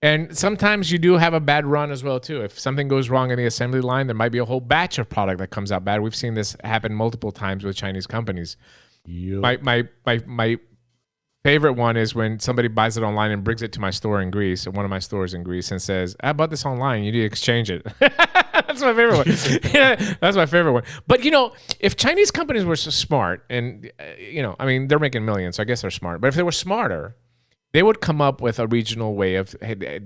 And sometimes you do have a bad run as well too. If something goes wrong in the assembly line, there might be a whole batch of product that comes out bad. We've seen this happen multiple times with Chinese companies. Yep. My favorite one is when somebody buys it online and brings it to my store in Greece, one of my stores in Greece, and says, I bought this online, you need to exchange it. That's my favorite one. Yeah, that's my favorite one. But, if Chinese companies were so smart, and, I mean, they're making millions, so I guess they're smart. But if they were smarter, they would come up with a regional way of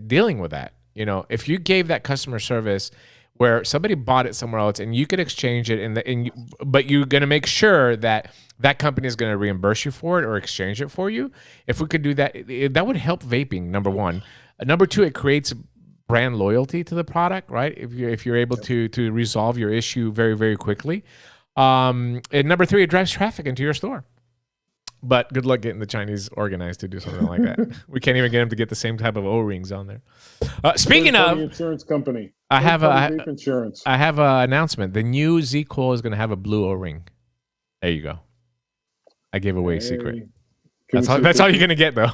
dealing with that. If you gave that customer service where somebody bought it somewhere else and you could exchange it, but you're going to make sure that company is going to reimburse you for it or exchange it for you. If we could do that, that would help vaping, number one. Number two, it creates brand loyalty to the product, right? If you're able to resolve your issue very, very quickly. And number three, it drives traffic into your store. But good luck getting the Chinese organized to do something like that. We can't even get them to get the same type of O-rings on there. Speaking of insurance company, I have insurance. I have an announcement. The new 𝗂𝗀 is going to have a blue O-ring. There you go. I gave away a secret. That's all you're going to get, though.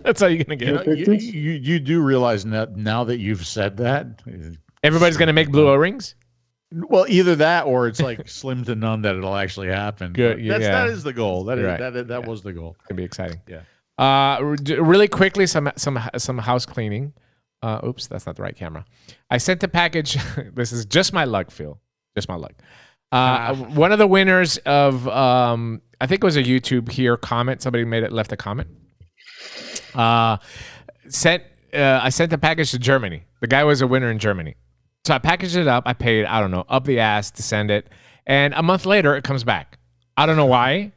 That's all you're going to get. You do realize now that you've said that, everybody's going to make blue O-rings? Well, either that or it's like slim to none that it'll actually happen. Good. That is the goal. That was the goal. It's gonna be exciting. Yeah. Really quickly, some house cleaning. Oops, that's not the right camera. I sent a package. This is just my luck, Phil. Just my luck. One of the winners of I think it was a YouTube here comment. Somebody left a comment. I sent a package to Germany. The guy was a winner in Germany. So I packaged it up. I paid, I don't know, up the ass to send it. And a month later, it comes back. I don't know why.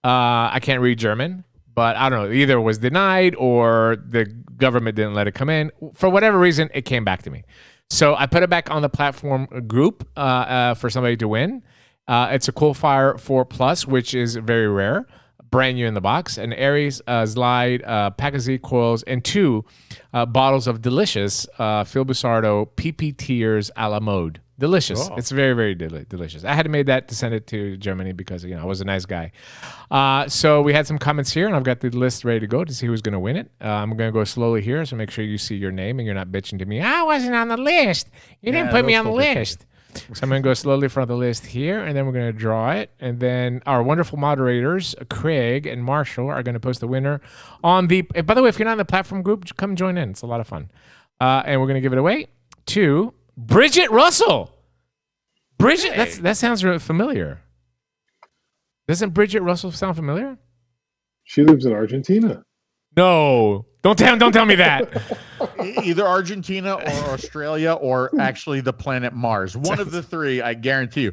I can't read German. but I don't know. Either it was denied or the government didn't let it come in. For whatever reason, it came back to me. So I put it back on the platform group for somebody to win. It's a Coolfire 4 Plus, which is very rare. Brand new in the box. And Aries, 𝗧𝗏, Pact coils, and 2 bottles of delicious 𝗵𝗵𝗀𝗏 PP Tears a la mode. Delicious. Oh. It's very, very delicious. I had made that to send it to Germany because, I was a nice guy. So we had some comments here, and I've got the list ready to go to see who's going to win it. I'm going to go slowly here, so make sure you see your name and you're not bitching to me. I wasn't on the list. You didn't put me on the list. So I'm going to go slowly from the list here, and then we're going to draw it. And then our wonderful moderators, Craig and Marshall, are going to post the winner on the... By the way, if you're not in the platform group, come join in. It's a lot of fun. And we're going to give it away to Bridget Russell. Bridget, hey. That sounds really familiar. Doesn't Bridget Russell sound familiar? She lives in Argentina. No. Don't tell me that. Either Argentina or Australia or actually the planet Mars. One of the three, I guarantee you.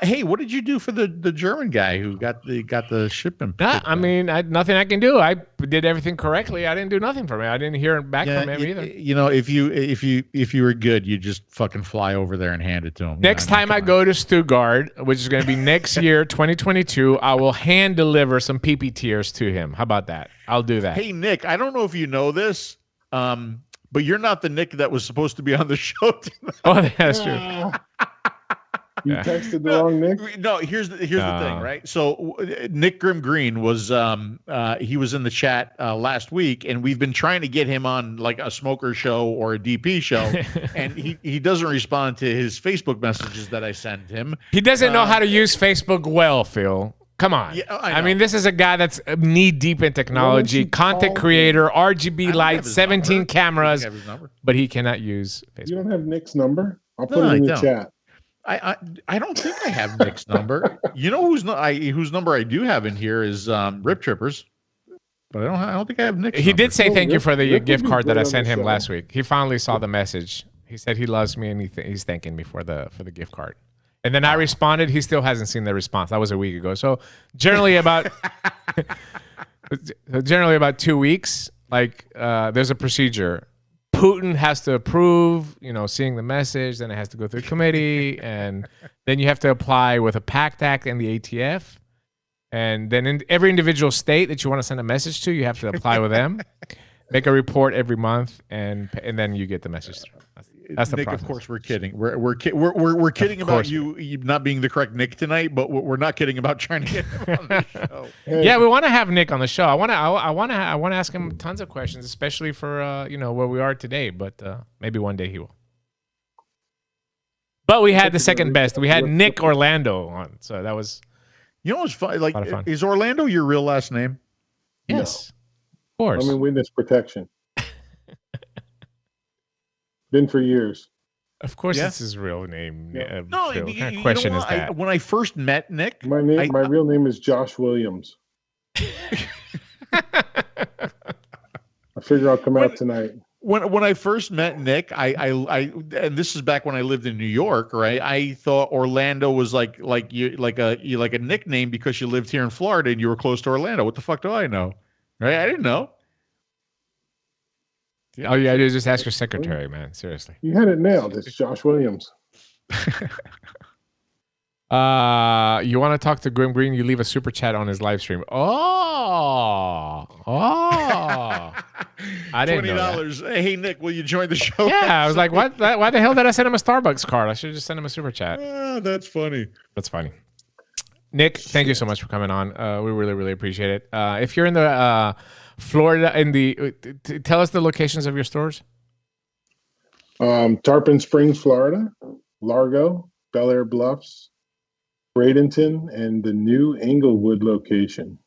Hey, what did you do for the German guy who got the shipment? I mean, nothing I can do. I did everything correctly. I didn't do nothing from it. I didn't hear back from him either. If you were good, you just fucking fly over there and hand it to him. Next time I go to Stuttgart, which is going to be next year, 2022, I will hand deliver some PP tears to him. How about that? I'll do that. Hey, Nick, I don't know if you know this, but you're not the Nick that was supposed to be on the show tonight. Oh, that's true. You texted the wrong Nick? No, here's the thing, right? So Nick Grimm Green was he was in the chat last week, and we've been trying to get him on like a smoker show or a DP show, and he doesn't respond to his Facebook messages that I send him. He doesn't know how to use Facebook well, Phil. Come on. Yeah, I mean, this is a guy that's knee deep in technology, content creator, RGB lights, 17 cameras, but he cannot use Facebook. You don't have Nick's number? I'll put it in the chat. I don't think I have Nick's number. You know whose number I do have in here is Rip Trippers, but I don't think I have Nick's. He did say thank you for the gift card that I sent him last week. He finally saw the message. He said he loves me and he's thanking me for the gift card. And then I responded. He still hasn't seen the response. That was a week ago. So generally about 2 weeks, like there's a procedure. Putin has to approve, seeing the message, then it has to go through committee, and then you have to apply with a Pact Act and the ATF. And then in every individual state that you want to send a message to, you have to apply with them, make a report every month, and then you get the message through. That's the Nick, process. of course, we're kidding. We're kidding about you not being the correct Nick tonight, but we're not kidding about trying to get him on the show. Yeah, we want to have Nick on the show. I want to ask him tons of questions, especially for where we are today. But maybe one day he will. But we had the second best. We had Nick Orlando on, so that was. What's fun? Like, is Orlando your real last name? Yes, of course. I'm in witness protection. Been for years. Of course, it's his real name. Yeah. No, what kind of question is that? When I first met Nick, my real name is Josh Williams. I figure I'll come out tonight. When I first met Nick, I and this is back when I lived in New York, right? I thought Orlando was like a nickname because you lived here in Florida and you were close to Orlando. What the fuck do I know? Right? I didn't know. All you gotta do is just ask your secretary, man. Seriously. You had it nailed. It's Josh Williams. You want to talk to Grim Green? You leave a super chat on his live stream. Oh! I didn't know $20. Hey, Nick, will you join the show? Yeah, I was like, what? Why the hell did I send him a Starbucks card? I should have just sent him a super chat. That's funny. That's funny. Nick, thank you so much for coming on. We really, really appreciate it. If you're in the Florida, tell us the locations of your stores. Tarpon Springs, Florida, Largo, Bel Air Bluffs, Bradenton, and the new Englewood location.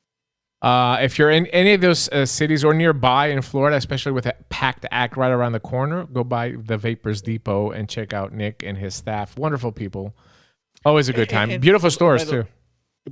If you're in any of those cities or nearby in Florida, especially with that Pact Act right around the corner, go by the Vapors Depot and check out Nick and his staff. Wonderful people. Always a good time. And beautiful stores, too.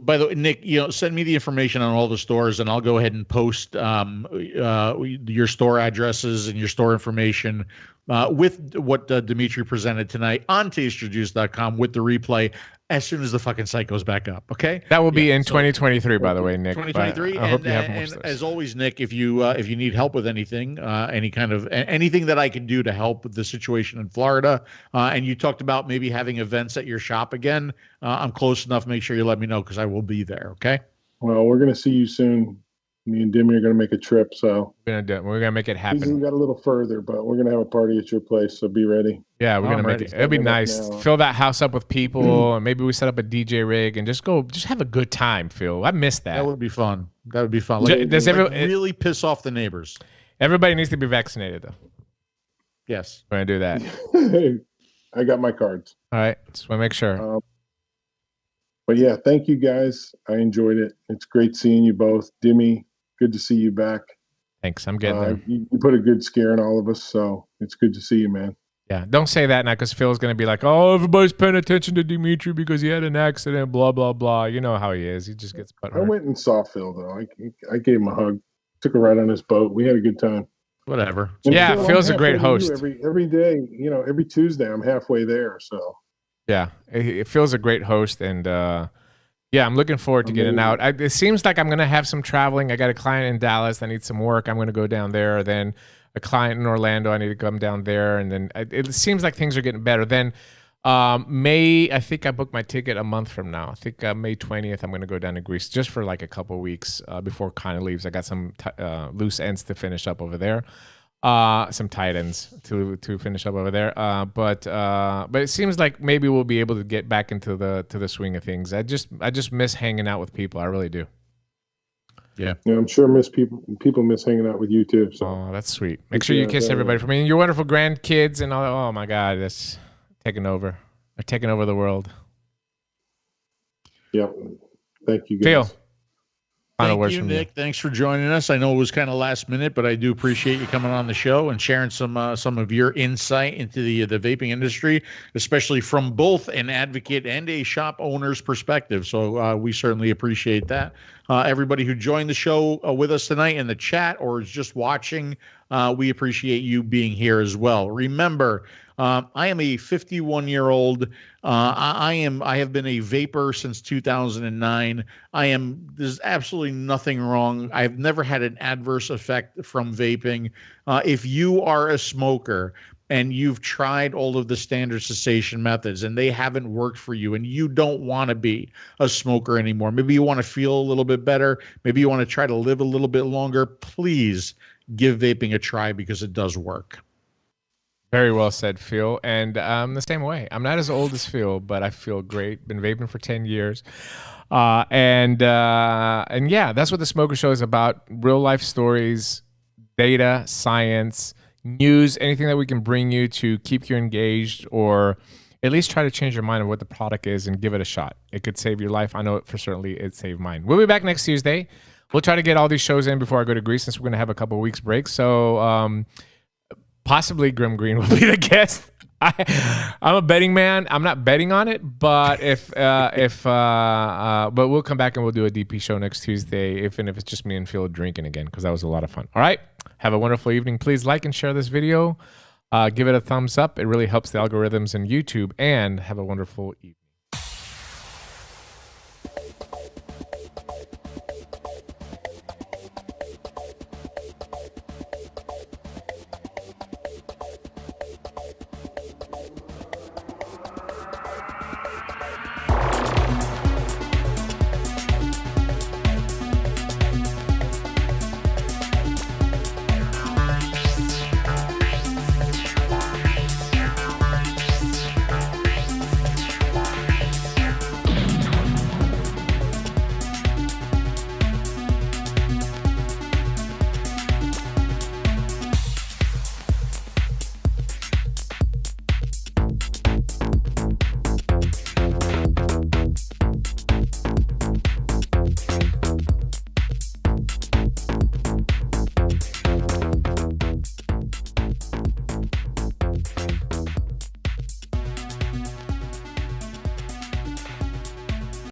By the way, Nick, send me the information on all the stores, and I'll go ahead and post your store addresses and your store information with what Dimitri presented tonight on tasterjuice.com with the replay as soon as the fucking site goes back up. Okay, that will be in 2023, by the way, Nick. 2023. I hope you have more and as always, Nick, if you need help with anything, anything that I can do to help with the situation in Florida, and you talked about maybe having events at your shop again, I'm close enough. Make sure you let me know because I will be there. Okay. Well, we're gonna see you soon. Me and Dimmy are gonna make a trip, so we're gonna do it. We're gonna make it happen. We got a little further, but we're gonna have a party at your place, so be ready. Yeah, we're gonna make it. It'll be nice. Fill that house up with people, and maybe we set up a DJ rig and just have a good time. Phil, I missed that. That would be fun. That would be fun. Does really piss off the neighbors? Everybody needs to be vaccinated, though. Yes, we're gonna do that. I got my cards. All right, just want to make sure. But yeah, thank you guys. I enjoyed it. It's great seeing you both, Dimmy. Good to see you back. Thanks. I'm getting there. You put a good scare in all of us, so it's good to see you, man. Yeah, don't say that now because Phil's going to be like, oh, everybody's paying attention to Dimitri because he had an accident, blah, blah, blah. You know how he is. He just gets put. I went and saw Phil, though. I gave him a hug. Took a ride on his boat. We had a good time. Whatever. And yeah, Phil's a great host. Every day, every Tuesday, I'm halfway there, so. Yeah, Phil's a great host, and yeah, I'm looking forward to getting out. It seems like I'm going to have some traveling. I got a client in Dallas. I need some work. I'm going to go down there. Then a client in Orlando. I need to come down there. And then it seems like things are getting better. Then I think I booked my ticket a month from now. I think May 20th, I'm going to go down to Greece just for like a couple of weeks before Connor leaves. I got some loose ends to finish up over there. Some tight ends to finish up over there. But it seems like maybe we'll be able to get back into the swing of things. I just miss hanging out with people. I really do. Yeah. I'm sure people miss hanging out with you too. So. Oh, that's sweet. Make sure you kiss everybody for me and your wonderful grandkids and all. Oh my God, that's taking over. They're taking over the world. Yep. Thank you, guys. Phil. Thank you, Nick. Thanks for joining us. I know it was kind of last minute, but I do appreciate you coming on the show and sharing some of your insight into the vaping industry, especially from both an advocate and a shop owner's perspective. So we certainly appreciate that. Everybody who joined the show with us tonight in the chat or is just watching, we appreciate you being here as well. Remember, I am a 51-year-old. I have been a vapor since 2009. There's absolutely nothing wrong. I've never had an adverse effect from vaping. If you are a smoker and you've tried all of the standard cessation methods and they haven't worked for you and you don't want to be a smoker anymore, maybe you want to feel a little bit better, maybe you want to try to live a little bit longer, please give vaping a try because it does work. Very well said, Phil. And I'm the same way. I'm not as old as Phil, but I feel great. Been vaping for 10 years. And yeah, that's what the Smoker Show is about. Real life stories, data, science, news, anything that we can bring you to keep you engaged or at least try to change your mind of what the product is and give it a shot. It could save your life. I know it for certainly it saved mine. We'll be back next Tuesday. We'll try to get all these shows in before I go to Greece since we're going to have a couple of weeks break. So possibly Grim Green will be the guest. I'm a betting man. I'm not betting on it, but but we'll come back and we'll do a DP show next Tuesday, if it's just me and Phil drinking again, because that was a lot of fun. All right. Have a wonderful evening. Please like and share this video. Give it a thumbs up. It really helps the algorithms in YouTube, and have a wonderful evening.